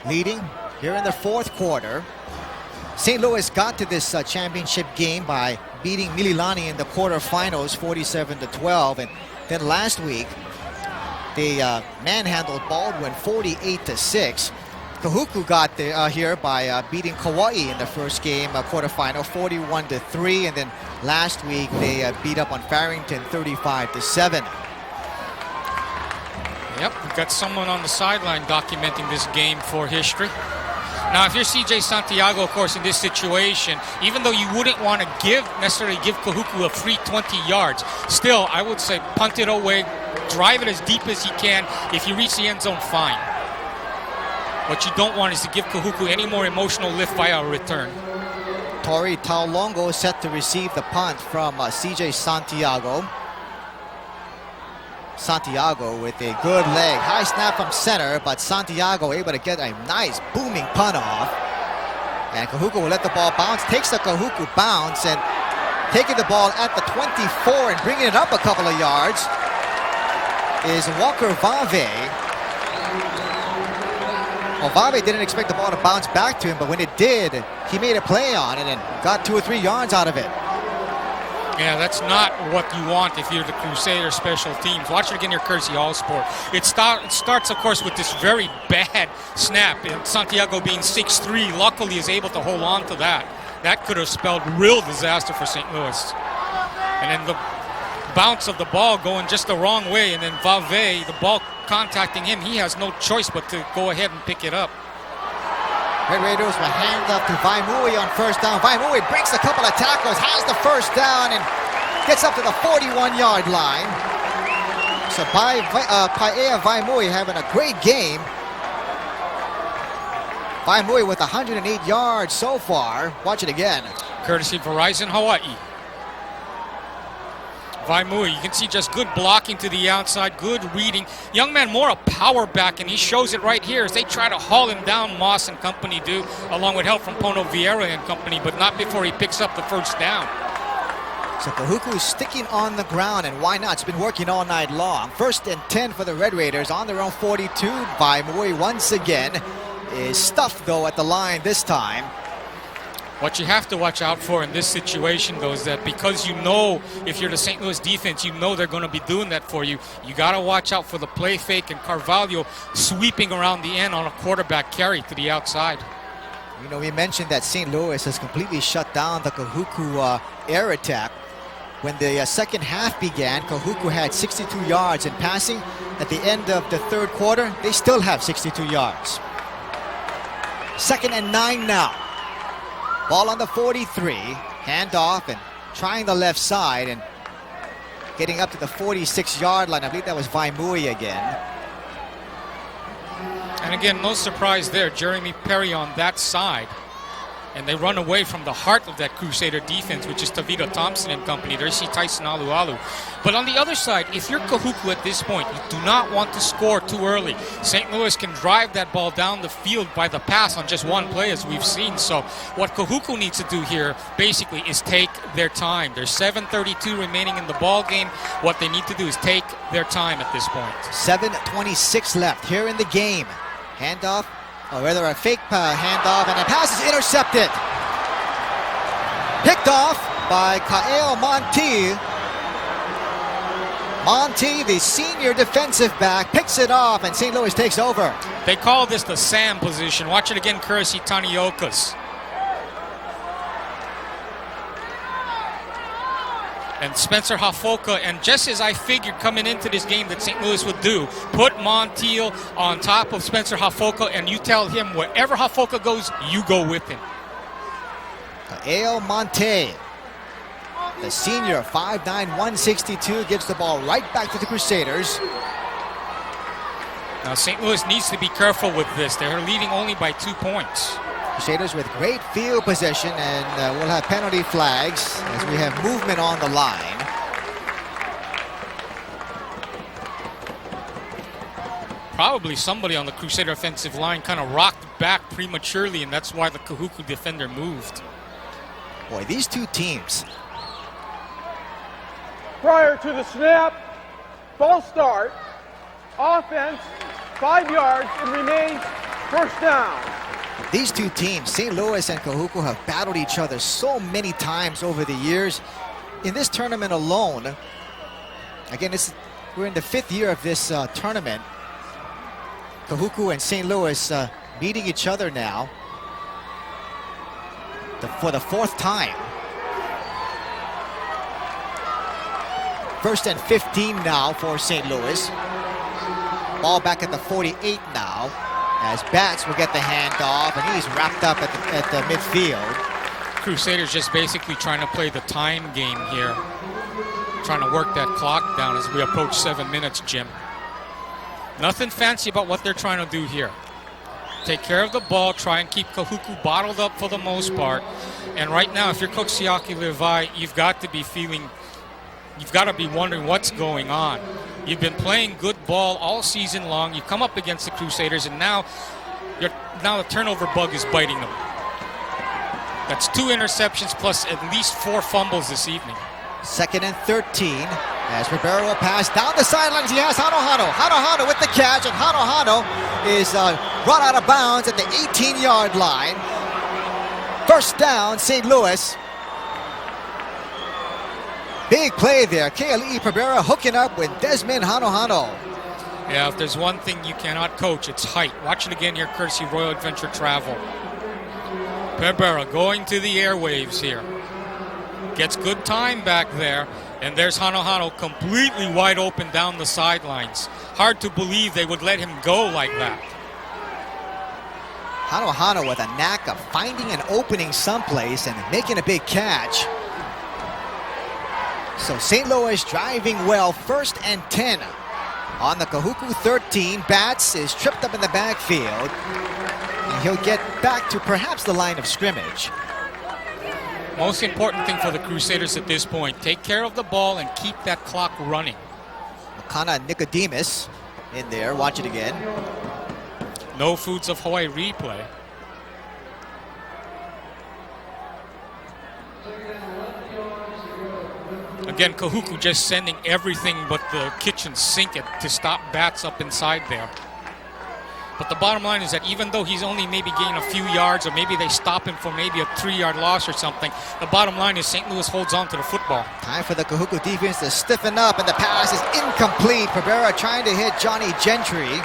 leading here in the fourth quarter. St. Louis got to this championship game by beating Mililani in the quarterfinals 47-12, and then last week they manhandled Baldwin 48-6. Kahuku got there here by beating Kauai in the first game quarterfinal 41-3, and then last week they beat up on Farrington 35-7. Yep, we've got someone on the sideline documenting this game for history. Now, if you're CJ Santiago, of course, in this situation, even though you wouldn't want to necessarily give Kahuku a free 20 yards, still, I would say punt it away, drive it as deep as you can. If you reach the end zone, fine. What you don't want is to give Kahuku any more emotional lift via a return. Tori Taulogo set to receive the punt from CJ Santiago. Santiago with a good leg. High snap from center, but Santiago able to get a nice booming punt off. And Kahuku will let the ball bounce. Takes the Kahuku bounce and taking the ball at the 24 and bringing it up a couple of yards is Walker Vave. Ovave didn't expect the ball to bounce back to him, but when it did, he made a play on it and got 2 or 3 yards out of it. Yeah, that's not what you want if you're the Crusader special teams. Watch it again here, courtesy All Sport. It starts, of course, with this very bad snap. And Santiago being 6'3", luckily is able to hold on to that. That could have spelled real disaster for St. Louis. And then the bounce of the ball going just the wrong way, and then Vave, the ball contacting him, he has no choice but to go ahead and pick it up. Red Raiders will hand up to Vaimui on first down. Vaimui breaks a couple of tackles, has the first down, and gets up to the 41-yard line. So Paea Vaimui having a great game. Vaimui with 108 yards so far. Watch it again. Courtesy Verizon Hawaii. Vaimui, you can see just good blocking to the outside, good reading. Young man more a power back, and he shows it right here as they try to haul him down, Moss and company do, along with help from Pono Vieira and company, but not before he picks up the first down. So Kahuku is sticking on the ground, and why not? It's been working all night long. 1st and 10 for the Red Raiders on their own 42. Vaimui once again is stuffed, though, at the line this time. What you have to watch out for in this situation, though, is that because you know if you're the St. Louis defense, you know they're going to be doing that for you. You got to watch out for the play fake and Carvalho sweeping around the end on a quarterback carry to the outside. You know, we mentioned that St. Louis has completely shut down the Kahuku air attack. When the second half began, Kahuku had 62 yards in passing. At the end of the third quarter, they still have 62 yards. 2nd and 9 now. Ball on the 43, handoff and trying the left side and getting up to the 46-yard line. I believe that was Vaimui again. And again, no surprise there. Jeremy Perry on that side. And they run away from the heart of that Crusader defense, which is Tavita Thompson and company. There's Tyson Alualu. But on the other side, if you're Kahuku at this point, you do not want to score too early. St. Louis can drive that ball down the field by the pass on just one play, as we've seen. So what Kahuku needs to do here, basically, is take their time. There's 7:32 remaining in the ball game. What they need to do is take their time at this point. 7:26 left here in the game. Handoff. Or rather a fake handoff, and the pass is intercepted. Picked off by Kael Monti. Monti, the senior defensive back, picks it off, and St. Louis takes over. They call this the Sam position. Watch it again, courtesy Taniokas. And Spencer Hafoka, and just as I figured coming into this game that St. Louis would do, put Montiel on top of Spencer Hafoka, and you tell him wherever Hafoka goes, you go with him. Kael Monte, the senior, 5'9", 162, gives the ball right back to the Crusaders. Now St. Louis needs to be careful with this. They're leading only by 2 points. Crusaders with great field position, and we'll have penalty flags as we have movement on the line. Probably somebody on the Crusader offensive line kind of rocked back prematurely, and that's why the Kahuku defender moved. Boy, these two teams. Prior to the snap, false start, offense, 5 yards, and remains first down. These two teams, St. Louis and Kahuku, have battled each other so many times over the years. In this tournament alone, again, we're in the 5th year of this tournament. Kahuku and St. Louis meeting each other now for the 4th time. 1st and 15 now for St. Louis. Ball back at the 48 now, as Batts will get the handoff, and he's wrapped up at the midfield. Crusaders just basically trying to play the time game here, trying to work that clock down as we approach 7 minutes, Jim. Nothing fancy about what they're trying to do here. Take care of the ball, try and keep Kahuku bottled up for the most part. And right now, if you're Coach Siaki Levi, you've got to be wondering what's going on. You've been playing good ball all season long. You come up against the Crusaders, and now the turnover bug is biting them. That's 2 interceptions plus at least 4 fumbles this evening. 2nd and 13 as Ribeiro will pass down the sidelines. He has Hano with the catch, and Hano is brought out of bounds at the 18-yard line. First down, St. Louis. Big play there. Keali'i Pereira hooking up with Desmond Hanohano. Yeah, if there's one thing you cannot coach, it's height. Watch it again here, courtesy Royal Adventure Travel. Pereira going to the airwaves here. Gets good time back there. And there's Hanohano completely wide open down the sidelines. Hard to believe they would let him go like that. Hanohano with a knack of finding an opening someplace and making a big catch. So St. Louis driving well, 1st and 10 on the Kahuku 13. Bats is tripped up in the backfield. And he'll get back to perhaps the line of scrimmage. Most important thing for the Crusaders at this point, take care of the ball and keep that clock running. Makana Nicodemus in there. Watch it again. No Foods of Hawaii replay. Again, Kahuku just sending everything but the kitchen sink to stop bats up inside there. But the bottom line is that even though he's only maybe gained a few yards, or maybe they stop him for maybe a 3-yard loss or something, the bottom line is St. Louis holds on to the football. Time for the Kahuku defense to stiffen up, and the pass is incomplete. Pereira trying to hit Johnny Gentry.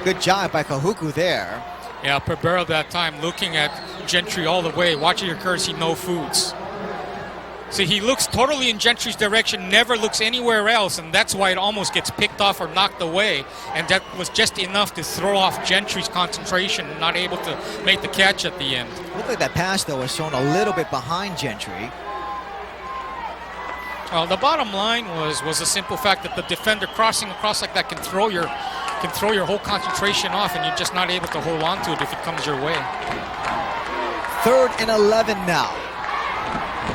Good job by Kahuku there. Yeah, Pereira that time looking at Gentry all the way, watching your courtesy, No Foods. See, he looks totally in Gentry's direction, never looks anywhere else, and that's why it almost gets picked off or knocked away. And that was just enough to throw off Gentry's concentration and not able to make the catch at the end. Looked like that pass, though, was thrown a little bit behind Gentry. Well, the bottom line was a simple fact that the defender crossing across like that can throw your whole concentration off, and you're just not able to hold on to it if it comes your way. 3rd and 11 now.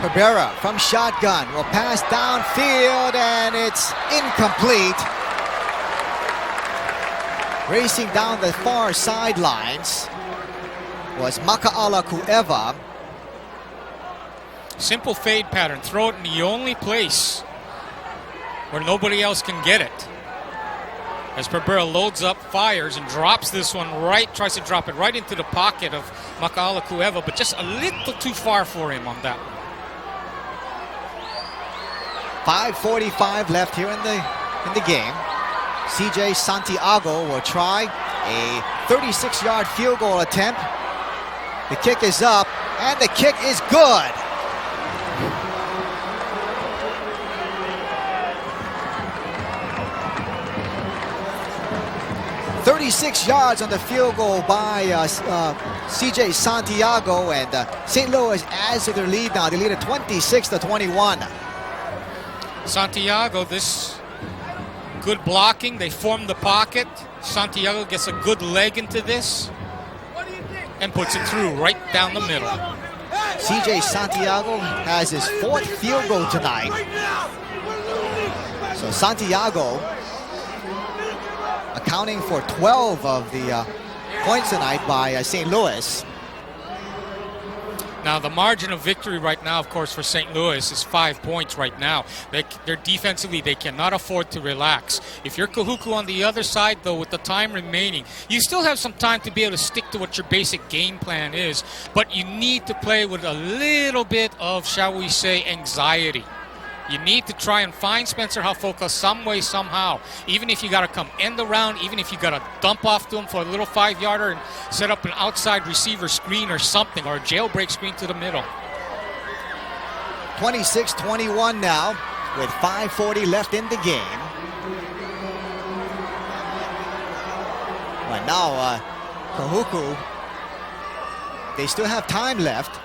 Pereira from shotgun will pass downfield, and it's incomplete. Racing down the far sidelines was Maka'ala Kueva. Simple fade pattern. Throw it in the only place where nobody else can get it. As Pereira loads up, fires, and drops this one right, tries to drop it right into the pocket of Maka'ala Kueva, but just a little too far for him on that one. 5:45 left here in the game. CJ Santiago will try a 36-yard field goal attempt. The kick is up, and the kick is good. "36 yards on the field goal by CJ Santiago, and St. Louis adds to their lead now. They lead at 26-21. Santiago, this good blocking. They form the pocket. Santiago gets a good leg into this and puts it through right down the middle. CJ Santiago has his 4th field goal tonight. So Santiago accounting for 12 of the points tonight by St. Louis. Now, the margin of victory right now, of course, for St. Louis is 5 points right now. They're defensively, they cannot afford to relax. If you're Kahuku on the other side, though, with the time remaining, you still have some time to be able to stick to what your basic game plan is, but you need to play with a little bit of, shall we say, anxiety. You need to try and find Spencer Hafoka some way, somehow. Even if you got to come end around, even if you got to dump off to him for a little 5-yarder and set up an outside receiver screen or something, or a jailbreak screen to the middle. 26-21 now with 5:40 left in the game. But now Kahuku, they still have time left.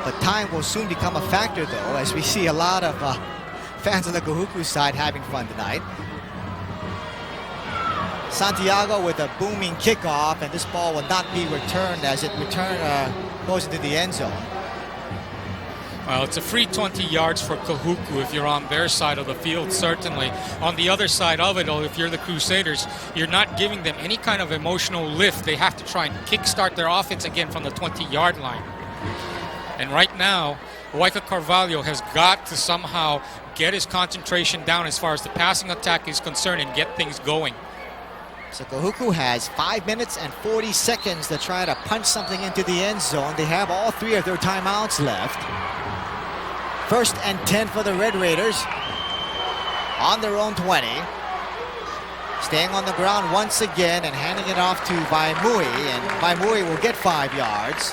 But time will soon become a factor, though, as we see a lot of fans on the Kahuku side having fun tonight. Santiago with a booming kickoff, and this ball will not be returned as it goes into the end zone. Well, it's a free 20 yards for Kahuku if you're on their side of the field, certainly. On the other side of it, if you're the Crusaders, you're not giving them any kind of emotional lift. They have to try and kickstart their offense again from the 20-yard line. And right now, Waika Carvalho has got to somehow get his concentration down as far as the passing attack is concerned and get things going. So Kahuku has 5 minutes and 40 seconds to try to punch something into the end zone. They have all 3 of their timeouts left. 1st and 10 for the Red Raiders on their own 20. Staying on the ground once again and handing it off to Vaimui, and Vaimui will get 5 yards.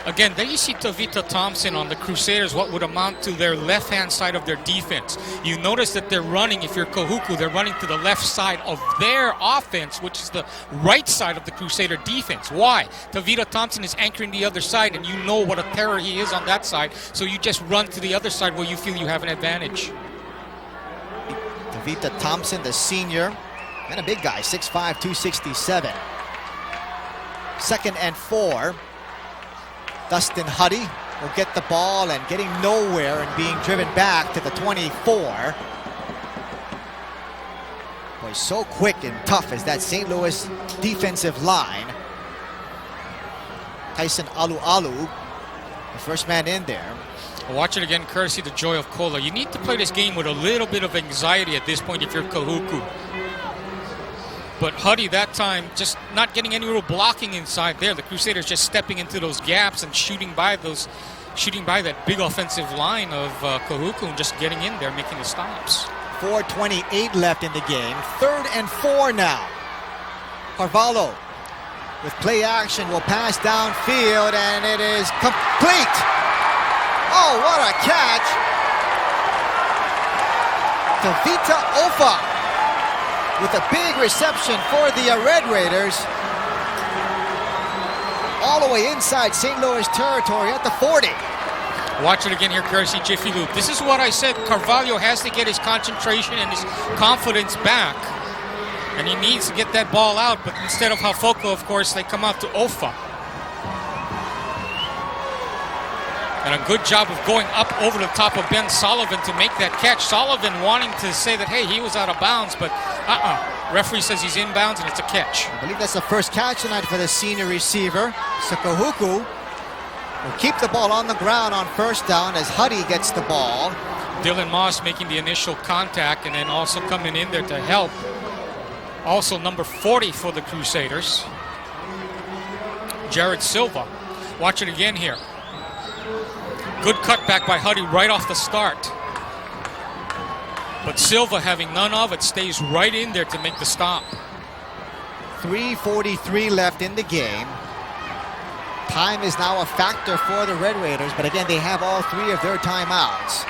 Again, there you see Tavita Thompson on the Crusaders, what would amount to their left-hand side of their defense. You notice that they're running, if you're Kahuku, they're running to the left side of their offense, which is the right side of the Crusader defense. Why? Tavita Thompson is anchoring the other side, and you know what a terror he is on that side, so you just run to the other side where you feel you have an advantage. Tavita Thompson, the senior, and a big guy, 6'5", 267. 2nd and 4. Dustin Huddy will get the ball and getting nowhere and being driven back to the 24. Boy, so quick and tough is that St. Louis defensive line. Tyson Alualu, the first man in there. Watch it again, courtesy the Joy of Cola. You need to play this game with a little bit of anxiety at this point if you're Kahuku. But Huddy that time just not getting any real blocking inside there. The Crusaders just stepping into those gaps and shooting by that big offensive line of Kahuku and just getting in there, making the stops. 4:28 left in the game. 3rd and 4 now. Carvalho with play action will pass downfield, and it is complete. Oh, what a catch. Tavita Ofa with a big reception for the Red Raiders. All the way inside St. Louis territory at the 40. Watch it again here, courtesy Jiffy Lube. This is what I said. Carvalho has to get his concentration and his confidence back. And he needs to get that ball out. But instead of Hafoko, of course, they come out to Ofa. And a good job of going up over the top of Ben Sullivan to make that catch. Sullivan wanting to say that, hey, he was out of bounds, but referee says he's inbounds and it's a catch. I believe that's the first catch tonight for the senior receiver. So Kahuku will keep the ball on the ground on 1st down as Huddy gets the ball. Dylan Moss making the initial contact and then also coming in there to help. Also number 40 for the Crusaders, Jared Silva. Watch it again here. Good cutback by Huddy right off the start. But Silva, having none of it, stays right in there to make the stop. 3:43 left in the game. Time is now a factor for the Red Raiders, but again, they have all 3 of their timeouts.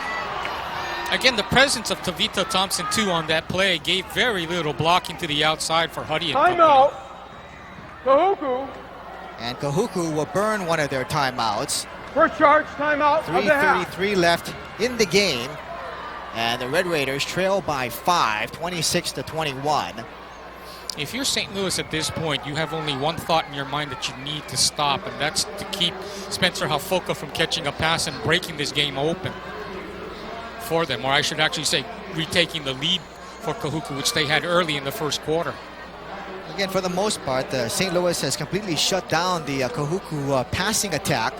Again, the presence of Tavita Thompson, too, on that play gave very little blocking to the outside for Huddy and company. Timeout. Kahuku. And Kahuku will burn one of their timeouts. First charge, timeout of the half. 3:33 left in the game. And the Red Raiders trail by 5, 26-21. If you're St. Louis at this point, you have only one thought in your mind that you need to stop, and that's to keep Spencer Hafoka from catching a pass and breaking this game open for them. Or I should actually say retaking the lead for Kahuku, which they had early in the first quarter. Again, for the most part, St. Louis has completely shut down the Kahuku passing attack.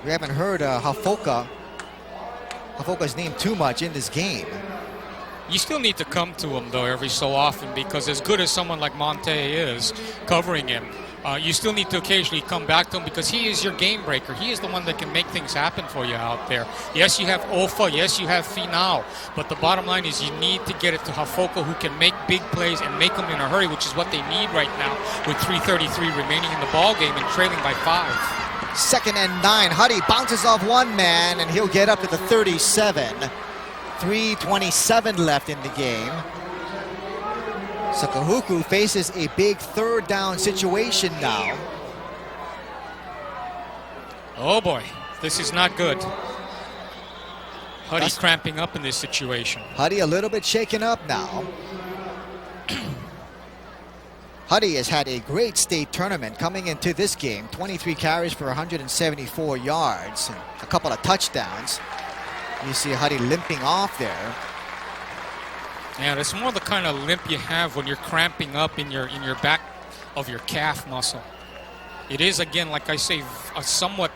We haven't heard Hafoka's name too much in this game. You still need to come to him, though, every so often, because as good as someone like Monte is covering him, you still need to occasionally come back to him because he is your game breaker. He is the one that can make things happen for you out there. Yes, you have Ofa. Yes, you have Finau. But the bottom line is you need to get it to Hafoka, who can make big plays and make them in a hurry, which is what they need right now with 3:33 remaining in the ball game and trailing by 5. 2nd and 9. Huddy bounces off one man, and he'll get up to the 37. 3:27 left in the game. So Kahuku faces a big 3rd down situation now. Oh boy, this is not good. Huddy cramping up in this situation. Huddy a little bit shaken up now. Huddy has had a great state tournament coming into this game. 23 carries for 174 yards and a couple of touchdowns. You see Huddy limping off there. Yeah, that's more the kind of limp you have when you're cramping up in your back of your calf muscle. It is, again, like I say, a somewhat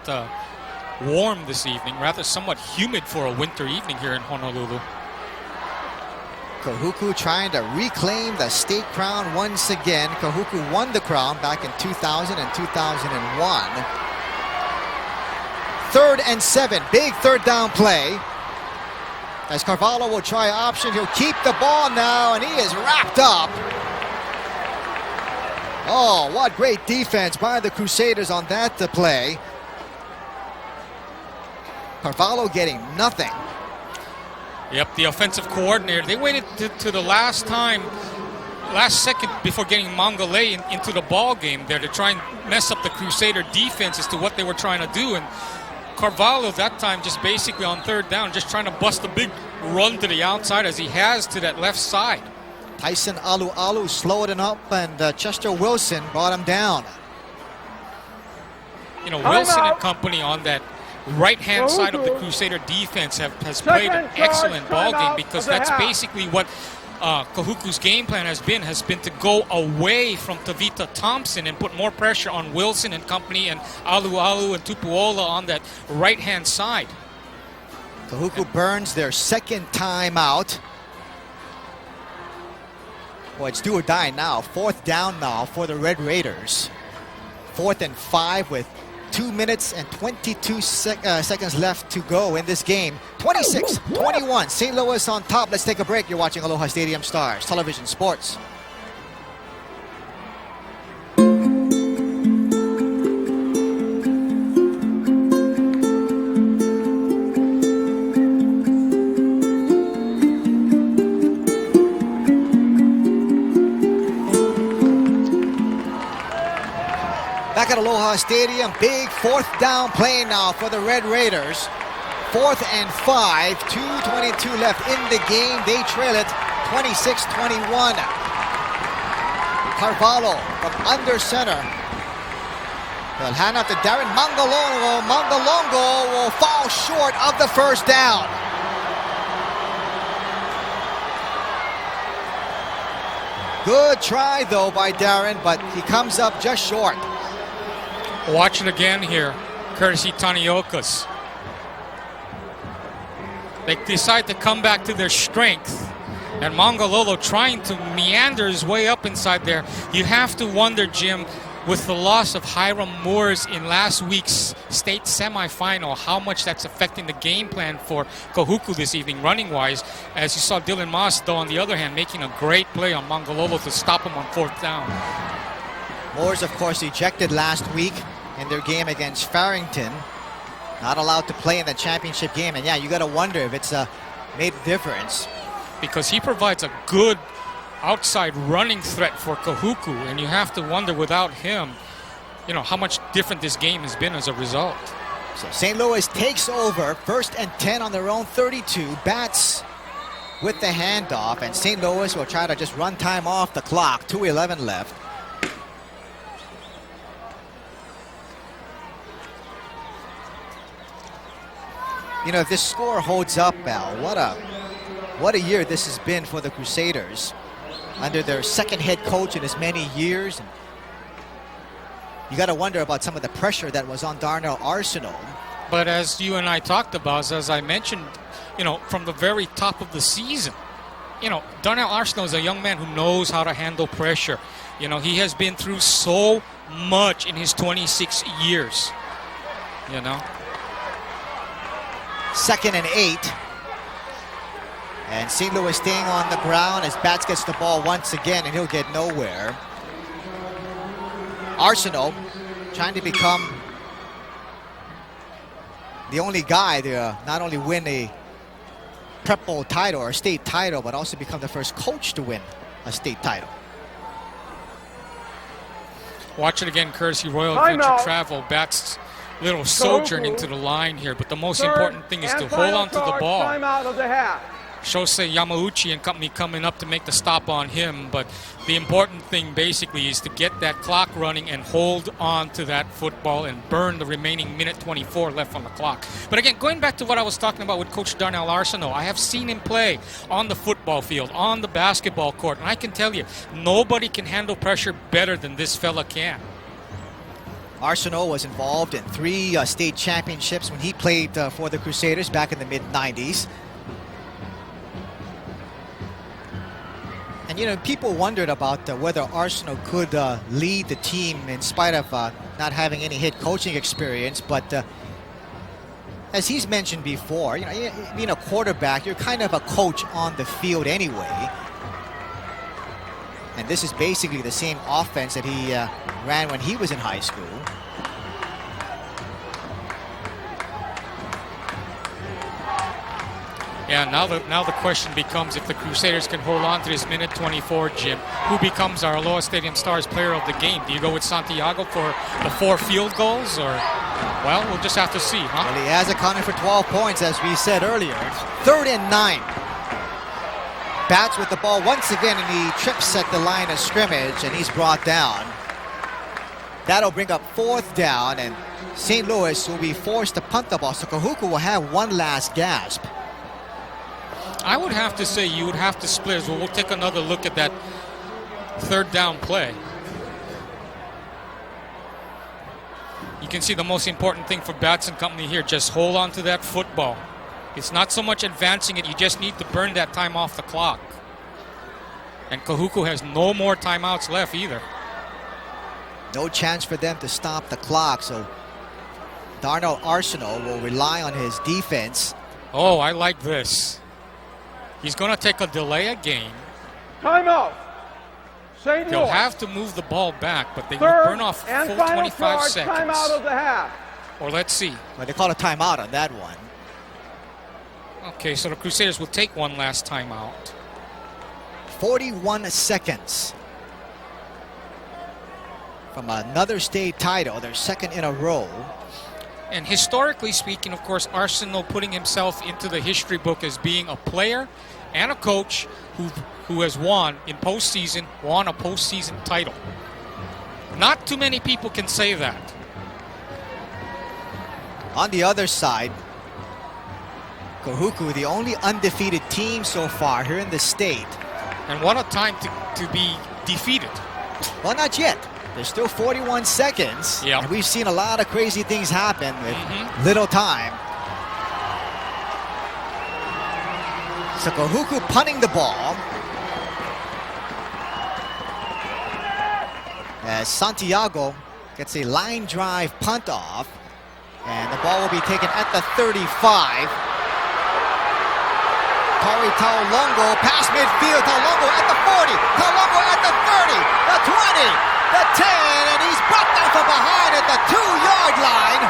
warm this evening, rather somewhat humid for a winter evening here in Honolulu. Kahuku trying to reclaim the state crown once again. Kahuku won the crown back in 2000 and 2001. 3rd and 7, big third down play. As Carvalho will try option, he'll keep the ball now, and he is wrapped up. Oh, what great defense by the Crusaders on that play. Carvalho getting nothing. Yep, the offensive coordinator, they waited to the last second before getting Mangale into the ball game there to try and mess up the Crusader defense as to what they were trying to do. And Carvalho that time just basically on 3rd down, just trying to bust a big run to the outside as he has to that left side. Tyson Alu slowed him up, and Chester Wilson brought him down. You know, Wilson and company on that right-hand side of the Crusader defense has played an excellent ball game, because that's basically what Kahuku's game plan has been to go away from Tavita Thompson and put more pressure on Wilson and company and Alu and Tupuola on that right-hand side. Kahuku burns their second time out. Well, it's do or die now. 4th down now for the Red Raiders. 4th and 5 with 2 minutes and 22 seconds left to go in this game. 26-21, St. Louis on top. Let's take a break. You're watching Aloha Stadium Stars Television Sports. Back at Aloha Stadium, big 4th down play now for the Red Raiders. 4th and 5, 2:22 left in the game. They trail it 26-21. Carvalho from under center. They'll hand out to Darren Mangalongo. Mangalongo will fall short of the 1st down. Good try though by Darren, but he comes up just short. Watch it again here, courtesy Taniokas. They decide to come back to their strength. And Mangalolo trying to meander his way up inside there. You have to wonder, Jim, with the loss of Hiram Moores in last week's state semifinal, how much that's affecting the game plan for Kahuku this evening, running-wise. As you saw Dylan Moss, though, on the other hand, making a great play on Mangalolo to stop him on 4th down. Moores, of course, ejected last week in their game against Farrington. Not allowed to play in the championship game. And yeah, you got to wonder if it's made a difference. Because he provides a good outside running threat for Kahuku. And you have to wonder without him, you know, how much different this game has been as a result. So St. Louis takes over. 1st and 10 on their own 32. Bats with the handoff. And St. Louis will try to just run time off the clock. 2:11 left. You know, if this score holds up, Al, what a year this has been for the Crusaders under their 2nd head coach in as many years. And you got to wonder about some of the pressure that was on Darnell Arsenault. But as you and I talked about, as I mentioned, you know, from the very top of the season, you know, Darnell Arsenault is a young man who knows how to handle pressure. You know, he has been through so much in his 26 years, you know. 2nd and 8. And St. Louis staying on the ground as Bats gets the ball once again, and he'll get nowhere. Arsenault trying to become the only guy to not only win a Prep Bowl title or a state title, but also become the first coach to win a state title. Watch it again, courtesy Royal Adventure Travel. Bats little sojourn into the line here, but the most important thing is to hold on to the ball. Timeout of the half. Shosei Yamauchi and company coming up to make the stop on him, but the important thing basically is to get that clock running and hold on to that football and burn the remaining minute 24 left on the clock. But again, going back to what I was talking about with Coach Darnell Arsenault, I have seen him play on the football field, on the basketball court, and I can tell you, nobody can handle pressure better than this fella can. Arsenault was involved in 3 state championships when he played for the Crusaders back in the mid-90s. And, you know, people wondered about whether Arsenault could lead the team in spite of not having any head coaching experience. But as he's mentioned before, you know, being a quarterback, you're kind of a coach on the field anyway. And this is basically the same offense that he ran when he was in high school. Yeah, now the question becomes, if the Crusaders can hold on to this minute 24, Jim, who becomes our Aloha Stadium Stars player of the game? Do you go with Santiago for the 4 field goals, or, well, we'll just have to see, huh? Well, he has accounted for 12 points, as we said earlier. 3rd and 9. Bats with the ball once again, and he trips at the line of scrimmage, and he's brought down. That'll bring up 4th down, and St. Louis will be forced to punt the ball, so Kahuku will have one last gasp. I would have to say you would have to split as well. We'll take another look at that 3rd down play. You can see the most important thing for Bats and company here, just hold on to that football. It's not so much advancing it, you just need to burn that time off the clock. And Kahuku has no more timeouts left either. No chance for them to stop the clock, so Darnell Arsenault will rely on his defense. Oh, I like this. He's going to take a delay a game. Timeout. St. They'll Louis. have to move the ball back, but they will 3rd burn off and full final 25 charge, seconds. timeout of the half. Or let's see. Well, they call a timeout on that one. Okay, so the Crusaders will take one last timeout. 41 seconds from another state title, their 2nd in a row. And historically speaking, of course, Arsenault putting himself into the history book as being a player and a coach who has won a postseason title. Not too many people can say that. On the other side, Kahuku, the only undefeated team so far here in the state. And what a time to be defeated. Well, not yet. There's still 41 seconds. Yep. And we've seen a lot of crazy things happen with little time. So Kahuku punting the ball. As Santiago gets a line drive punt off. And the ball will be taken at the 35. Tori Taulogo past midfield. Taulogo at the 40. Taulogo at the 30. The 20. The 10. And he's brought down from behind at the 2-yard line.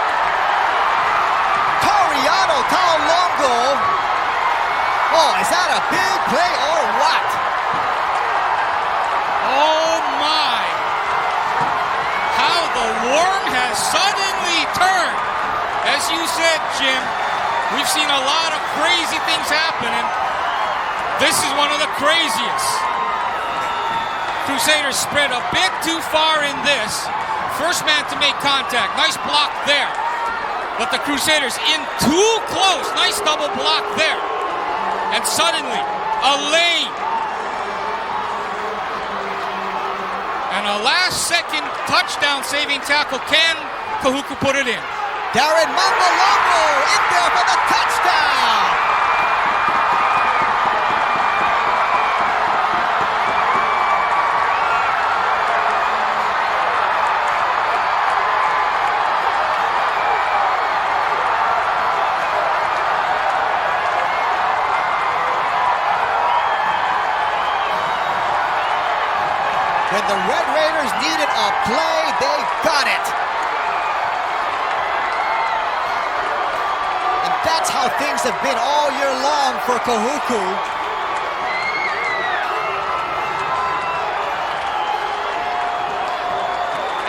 Tori Taulogo. Oh, is that a big play or what? Oh my! How the worm has suddenly turned. As you said, Jim, we've seen a lot of crazy things happen, and this is one of the craziest. Crusaders spread a bit too far in this. First man to make contact. Nice block there. But the Crusaders in too close. Nice double block there. And suddenly, a lane. And a last-second touchdown-saving tackle. Can Kahuku put it in? Darren Mangolongo in there for the touchdown. When the Red Raiders needed a play, they got it. And that's how things have been all year long for Kahuku.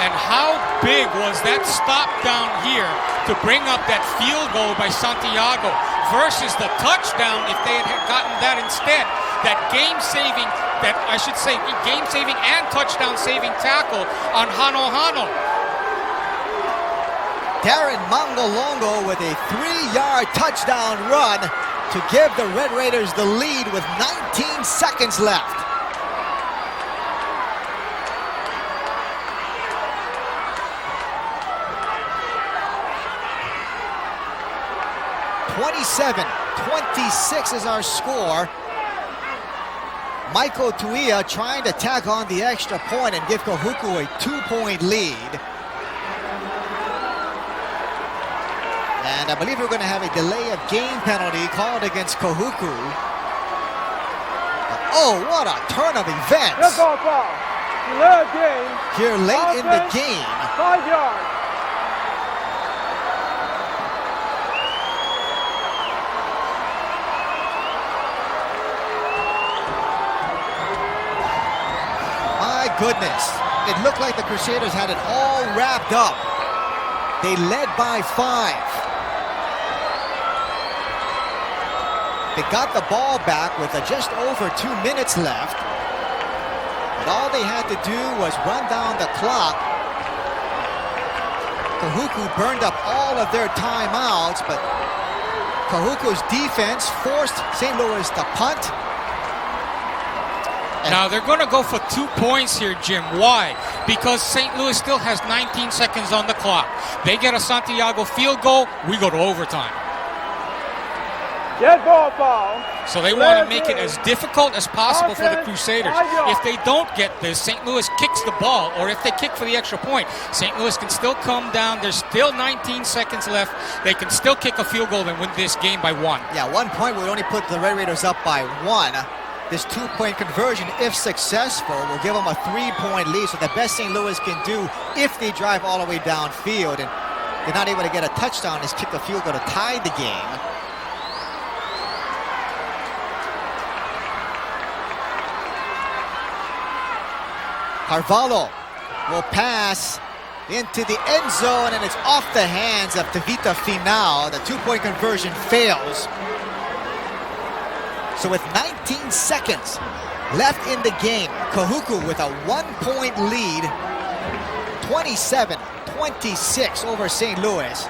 And how big was that stop down here to bring up that field goal by Santiago versus the touchdown if they had gotten that instead. That game-saving, game-saving and touchdown-saving tackle on Hano. Darren Mangolongo with a 3-yard touchdown run to give the Red Raiders the lead with 19 seconds left. 27-26 is our score. Michael Tuia trying to tag on the extra point and give Kahuku a 2-point lead. And I believe we're going to have a delay of game penalty called against Kahuku. Oh, what a turn of events. Good ball, foul. Delay of game. Here late in the game. 5 yards. My goodness. It looked like the Crusaders had it all wrapped up. They led by 5. They got the ball back with just over 2 minutes left. But all they had to do was run down the clock. Kahuku burned up all of their timeouts, but Kahuku's defense forced St. Louis to punt. Now they're going to go for 2 points here, Jim. Why? Because St. Louis still has 19 seconds on the clock. They get a Santiago field goal, we go to overtime. Dead ball foul. So they want to make it as difficult as possible for the Crusaders. If they don't get this, St. Louis kicks the ball, or if they kick for the extra point, St. Louis can still come down. There's still 19 seconds left. They can still kick a field goal and win this game by 1. Yeah, 1 point would only put the Red Raiders up by 1. This 2-point conversion, if successful, will give them a 3-point lead. So the best St. Louis can do if they drive all the way downfield and they're not able to get a touchdown is kick a field goal to tie the game. Carvalho will pass into the end zone, and it's off the hands of Tevita Finau. The 2-point conversion fails. So with 19 seconds left in the game, Kahuku with a 1-point lead, 27-26 over St. Louis.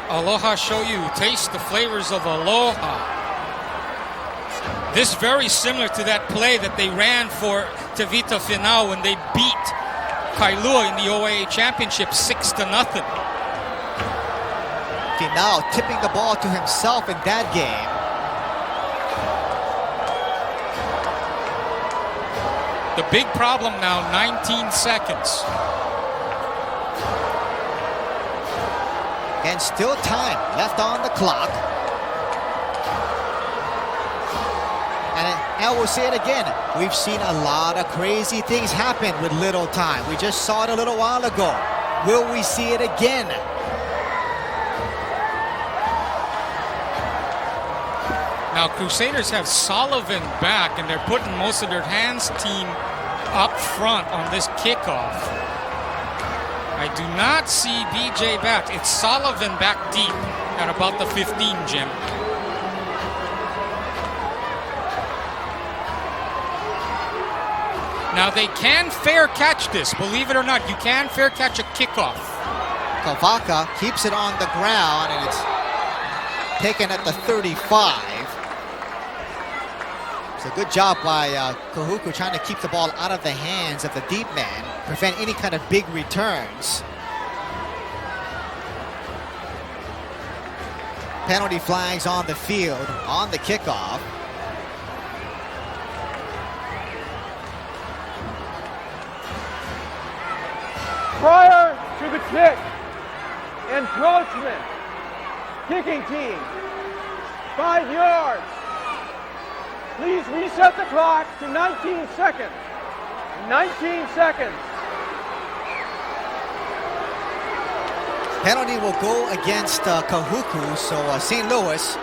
Aloha show you, taste the flavors of Aloha. This very similar to that play that they ran for Tevita Finau when they beat Kailua in the OAA Championship 6-0. Finau tipping the ball to himself in that game. The big problem now, 19 seconds. And still time left on the clock. And I will say it again, we've seen a lot of crazy things happen with little time. We just saw it a little while ago. Will we see it again? Now, Crusaders have Sullivan back, and they're putting most of their hands team up front on this kickoff. I do not see BJ back. It's Sullivan back deep at about the 15, Jim. Now, they can fair catch this. Believe it or not, you can fair catch a kickoff. Kavaka keeps it on the ground, and it's taken at the 35. It's a good job by Kahuku trying to keep the ball out of the hands of the deep man, prevent any kind of big returns. Penalty flags on the field on the kickoff. Prior to the kick, encroachment, kicking team, 5 yards. Please reset the clock to 19 seconds. 19 seconds. Penalty will go against Kahuku, so St. Louis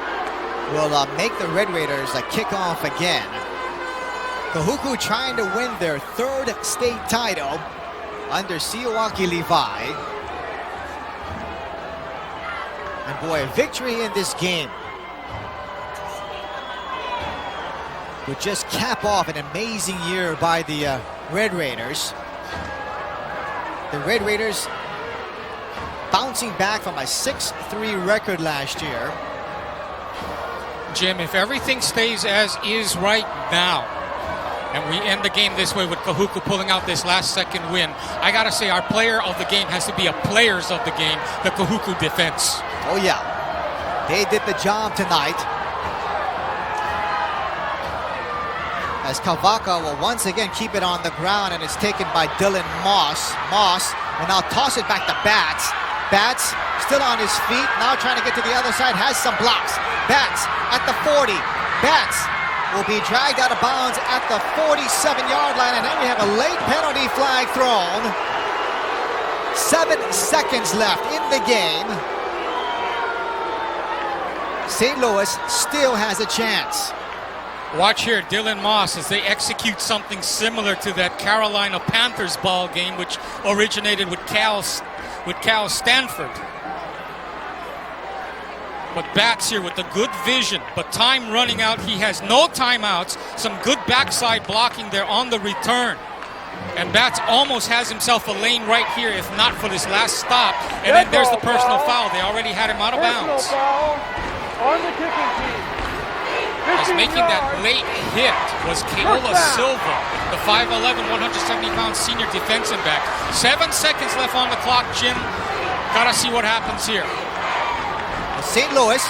will make the Red Raiders kick off again. Kahuku trying to win their 3rd state title under Siowaki Levi. And boy, a victory in this game would just cap off an amazing year by the Red Raiders. The Red Raiders bouncing back from a 6-3 record last year. Jim, if everything stays as is right now, And we end the game this way with Kahuku pulling out this last-second win. I got to say, our player of the game has to be a players of the game, the Kahuku defense. Oh, yeah. They did the job tonight. As Kavaka will once again keep it on the ground, and it's taken by Dylan Moss. Moss will now toss it back to Bats. Bats still on his feet, now trying to get to the other side, has some blocks. Bats at the 40. Bats will be dragged out of bounds at the 47-yard line, and then we have a late penalty flag thrown. 7 seconds left in the game. St. Louis still has a chance. Watch here, Dylan Moss, as they execute something similar to that Carolina Panthers ball game, which originated with Cal Stanford. But Bats here with the good vision, but time running out. He has no timeouts. Some good backside blocking there on the return. And Bats almost has himself a lane right here, if not for this last stop. And then there's the personal foul. They already had him out of bounds. Foul on the kicking team. As making that late hit was Keola Silva, the 5'11", 170-pound senior defensive back. 7 seconds left on the clock, Jim. Gotta see what happens here. St. Louis,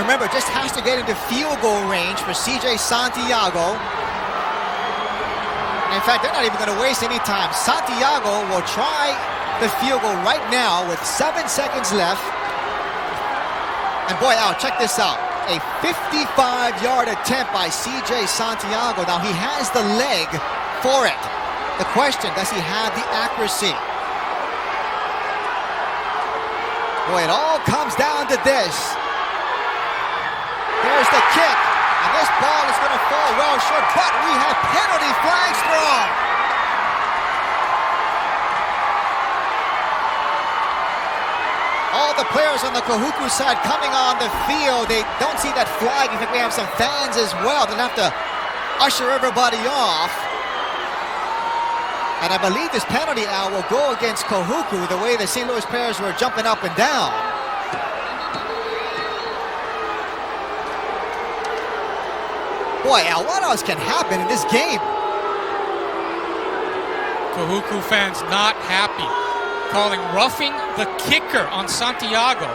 remember, just has to get into field goal range for CJ Santiago. And in fact, they're not even going to waste any time. Santiago will try the field goal right now with 7 seconds left. And boy, Al, check this out. A 55-yard attempt by CJ Santiago. Now, he has the leg for it. The question, does he have the accuracy? Boy, it all comes down to this. There's the kick, and this ball is going to fall well short, but we have penalty flags thrown. All the players on the Kahuku side coming on the field. They don't see that flag. In fact, we have some fans as well. They'll have to usher everybody off. And I believe this penalty, Al, will go against Kahuku, the way the St. Louis players were jumping up and down. Boy, Al, what else can happen in this game? Kahuku fans not happy, calling roughing the kicker on Santiago.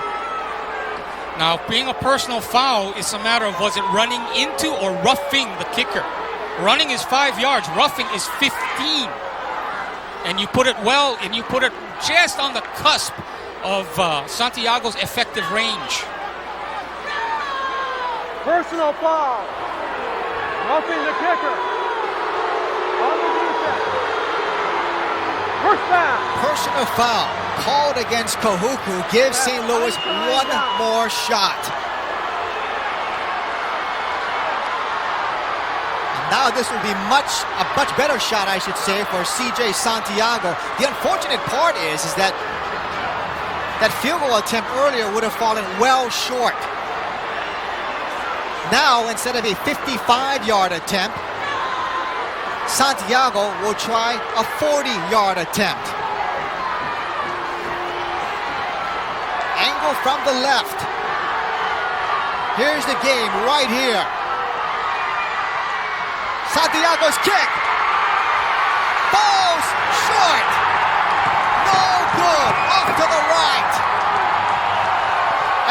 Now, being a personal foul is a matter of was it running into or roughing the kicker. Running is 5 yards, roughing is 15. And you put it well, and you put it just on the cusp of Santiago's effective range. Personal foul. Roughing the kicker. On the defense. First down. Personal foul called against Kahuku gives St. Louis one more shot. Now this will be a much better shot, I should say, for CJ Santiago. The unfortunate part is that that field goal attempt earlier would have fallen well short. Now, instead of a 55-yard attempt, Santiago will try a 40-yard attempt. Angle from the left. Here's the game right here. Santiago's kick falls short. No good. Off to the right.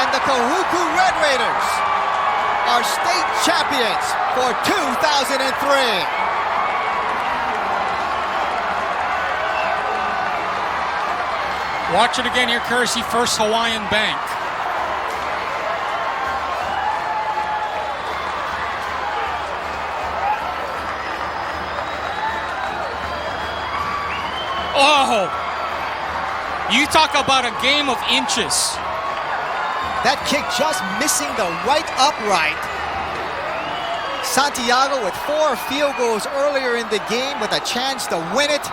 And the Kahuku Red Raiders are state champions for 2003. Watch it again here, courtesy First Hawaiian Bank. Oh, you talk about a game of inches. That kick just missing the right upright. Santiago with 4 field goals earlier in the game with a chance to win it.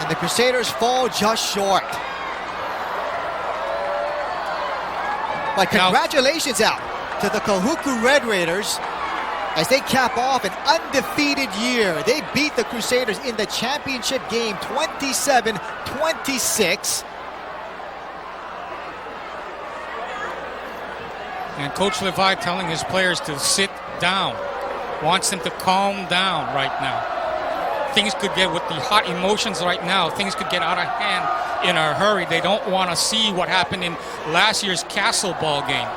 And the Crusaders fall just short. But congratulations out to the Kahuku Red Raiders as they cap off an undefeated year. They beat the Crusaders in the championship game 27-26. And Coach Levi telling his players to sit down. wants them to calm down right now. Things could get, with the hot emotions right now, things could get out of hand in a hurry. They don't want to see what happened in last year's Castle ball game.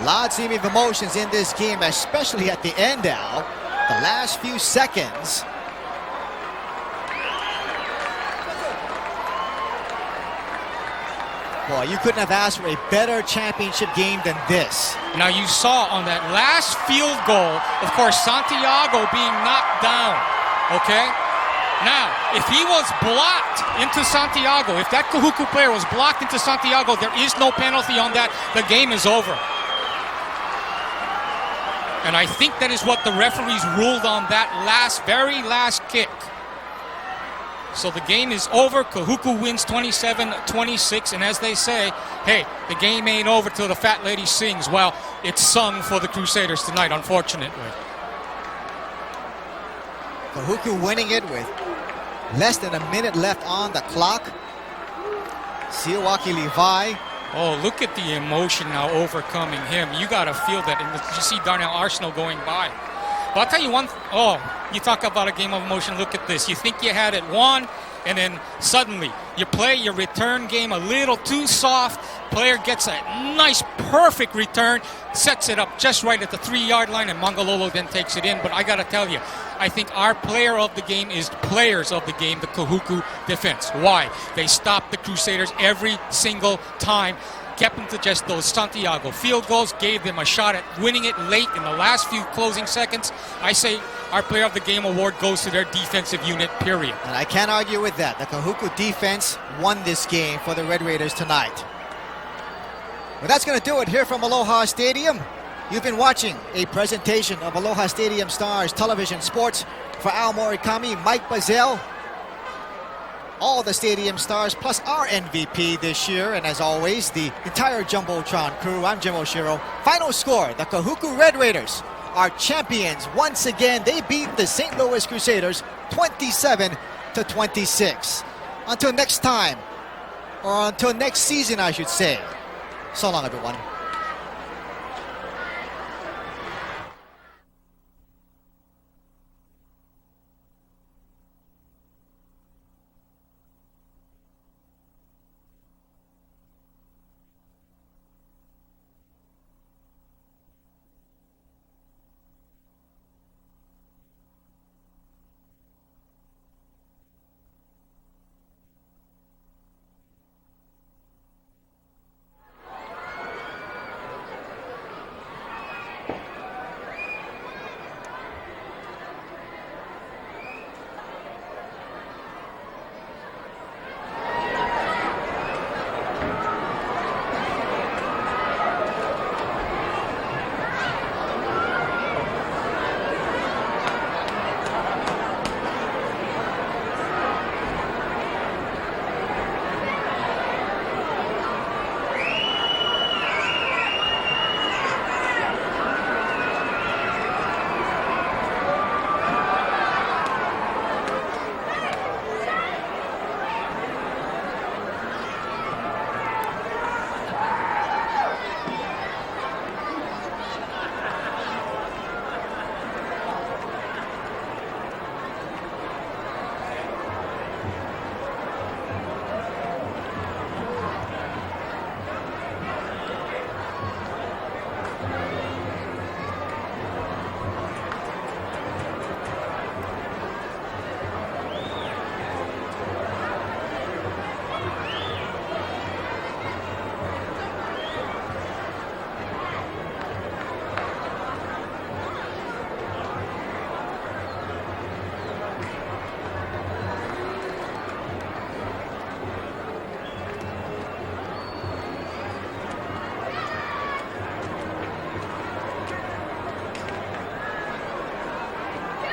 Lots of emotions in this game, especially at the end now. The last few seconds. Boy, you couldn't have asked for a better championship game than this. Now you saw on that last field goal, of course, Santiago being knocked down, okay? Now, if he was blocked into Santiago, if that Kahuku player was blocked into Santiago, there is no penalty on that. The game is over. And I think that is what the referees ruled on that very last kick. So the game is over. Kahuku wins 27-26. And as they say, hey, the game ain't over till the fat lady sings. Well, it's sung for the Crusaders tonight, unfortunately. Kahuku winning it with less than a minute left on the clock. Siowaki Levi. Oh, look at the emotion now overcoming him. You got to feel that. And you see Darnell Arsenal going by. But I'll tell you one, you talk about a game of emotion. Look at this. You think you had it won, and then suddenly you play your return game a little too soft. Player gets a nice, perfect return, sets it up just right at the 3-yard line, and Mangalolo then takes it in. But I got to tell you, I think our player of the game is players of the game, the Kahuku defense. Why? They stopped the Crusaders every single time. Kept them to just those Santiago field goals, gave them a shot at winning it late in the last few closing seconds. I say our Player of the Game award goes to their defensive unit, period. And I can't argue with that. The Kahuku defense won this game for the Red Raiders tonight. Well, that's going to do it here from Aloha Stadium. You've been watching a presentation of Aloha Stadium Stars Television Sports. For Al Morikami, Mike Bazell, all the Stadium Stars, plus our MVP this year, and as always, the entire Jumbotron crew. I'm Jim Oshiro. Final score, the Kahuku Red Raiders are champions once again. They beat the St. Louis Crusaders 27-26. Until next time, or until next season, I should say. So long, everyone.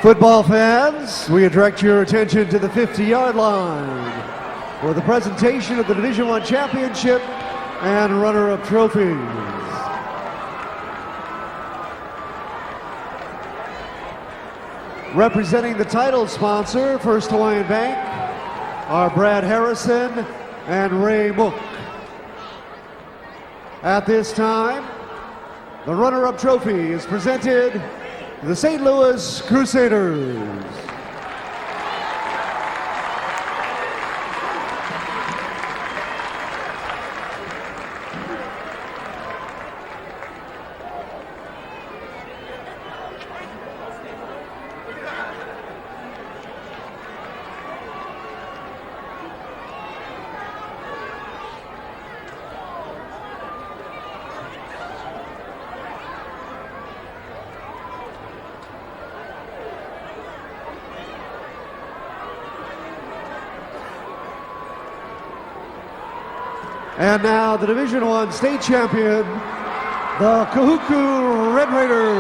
Football fans, we direct your attention to the 50-yard line for the presentation of the Division I Championship and runner-up trophies. Representing the title sponsor, First Hawaiian Bank, are Brad Harrison and Ray Mook. At this time, the runner-up trophy is presented to the St. Louis Crusaders. And now the Division I state champion, the Kahuku Red Raiders.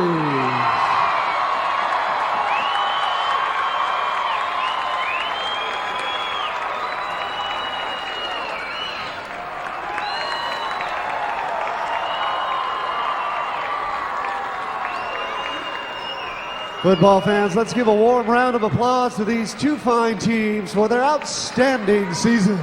Football fans, let's give a warm round of applause to these two fine teams for their outstanding season.